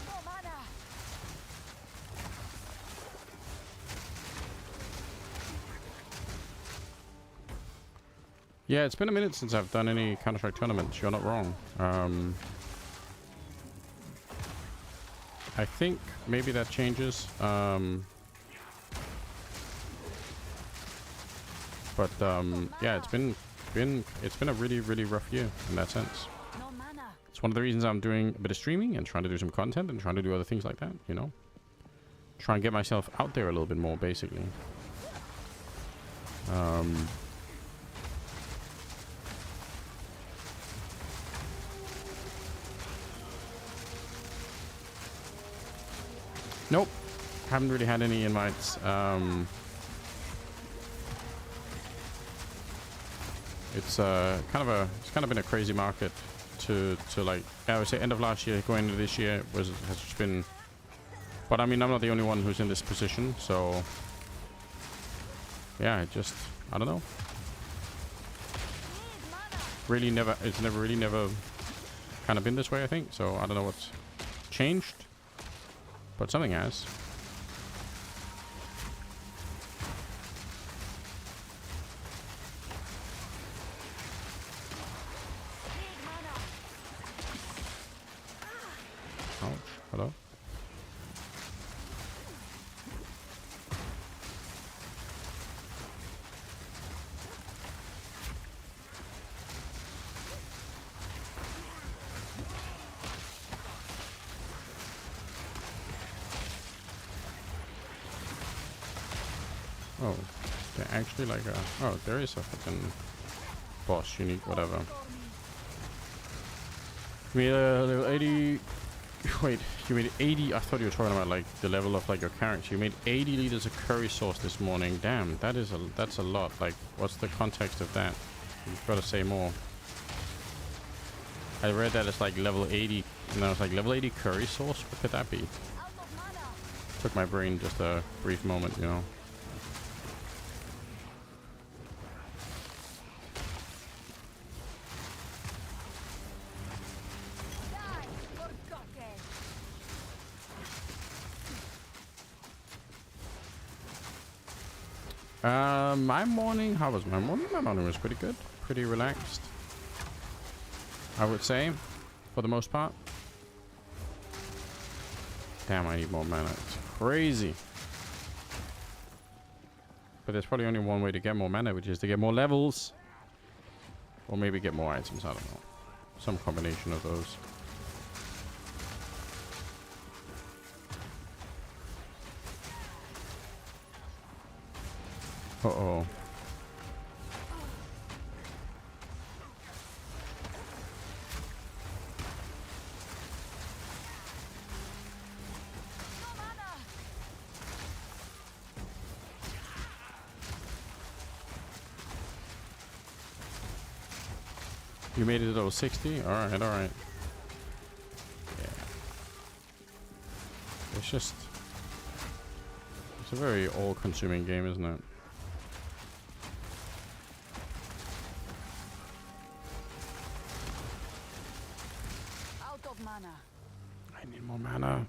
No mana. Yeah, it's been a minute since I've done any Counter-Strike tournaments. You're not wrong. I think maybe that changes. Yeah, it's been a really rough year in that sense. No mana. It's one of the reasons I'm doing a bit of streaming and trying to do some content and trying to do other things like that, you know? Try and get myself out there a little bit more, basically. Nope. Haven't really had any invites. It's kind of been a crazy market to like, I would say end of last year going into this year has just been, but I mean, I'm not the only one who's in this position, so yeah, I don't know. Need mana. It's never kind of been this way, I think. So I don't know what's changed, but something has. Need mana. Ouch. Hello? Oh, they're actually like a... Oh, there is a fucking boss, unique, whatever. You made a level 80... Wait, you made 80... I thought you were talking about like the level of like your character. You made 80 liters of curry sauce this morning. Damn, that's a lot. Like, what's the context of that? You've got to say more. I read that it's like level 80, and I was like, level 80 curry sauce? What could that be? Out of mana. Took my brain just a brief moment, you know. Die. Forgotten. My morning, how was my morning? My morning was pretty good. Pretty relaxed, I would say, for the most part. Damn, I need more mana. It's crazy. But there's probably only one way to get more mana, which is to get more levels. Or maybe get more items, I don't know. Some combination of those. Uh-oh. You made it to level 60? Alright, alright. Yeah. It's just... It's a very all-consuming game, isn't it? Out of mana. I need more mana.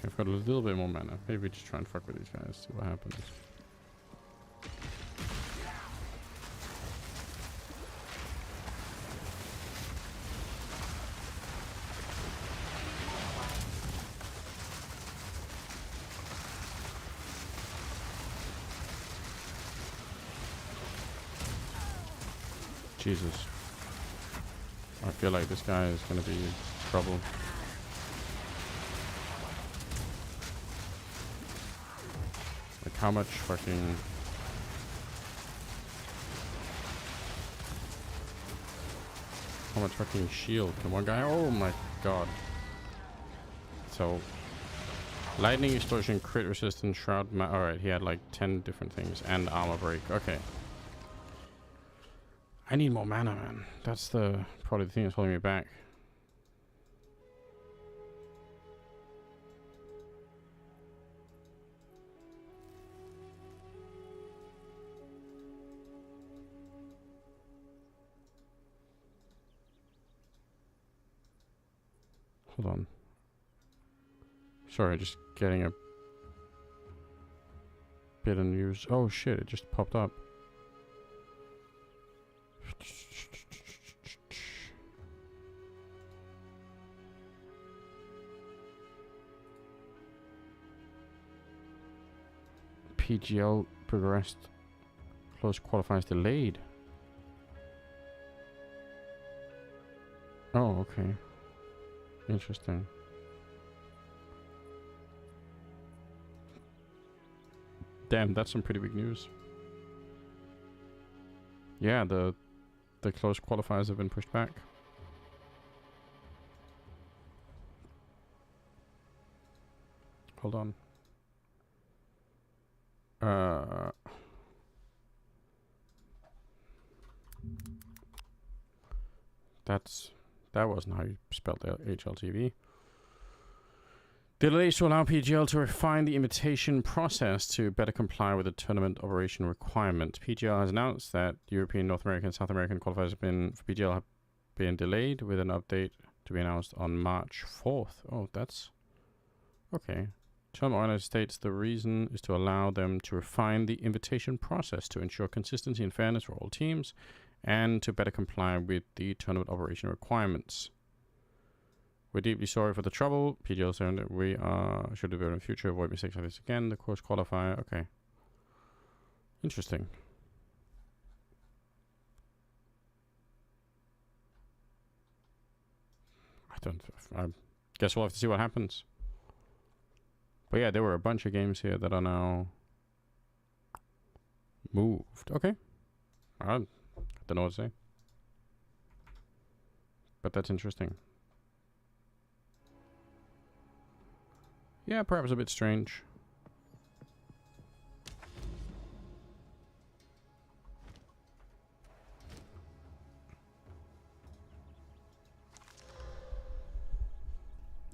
I've got a little bit more mana. Maybe just try and fuck with these guys, see what happens. Jesus. I feel like this guy is gonna be trouble. Like how much fucking... How much fucking shield can one guy... Oh my god. So... Lightning explosion, crit resistance, shroud... Alright, he had like 10 different things. And armor break. Okay. I need more mana, man. That's probably the thing that's holding me back. Hold on. Sorry, just getting a bit of news. Oh shit, it just popped up. PGL progressed. Close qualifiers delayed. Oh, okay. Interesting. Damn, that's some pretty big news. Yeah, the close qualifiers have been pushed back. Hold on. That wasn't how you spelled the HLTV. Delays to allow PGL to refine the invitation process to better comply with the tournament operation requirement. PGL has announced that European, North American, and South American qualifiers for PGL have been delayed, with an update to be announced on March 4th. Oh, that's... Okay. Tournament organizer states the reason is to allow them to refine the invitation process to ensure consistency and fairness for all teams, and to better comply with the tournament operation requirements. We're deeply sorry for the trouble. PGL saying that we should do better in the future. Avoid mistakes like this again. The course qualifier. Okay. Interesting. I guess we'll have to see what happens. But yeah, there were a bunch of games here that are now moved. Okay. I don't know what to say. But that's interesting. Yeah, perhaps a bit strange.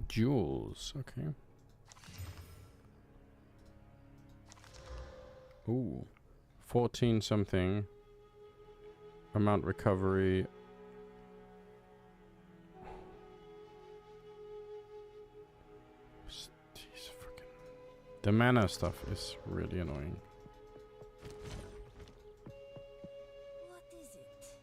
Jewels, okay. Ooh. 14 something. Amount recovery. Jeez, freaking. The mana stuff is really annoying. What is it?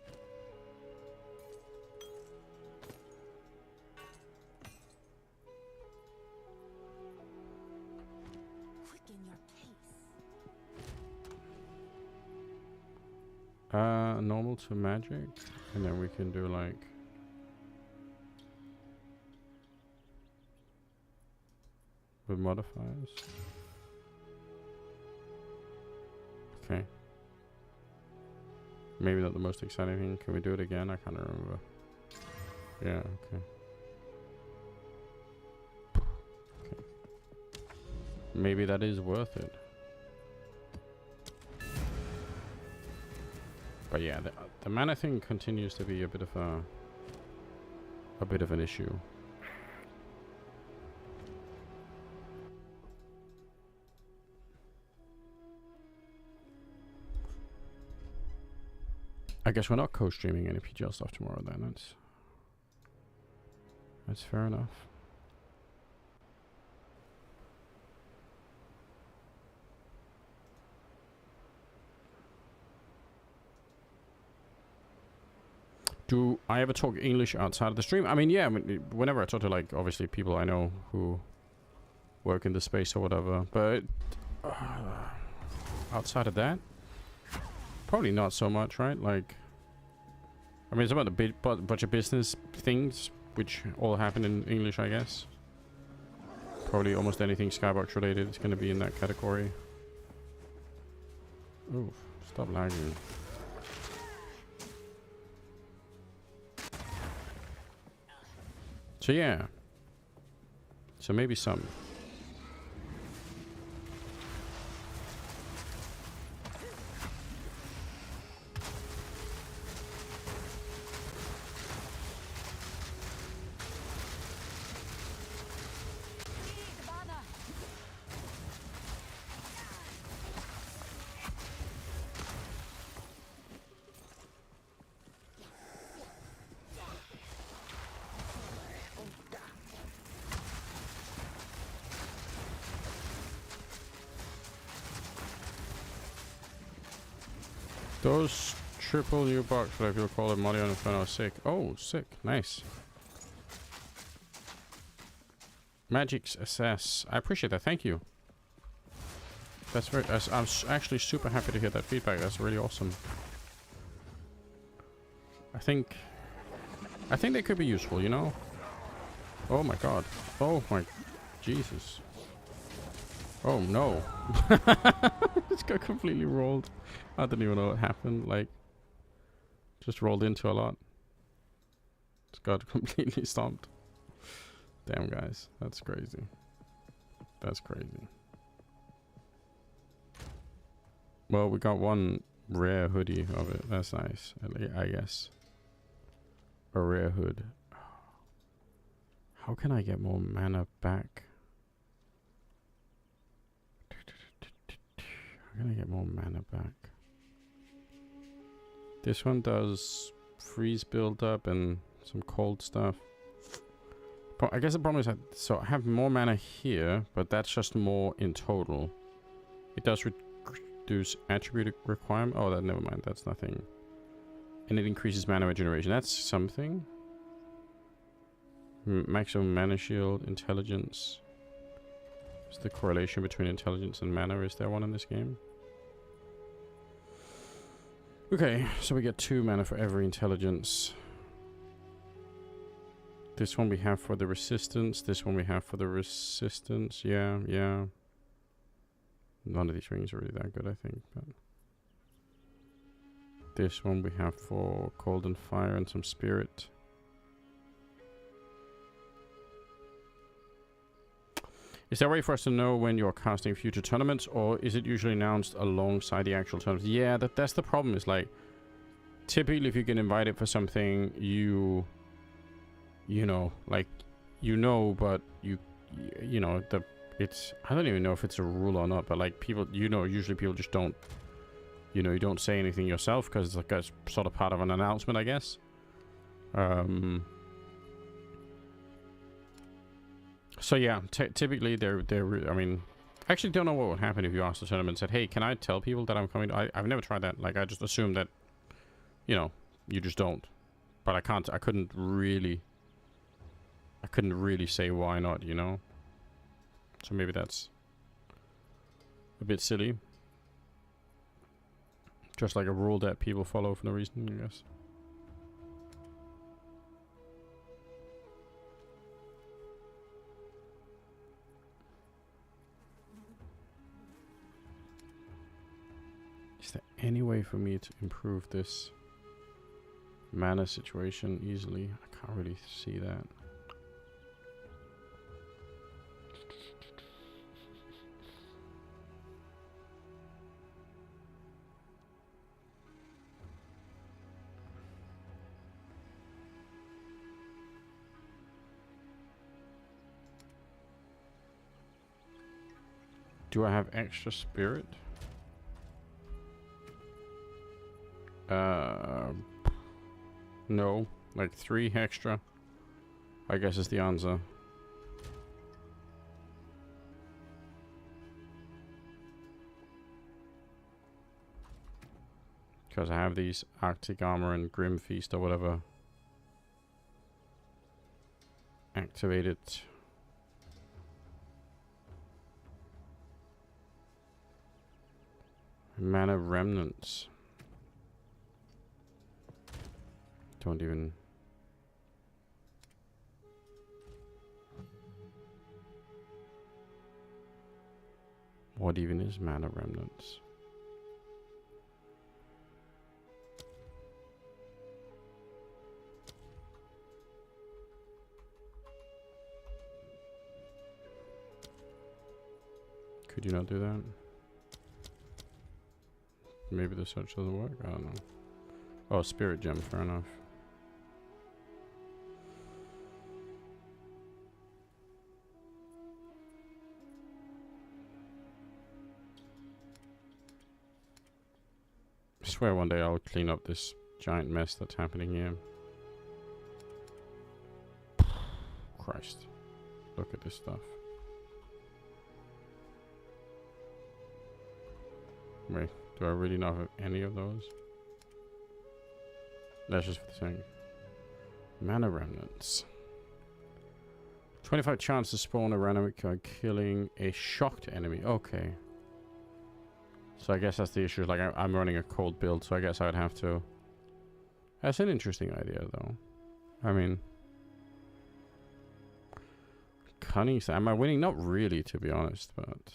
Quicken your pace. Normal to magic. And then we can do like... with modifiers. Okay. Maybe not the most exciting thing. Can we do it again? I can't remember. Yeah, okay. Okay. Maybe that is worth it. But yeah, the mana thing continues to be a bit of an issue. I guess we're not co-streaming any PGL stuff tomorrow then. That's fair enough. Do I ever talk English outside of the stream? I mean, yeah, whenever I talk to, like, obviously people I know who work in the space or whatever, but outside of that, probably not so much, right? Like, I mean, it's about a bunch of business things, which all happen in English, I guess. Probably almost anything Skybox related is going to be in that category. Ooh, stop lagging. So yeah. So maybe some. Those triple new box, whatever you call it, Mario and Inferno, sick. Oh, sick. Nice. Magic's SS. I appreciate that. Thank you. That's very... I'm actually super happy to hear that feedback. That's really awesome. I think they could be useful, you know? Oh my god. Oh my... Jesus. Oh no. It's got completely rolled. I didn't even know what happened. Like, just rolled into a lot. Just got completely stomped. Damn, guys. That's crazy. That's crazy. Well, we got one rare hoodie of it. That's nice, I guess. A rare hood. How can I get more mana back? How can I get more mana back? This one does freeze build up and some cold stuff. But I guess the problem is that, so I have more mana here, but that's just more in total. It does reduce attribute requirement. Oh, never mind. That's nothing. And it increases mana regeneration. That's something. Maximum mana shield, intelligence. What's the correlation between intelligence and mana? Is there one in this game? Okay, so we get 2 mana for every intelligence. This one we have for the resistance. This one we have for the resistance. Yeah, yeah. None of these rings are really that good, I think. But this one we have for cold and fire and some spirit. Is there a way for us to know when you're casting future tournaments, or is it usually announced alongside the actual tournaments? Yeah, that's the problem. Is like, typically if you get invited for something, you know, like, but you know, it's, I don't even know if it's a rule or not, but like people, usually people just don't, you don't say anything yourself because it's like a sort of part of an announcement, I guess. So yeah, typically they're I mean, I actually don't know what would happen if you asked the tournament and said, hey, can I tell people that I'm coming? I've never tried that. Like, I just assume that, you just don't. But I couldn't really say why not, So maybe that's a bit silly. Just like a rule that people follow for no reason, I guess. Is there any way for me to improve this mana situation easily? I can't really see that. Do I have extra spirit? No. Like 3 extra, I guess, is the answer. Because I have these Arctic Armor and Grim Feast or whatever activated. Mana Remnants. Don't even... What even is Mana Remnants? Could you not do that? Maybe the search doesn't work? I don't know. Oh, Spirit Gem, fair enough. I swear one day I'll clean up this giant mess that's happening here. Christ. Look at this stuff. Wait, do I really not have any of those? That's just for the thing. Mana Remnants. 25 chance to spawn a random by killing a shocked enemy. Okay. So I guess that's the issue. Like, I'm running a cold build, so I guess I would have to... That's an interesting idea, though. I mean... Cunning... Am I winning? Not really, to be honest, but...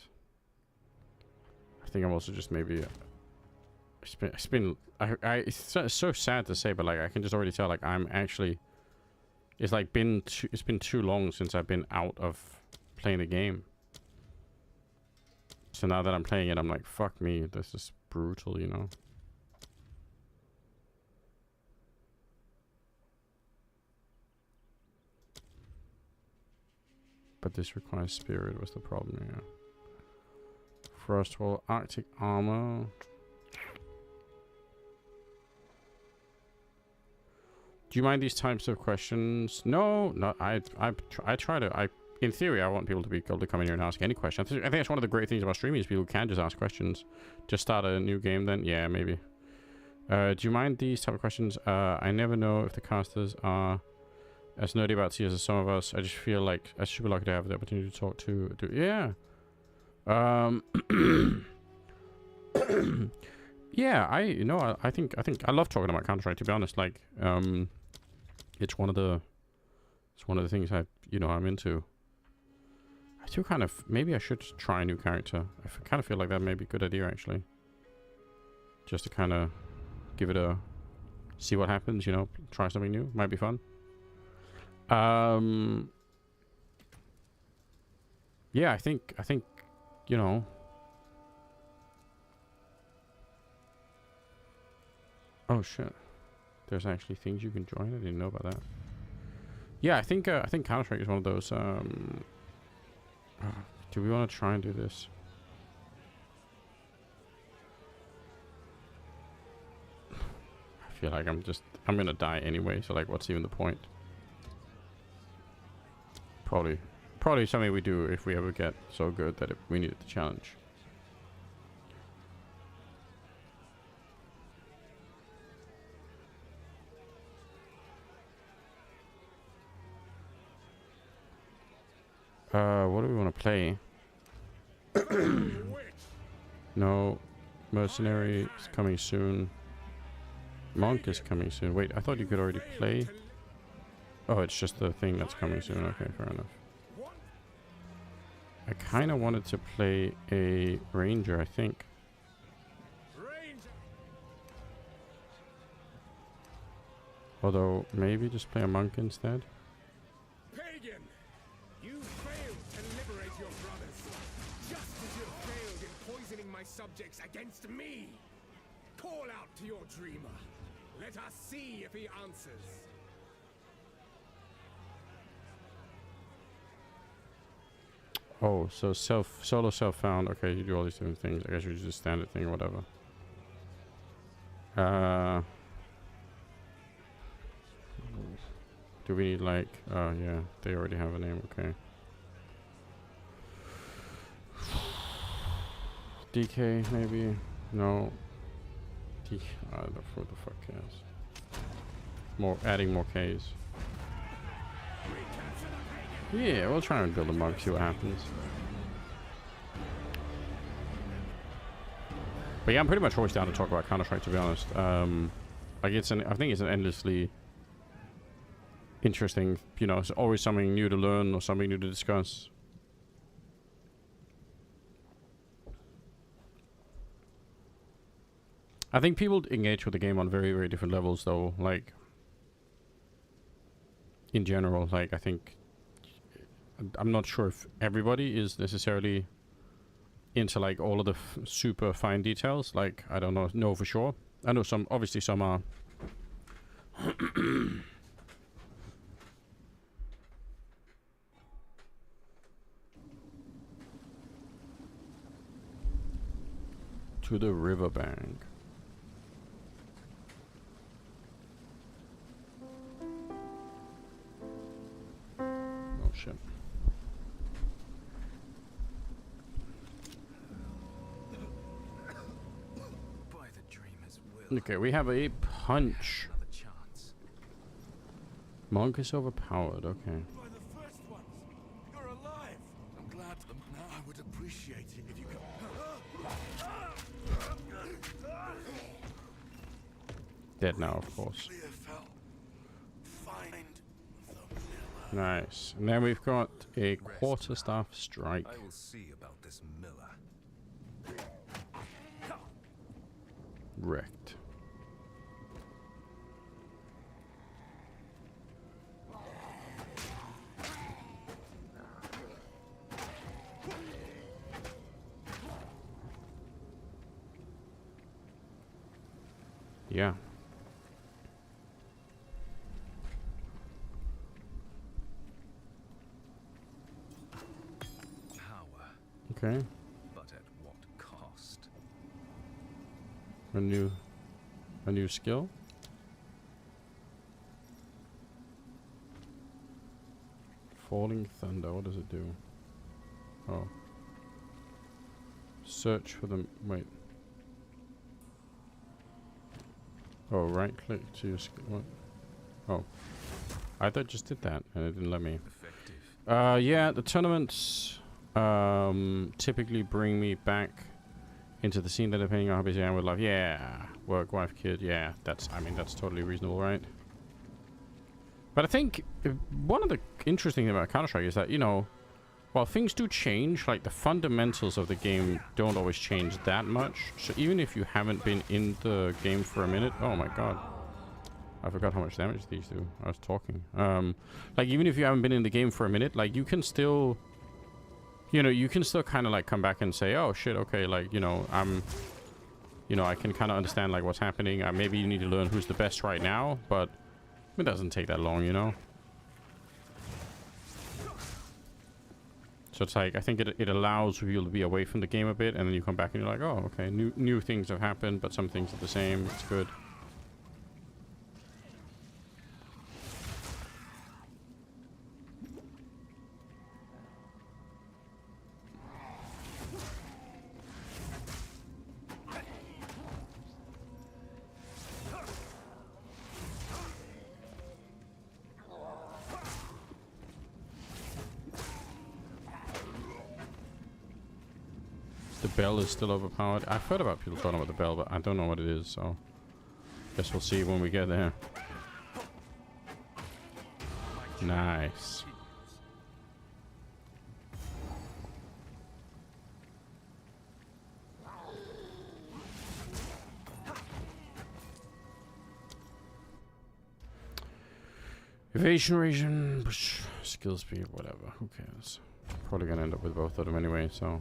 I think I'm also just maybe... It's been it's so sad to say, but like I can just already tell, like I'm actually... It's like it's been too long since I've been out of playing the game. So now that I'm playing it, I'm like, fuck me, this is brutal, But this requires spirit was the problem, yeah. Frostwall, Arctic Armor. Do you mind these types of questions? No, I try to. In theory, I want people to be able to come in here and ask any question. I think that's one of the great things about streaming is people can just ask questions. Just start a new game then? Yeah, maybe. Do you mind these type of questions? I never know if the casters are as nerdy about CS as some of us, I just feel like I should be lucky to have the opportunity to talk to. Yeah. Yeah. I think I love talking about Counter-Strike. To be honest, like, it's one of the things I'm into. I do kind of, maybe I should try a new character. I kind of feel like that may be a good idea actually. Just to kind of give it a, see what happens, try something new. Might be fun. Yeah, I think, oh shit. There's actually things you can join. I didn't know about that. Yeah, I think Counter-Strike is one of those, do we want to try and do this? I feel like I'm gonna die anyway, so like what's even the point? Probably something we do if we ever get so good that we needed the challenge. What do we want to play? No, Mercenary is coming soon. Monk is coming soon. Wait, I thought you could already play. Oh, it's just the thing that's coming soon. Okay, fair enough. I kind of wanted to play a Ranger, I think. Although, maybe just play a Monk instead. Pagan, you failed to liberate your brothers, just as you failed in poisoning my subjects against me. Call out to your dreamer. Let us see if he answers. Oh, so solo self-found. Okay, you do all these different things. I guess you just standard thing or whatever. Do we need like... Oh, yeah. They already have a name. Okay. DK, maybe? No. The fuck cares? Adding more Ks. Yeah, we'll try and build a Monk, see what happens. But yeah, I'm pretty much always down to talk about Counter-Strike, to be honest. Like I think it's an endlessly interesting, it's always something new to learn or something new to discuss. I think people engage with the game on very, very different levels, though. Like, in general, like, I think... I'm not sure if everybody is necessarily into, like, all of the super fine details. Like, I don't know for sure. I know obviously some are. To the riverbank. Oh shit. Okay, we have a punch. Monk is overpowered, okay. By the first ones, you're alive. I'm glad for them. Now I would appreciate it if you could. Dead now, of course. Nice. And then we've got a quarterstaff strike. I will see about this miller. Wrecked. Yeah. Power. Okay. But at what cost? A new skill. Falling Thunder. What does it do? Oh. Search for the wait. Oh, right click to your skill. What? Oh. I thought just did that and it didn't let me. Effective. Yeah, the tournaments typically bring me back into the scene that depending on how busy I am with life. Yeah, work, wife, kid. Yeah, I mean, that's totally reasonable, right? But I think one of the interesting things about Counter-Strike is that, you know, while things do change, like the fundamentals of the game don't always change that much. So even if you haven't been in the game for a minute, oh my god, I forgot how much damage these do. I was talking. Like even if you haven't been in the game for a minute, like you can still, you know, you can still kind of like come back and say, oh shit, okay, like, you know, I can kind of understand like what's happening. Maybe you need to learn who's the best right now, but it doesn't take that long, you know. So it's like, I think it allows you to be away from the game a bit, and then you come back and you're like, oh, okay, new things have happened, but some things are the same. It's good. The bell is still overpowered. I've heard about people talking about the bell, but I don't know what it is, so guess we'll see when we get there. Nice. Evasion, ration, skill speed, whatever. Who cares? Probably gonna end up with both of them anyway, so.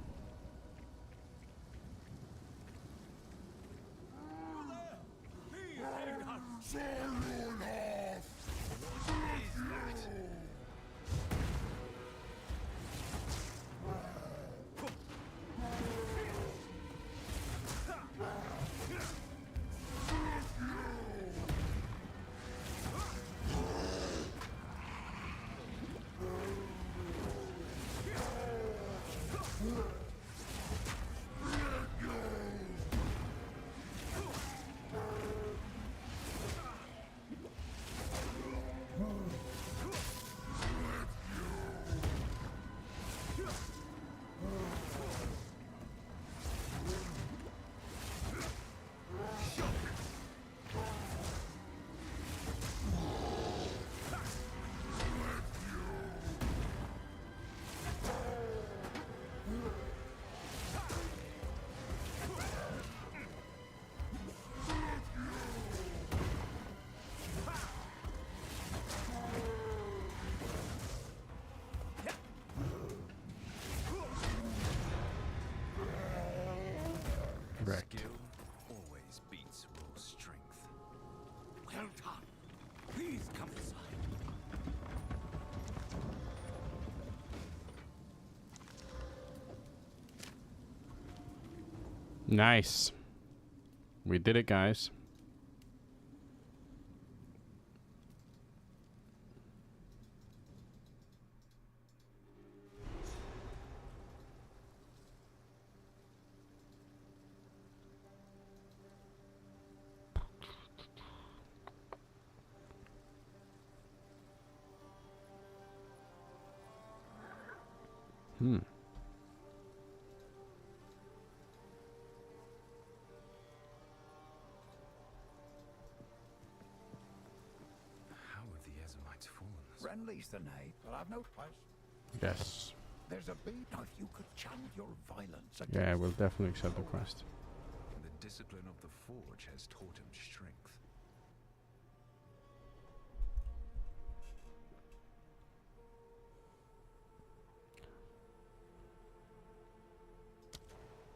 Skill always beats raw strength. Well done. Please come inside. Nice. We did it, guys. How have the Ezamites fallen? Friendly's the name, but I've no question. Yes. There's a beat. Now, if you could channel your violence against Yeah, we'll definitely accept the quest. The discipline of the Forge has taught him strength.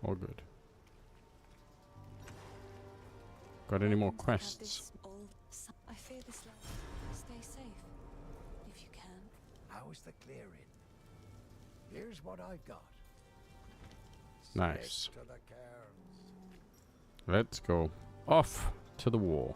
All good. Got any more quests? I fear this land. Stay safe, if you can. how is the clearing? Here's what I've got. Nice. Stick to the cairns. Let's go off to the war.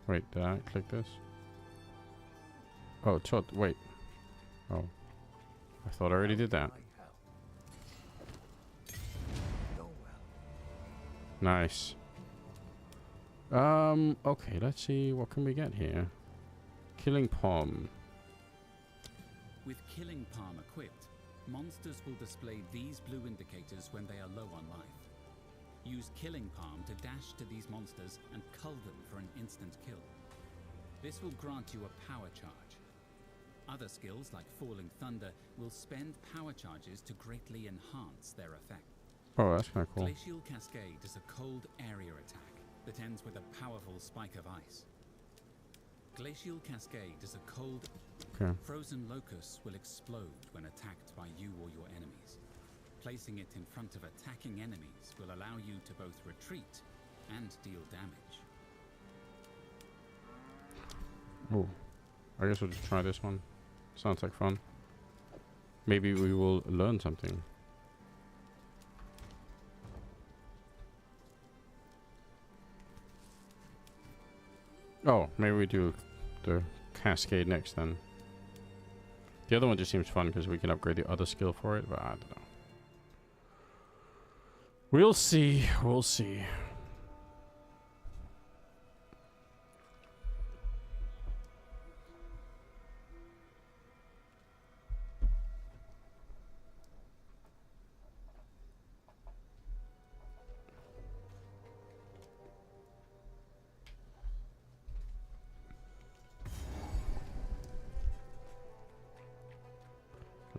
Wait, did I click this? Oh, wait. Oh. I thought I already did that. Go well. Nice. Okay, let's see. What can we get here? Killing Palm. With Killing Palm equipped, monsters will display these blue indicators when they are low on life. Use Killing Palm to dash to these monsters and cull them for an instant kill. This will grant you a power charge. Other skills like Falling Thunder will spend power charges to greatly enhance their effect. Oh, that's kind of cool. Glacial Cascade is a cold area attack that ends with a powerful spike of ice. Glacial Cascade is a cold... Okay. Frozen Locusts will explode when attacked by you or your enemies. Placing it in front of attacking enemies will allow you to both retreat and deal damage. Oh, I guess we'll just try this one. Sounds like fun. Maybe we will learn something. Oh, maybe we do the Cascade next then. The other one just seems fun because we can upgrade the other skill for it, but I don't know. We'll see. We'll see.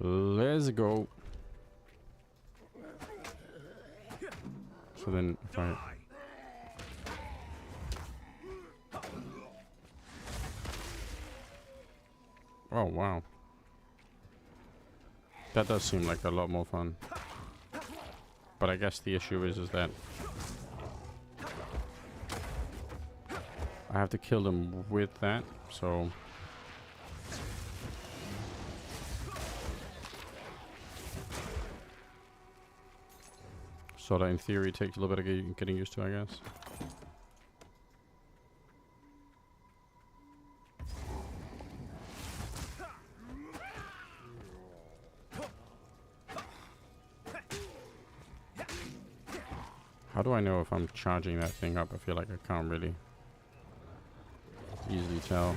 Let's go. So then if I... Oh, wow. That does seem like a lot more fun. But I guess the issue is that I have to kill them with that, so... So that in theory takes a little bit of getting used to, I guess. How do I know if I'm charging that thing up? I feel like I can't really easily tell.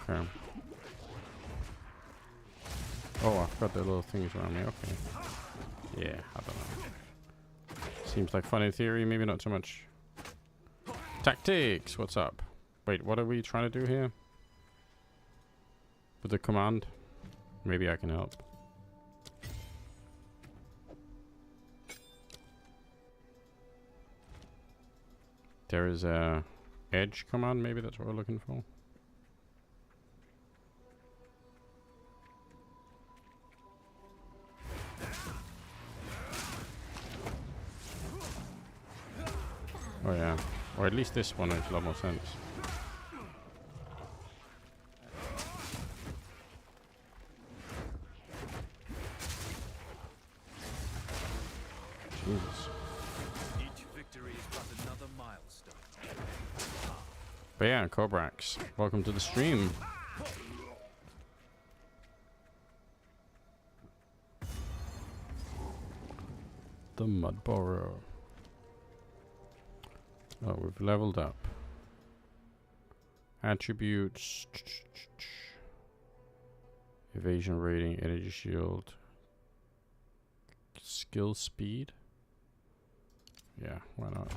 Okay. Oh, I've got the little things around me. Okay. Yeah, I don't know. Seems like fun in theory, maybe not so much. Tactics! What's up? Wait, what are we trying to do here? With the command? Maybe I can help. There is a edge command, maybe that's what we're looking for. Oh yeah, or at least this one makes a lot more sense. Jesus. Each victory is but another milestone. But yeah, Cobrax, welcome to the stream. The Mud Burrow. Oh, we've leveled up. Attributes. Evasion rating, energy shield. Skill speed. Yeah, why not?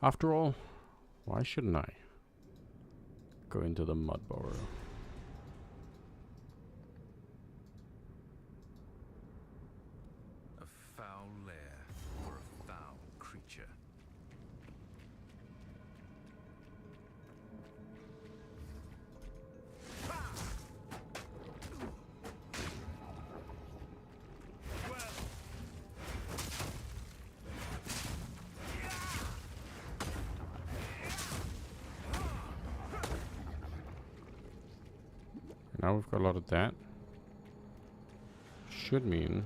After all, why shouldn't I go into the Mud Burrow? A foul lair. Now we've got a lot of that. Should mean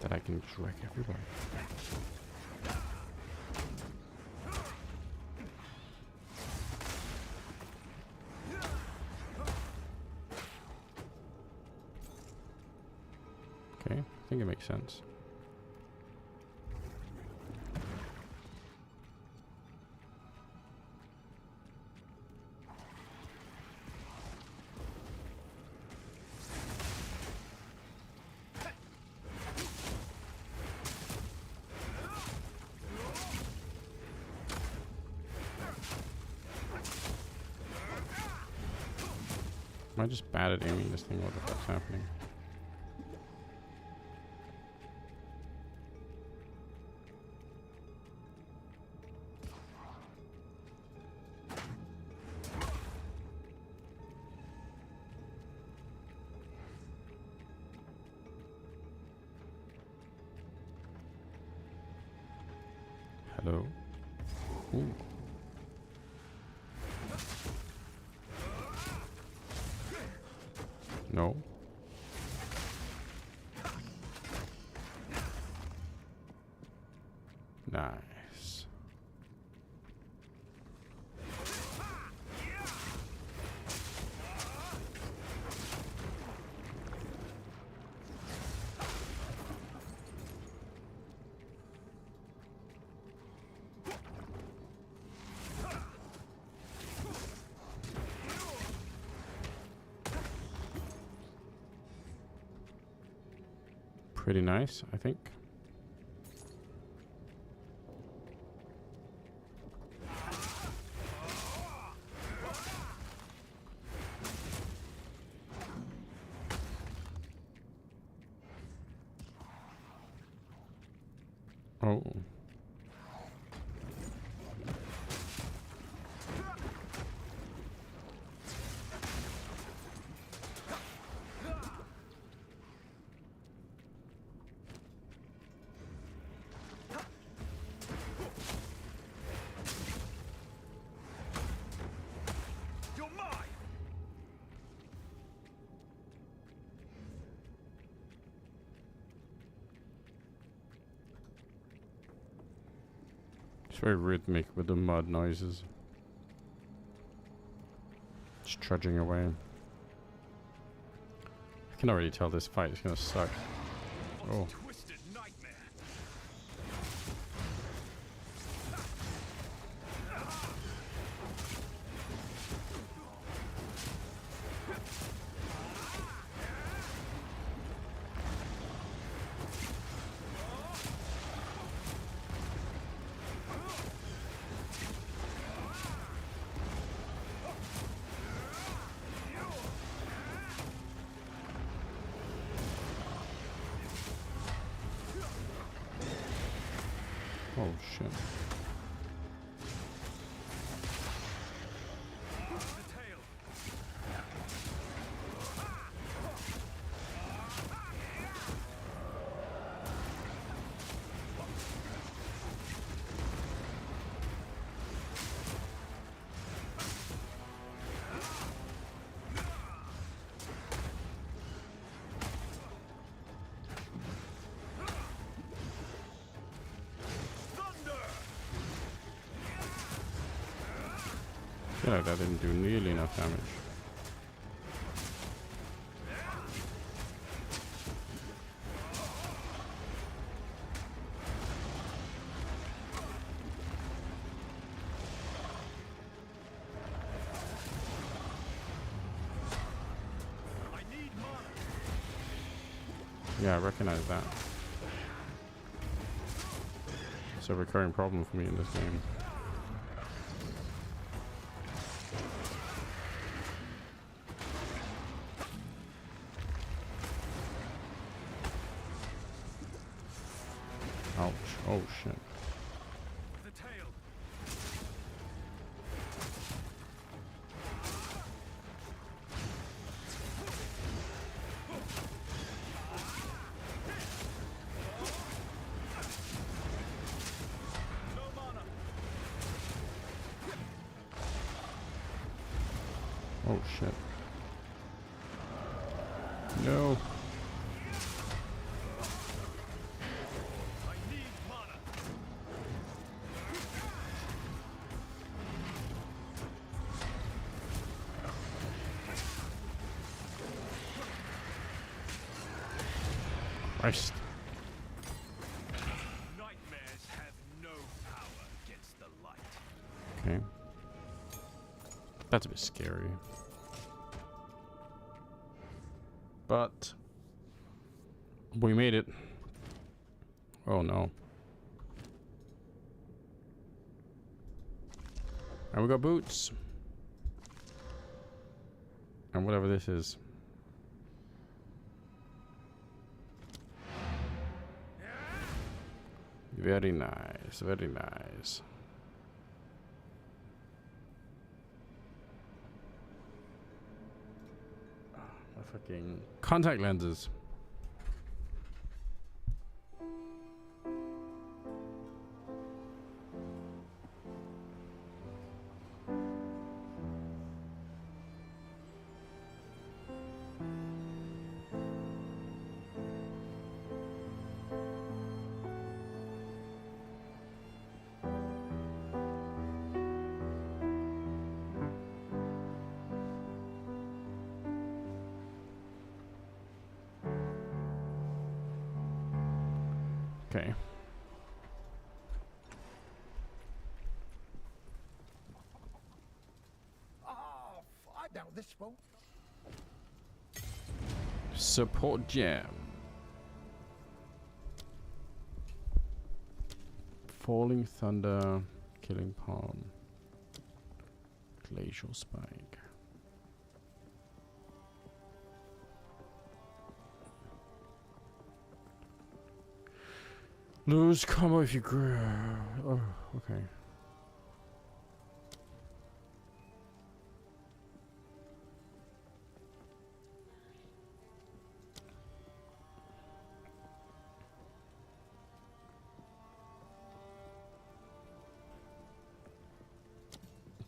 that I can just wreck everybody. Okay, I think it makes sense. Am I just bad at aiming this thing? What the fuck's happening? Hello? Ooh. No. Nice. Pretty nice, I think. Oh. It's very rhythmic with the mud noises. Just trudging away. I can already tell this fight is gonna suck. Oh. Twisted nightmare. Oh shit. I feel like that didn't do nearly enough damage. Yeah, I recognize that. It's a recurring problem for me in this game. Ouch. Oh shit. The tail. No mana. Oh shit. No. Christ. Nightmares have no power against the light. Okay. That's a bit scary. But we made it. Oh no. And we got boots. And whatever this is. Very nice, very nice. My fucking contact lenses. Okay. Oh, I know this one. Support gem. Falling thunder, killing palm, glacial spike. Lose combo if you grow. Oh, okay.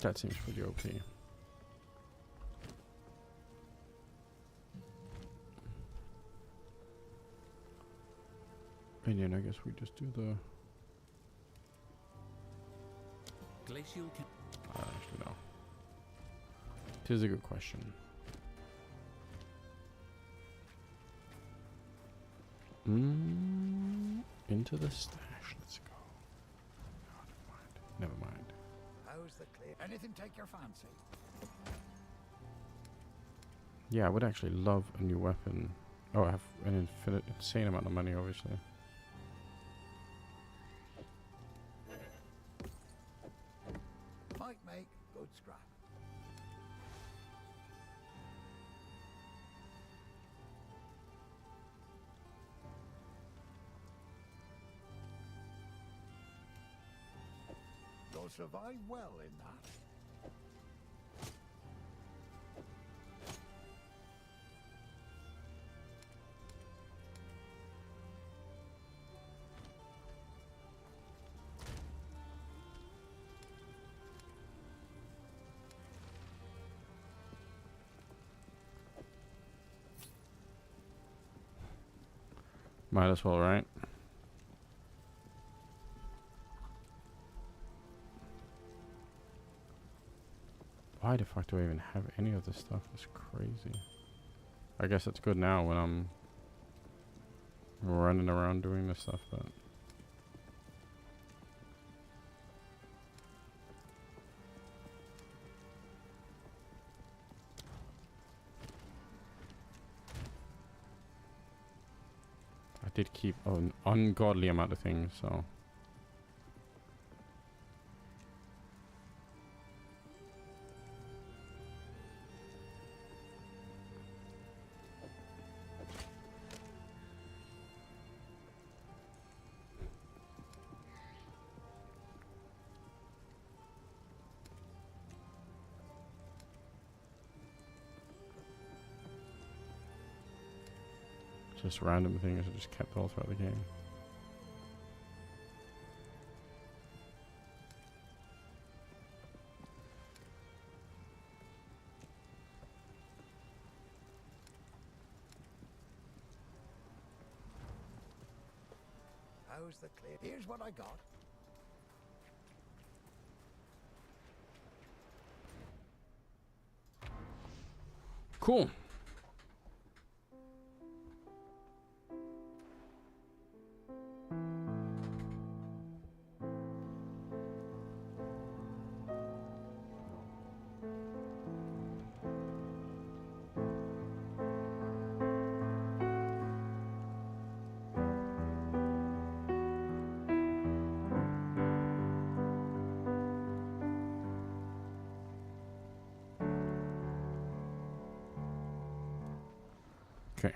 That seems pretty OP. And then I guess we just do the... Glacial can actually, no. It is a good question. Into the stash. Let's go. Oh, never mind. Never mind. How's the clear? Anything take your fancy? Yeah, I would actually love a new weapon. Oh, I have an insane amount of money, obviously. Might make good scrap. You'll survive well in that. Might as well, right? Why the fuck do I even have any of this stuff? It's crazy. I guess it's good now when I'm running around doing this stuff, but... I did keep an ungodly amount of things, so... Just random things I just kept all throughout the game. How's the clear? Here's what I got. Cool. Okay.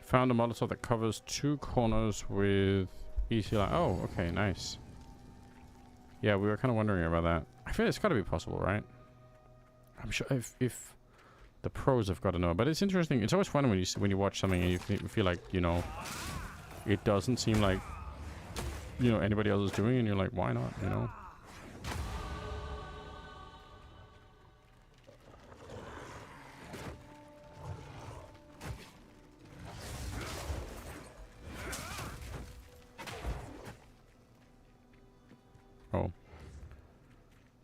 Found a Molotov that covers 2 corners with easy light. Oh, okay, nice. Yeah, we were kind of wondering about that. I feel it's got to be possible, right? I'm sure if the pros have got to know. But it's interesting. It's always fun when you watch something and you feel like, you know, it doesn't seem like, you know, anybody else is doing it, and you're like, why not, you know? Oh.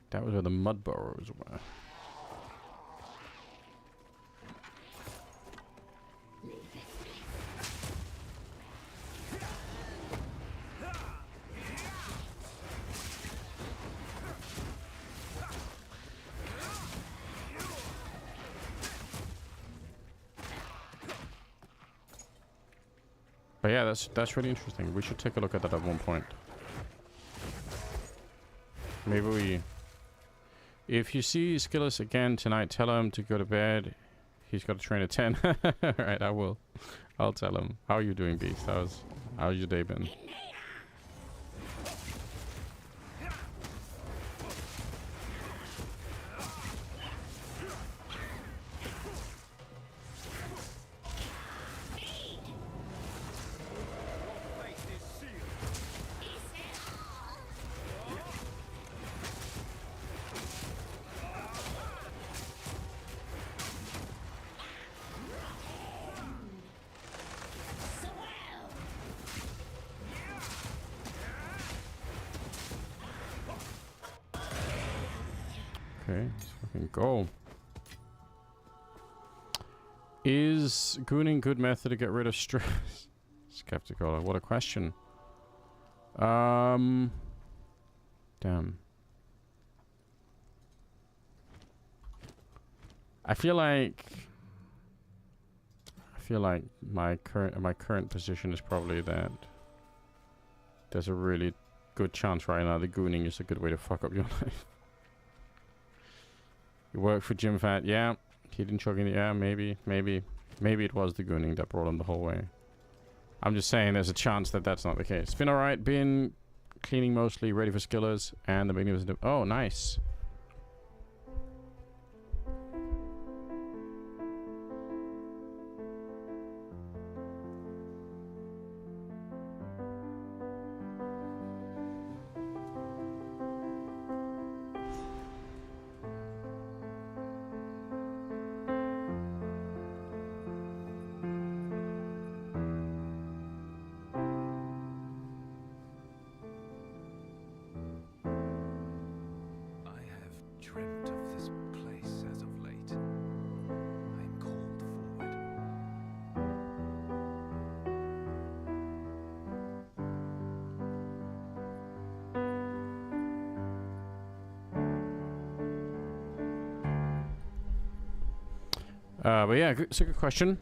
That was where the mud burrows were. But yeah, that's really interesting. We should take a look at that at one point. Maybe we... If you see Skillus again tonight, tell him to go to bed. He's got to train at 10. Alright, I will. I'll tell him. How are you doing, Beast? How's your day been? Okay, let's fucking go. Is gooning good method to get rid of stress? Skeptical. What a question. Damn. I feel like my current position is probably that there's a really good chance right now that gooning is a good way to fuck up your life. You work for Jim Fat, yeah. He didn't choke in the air, maybe it was the gooning that brought him the whole way. I'm just saying there's a chance that that's not the case. Been alright, been cleaning mostly, ready for Skillers, and the beginning was... Oh, nice. Dreamt of this place as of late. I am called forward. But yeah, it's a good question.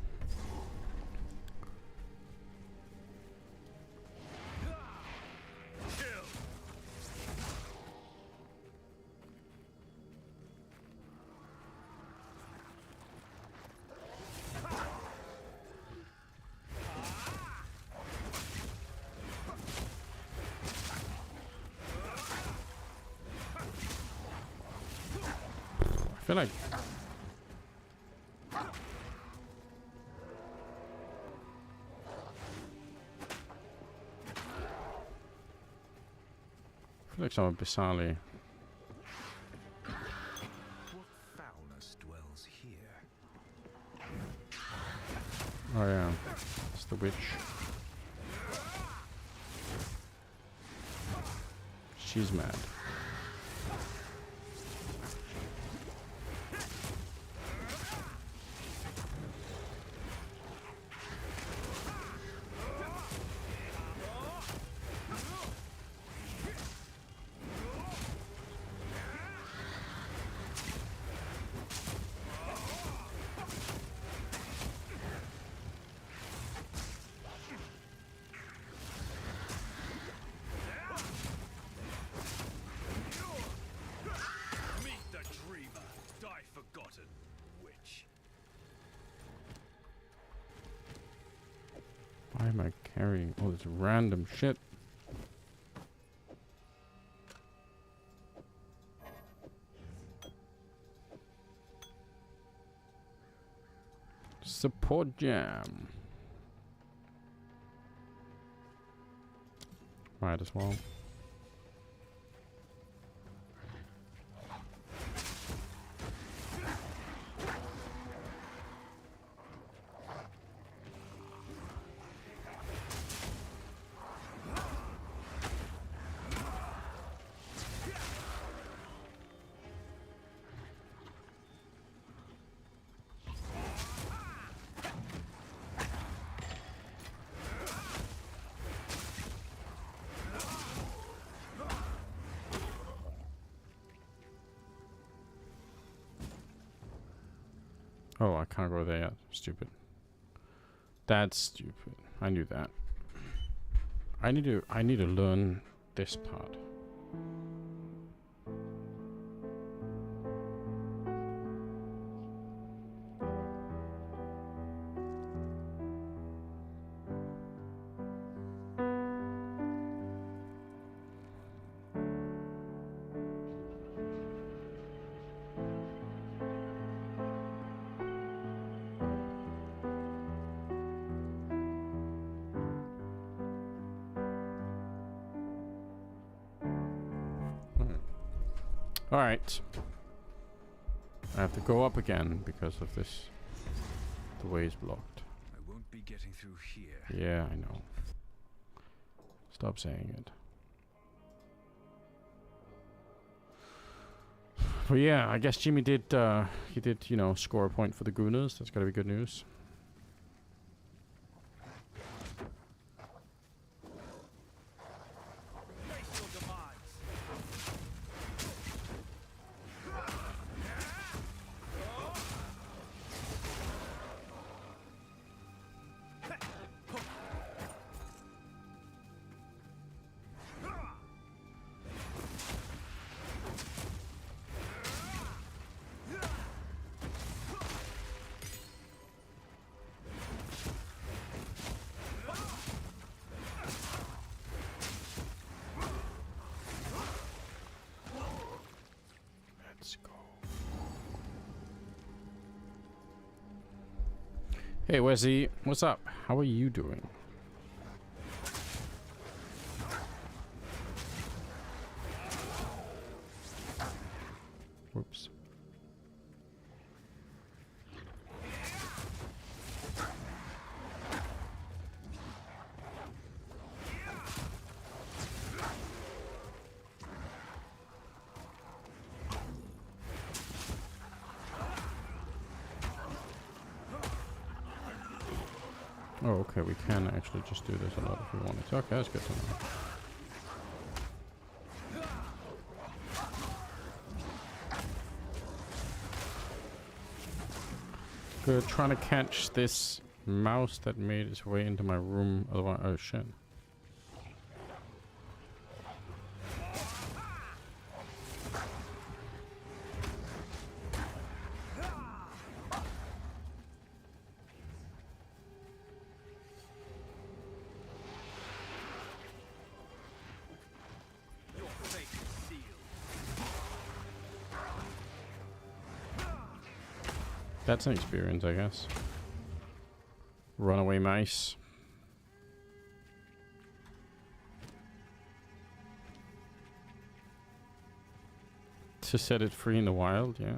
feel like someone bizarrely. What foulness dwells here? Oh yeah, it's the witch. She's mad. Meet the dreamer, die forgotten, witch. Why am I carrying all this random shit? Support jam. Might as well. Oh, I can't go there yet. Stupid. That's stupid. I knew that. I need to learn this part. Alright. I have to go up again because of this. The way is blocked. I won't be getting through here. Yeah, I know. Stop saying it. But yeah, I guess Jimmy did, he did, you know, score a point for the Gooners. That's gotta be good news. Face your demise. Let's go. Hey, Wesley, what's up? How are you doing? Whoops. Oh, okay, we can actually just do this a lot if we wanted to. Okay, that's good to know. Good, trying to catch this mouse that made its way into my room. Otherwise, oh shit. Your fate is sealed. That's an experience, I guess. Runaway mice. To set it free in the wild, yeah.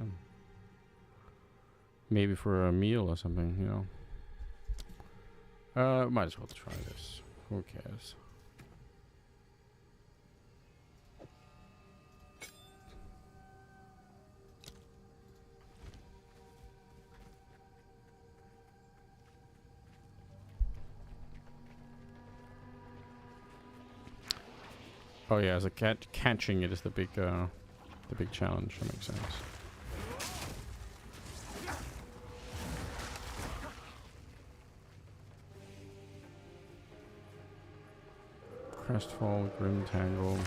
Maybe for a meal or something, you know. Might as well try this. Who cares? Oh yeah, as a cat, catching it is the big challenge. That makes sense. Crestfall, Grim Tangle.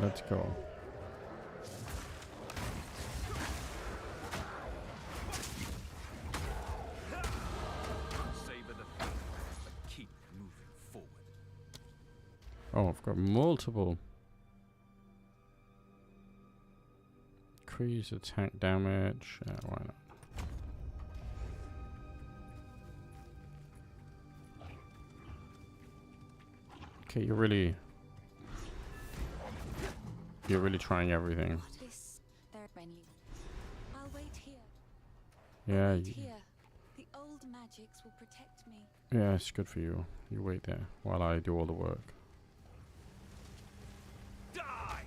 Let's go. Savor the pain, but keep moving forward. Oh, I've got multiple. Increase attack damage. Why not? Okay, you're really trying everything. What is their menu? I'll wait here. Yeah, Wait here. The old magics will protect me. yeah, it's good for you. You wait there while I do all the work. Die!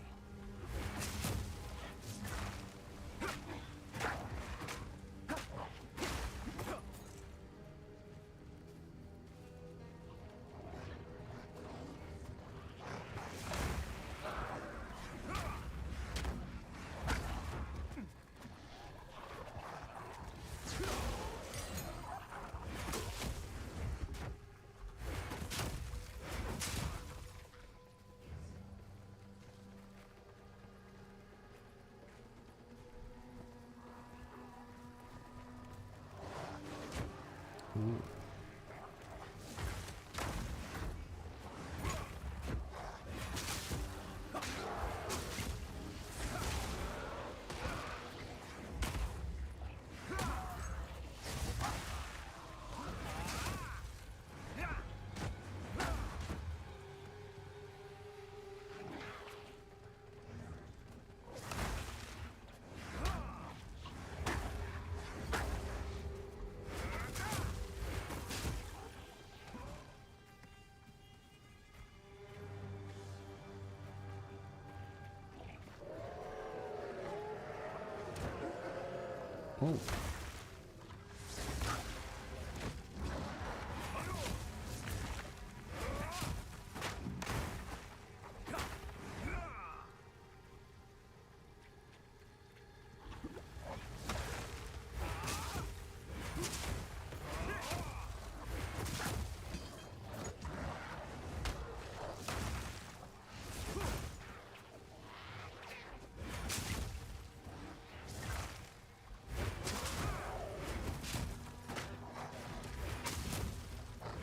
Ooh. Oh.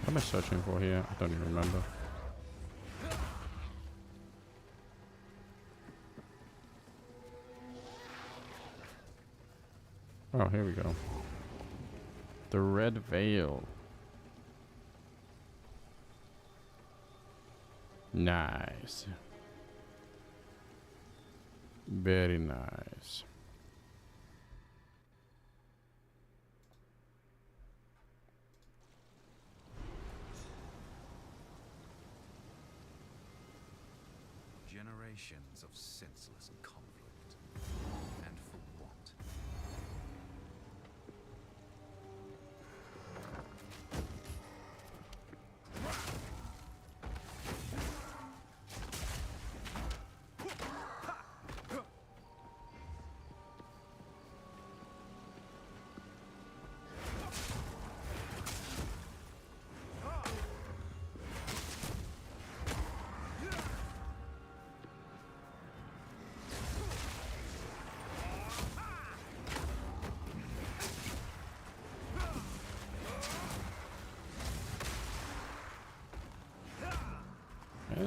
What am I searching for here? I don't even remember. Oh, here we go. The Red Veil. Nice. Very nice. Generations of senseless conflict. And for what?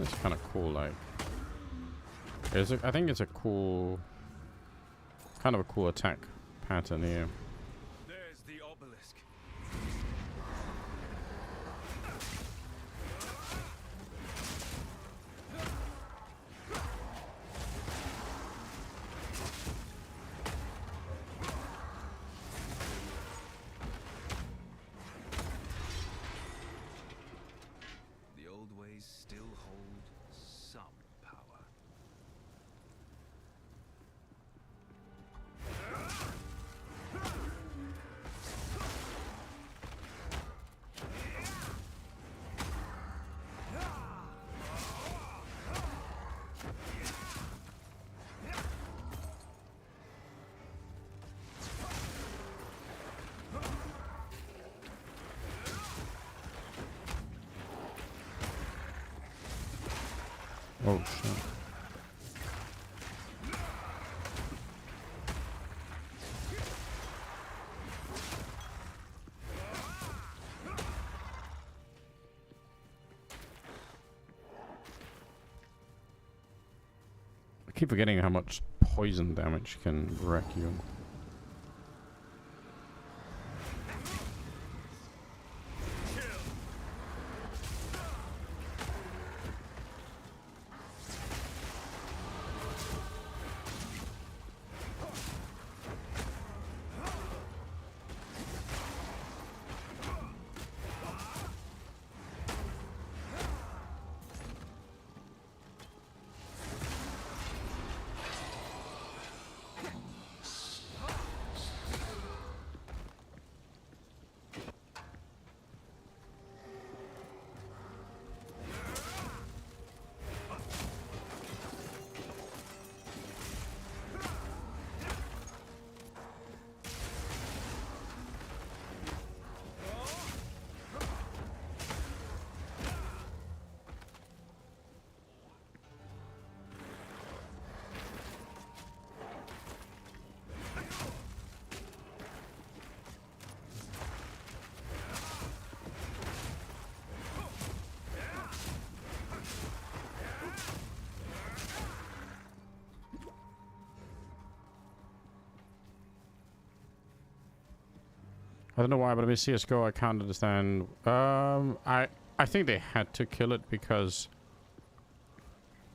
It's kind of cool, like... I think it's a cool... Kind of a cool attack pattern here. There's the obelisk. The old ways still hold some power. Oh shit. I keep forgetting how much poison damage can wreck you. I don't know why, but with CSGO I can't understand. I think they had to kill it because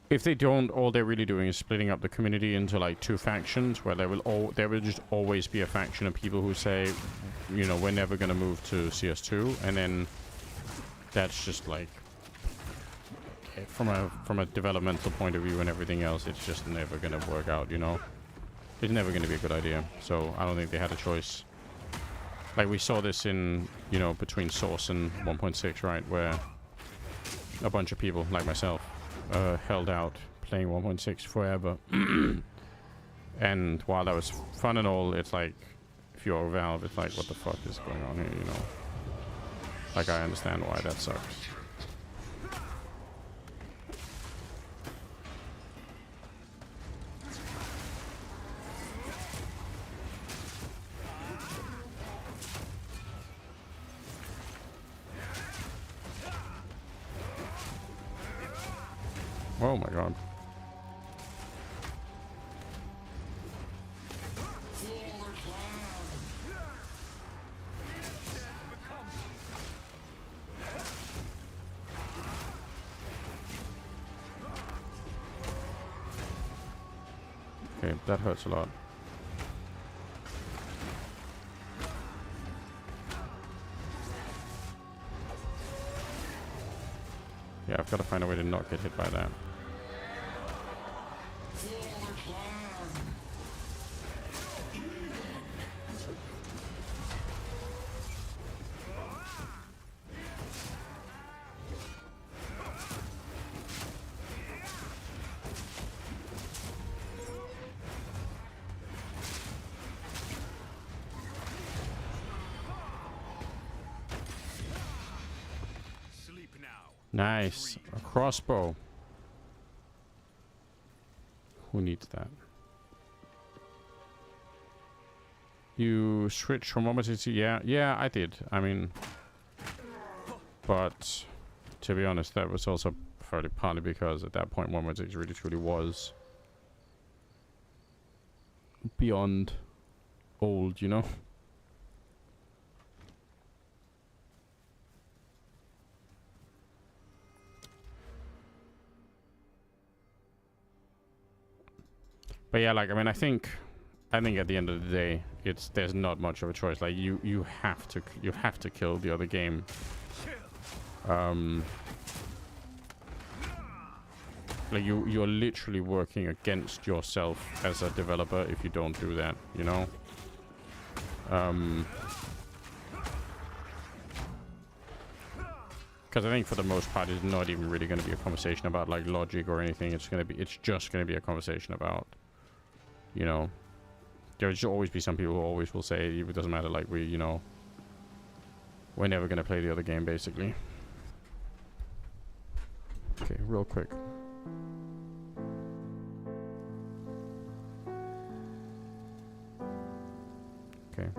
if they don't, all they're really doing is splitting up the community into like two factions, where there will just always be a faction of people who say, you know, we're never gonna move to CS2, and then that's just like from a developmental point of view and everything else, it's just never gonna work out, you know. It's never gonna be a good idea. So I don't think they had a choice. Like we saw this in, you know, between Source and 1.6, right, where a bunch of people like myself held out playing 1.6 forever. And while that was fun and all, it's like, if you're Valve, it's like, what the fuck is going on here, you know? Like, I understand why that sucks. Oh my god. Okay, that hurts a lot. Yeah, I've got to find a way to not get hit by that. Nice. A crossbow. Who needs that? You switch from one to yeah, I did. I mean, but to be honest, that was also offered it, partly because at that point 1.6 really truly was beyond old, you know. But yeah, like, I mean, I think at the end of the day, there's not much of a choice. Like, you have to kill the other game. Like, you're literally working against yourself as a developer if you don't do that, you know. Because I think for the most part, it's not even really going to be a conversation about like logic or anything. It's just going to be a conversation about, you know, there should always be some people who always will say it doesn't matter. Like we're never going to play the other game, basically. Okay, real quick. Okay.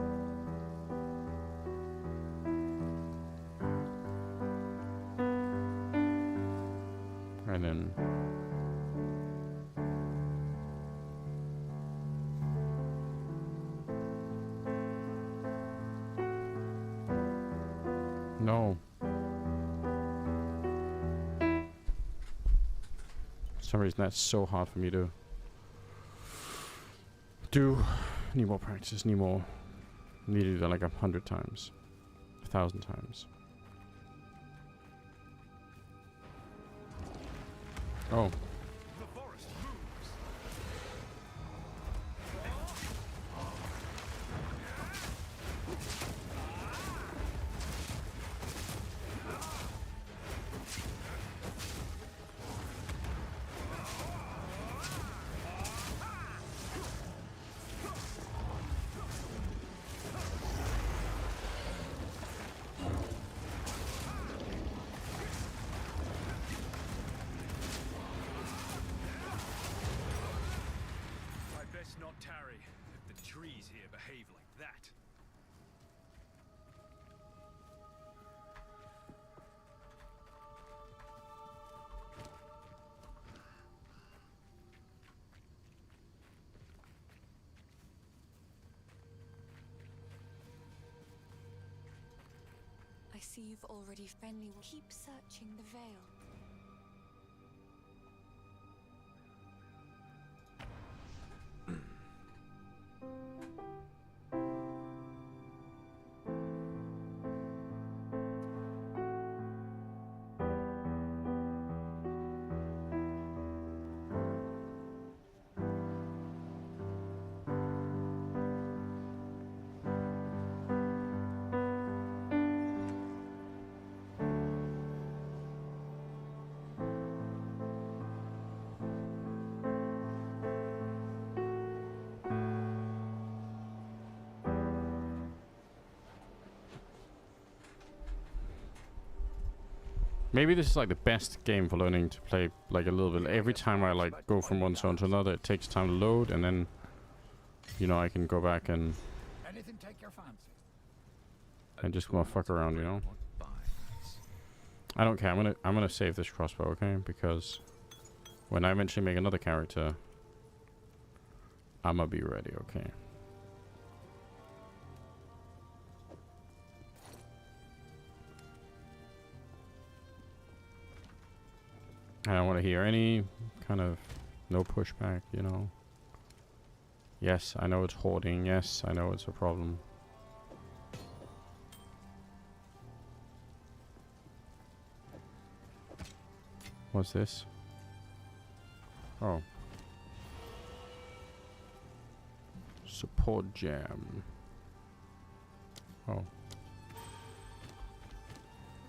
And then no. For some reason that's so hard for me to do. Need more practice, need to do that like 100 times. 1,000 times. Oh. The forest moves. Not tarry if the trees here behave like that. I see you've already friendly. Keep searching the veil. Maybe this is like the best game for learning to play like a little bit. Every time I like go from one zone to another, it takes time to load, and then, you know, I can go back and Anything take your fancy? just gonna fuck around, you know. I don't care. I'm gonna save this crossbow, okay? Because when I eventually make another character, I'ma be ready, okay? I don't want to hear any kind of no pushback, you know. Yes, I know it's hoarding. Yes, I know it's a problem. What's this? Oh. Support gem. Oh.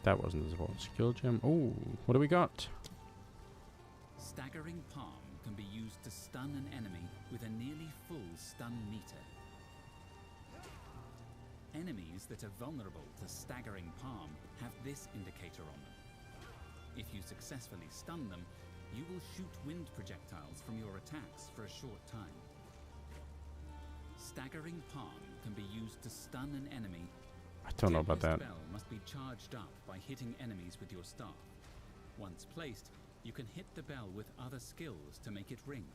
That wasn't the support. Skill gem. Oh, what do we got? Staggering Palm can be used to stun an enemy with a nearly full stun meter. Enemies that are vulnerable to Staggering Palm have this indicator on them. If you successfully stun them, you will shoot wind projectiles from your attacks for a short time. Staggering Palm can be used to stun an enemy. I don't know about that. The spell must be charged up by hitting enemies with your staff. Once placed, You can hit the bell with other skills to make it ring,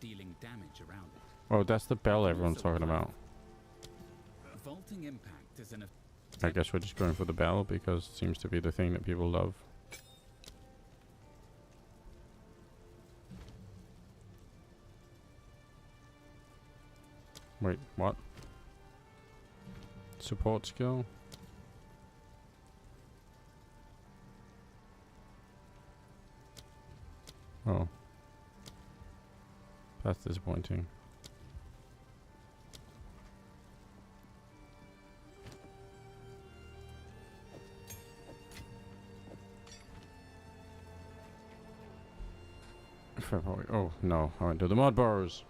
dealing damage around it. Oh, that's the bell everyone's talking about. Vaulting impact is an I guess we're just going for the bell because it seems to be the thing that people love. Wait, what? Support skill? Oh. That's disappointing. Oh no, I went to the mud bars.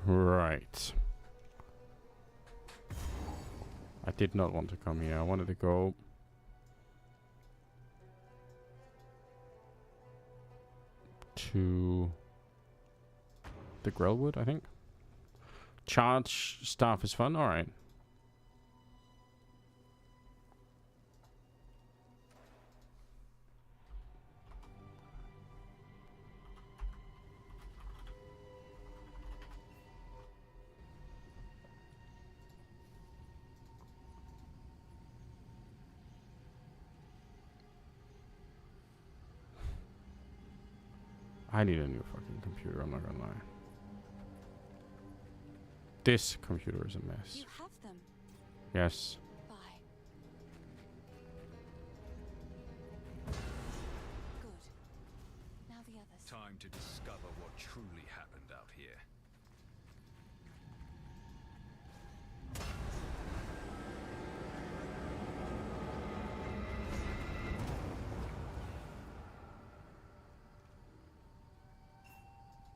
Right. I did not want to come here. I wanted to go to the Grellwood, I think. Charge staff is fun. All right. I need a new fucking computer, I'm not gonna lie. This computer is a mess. You have them. Yes. Bye. Good. Now the others. Time to discover what truly happened out here.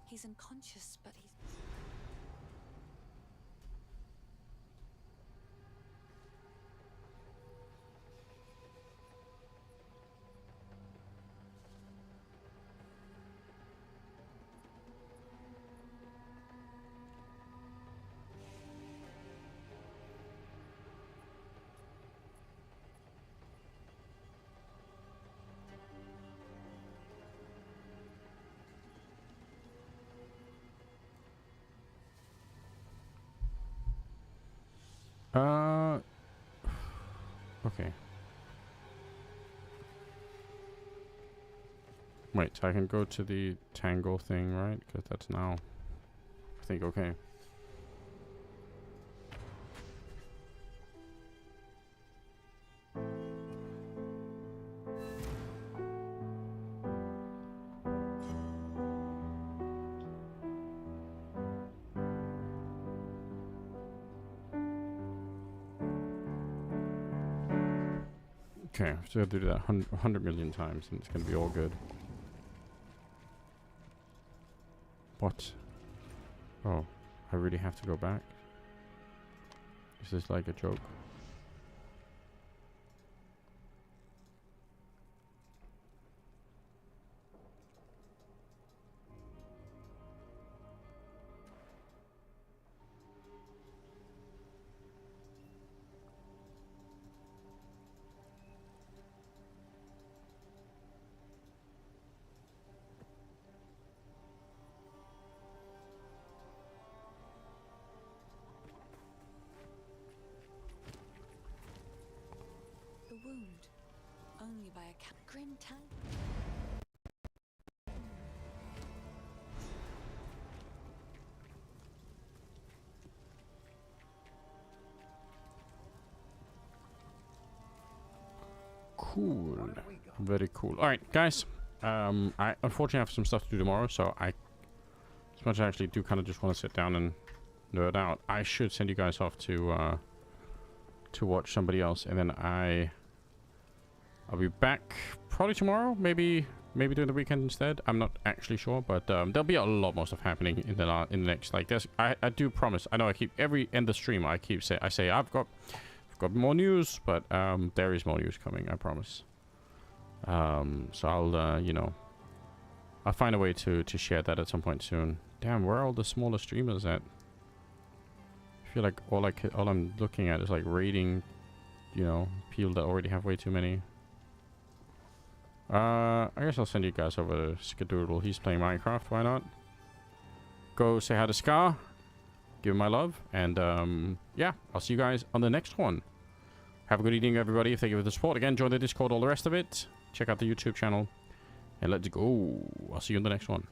He's unconscious, but he's... Okay. Wait, so I can go to the tangle thing, right? Because that's now, I think, okay. Okay, so I have to do that 100 million times and it's going to be all good. What? Oh, I really have to go back? Is this like a joke? The wound. Only by a grim tank. Cool. Very cool. Alright, guys. I unfortunately have some stuff to do tomorrow, so as much as I actually do kind of just want to sit down and nerd out, I should send you guys off to watch somebody else, and then I'll be back probably tomorrow, maybe during the weekend instead. I'm not actually sure, but there'll be a lot more stuff happening in the next, like, I do promise. I know I keep every end of stream I say I've got more news, but there is more news coming, I promise. So I'll you know, I'll find a way to share that at some point soon. Damn, where are all the smaller streamers at? I feel like all I'm looking at is like raiding, you know, people that already have way too many. I guess I'll send you guys over to Skadoodle. He's playing Minecraft, why not? Go say hi to Scar. Give him my love. And yeah, I'll see you guys on the next one. Have a good evening, everybody. Thank you for the support. Again, join the Discord, all the rest of it. Check out the YouTube channel. And let's go. I'll see you in the next one.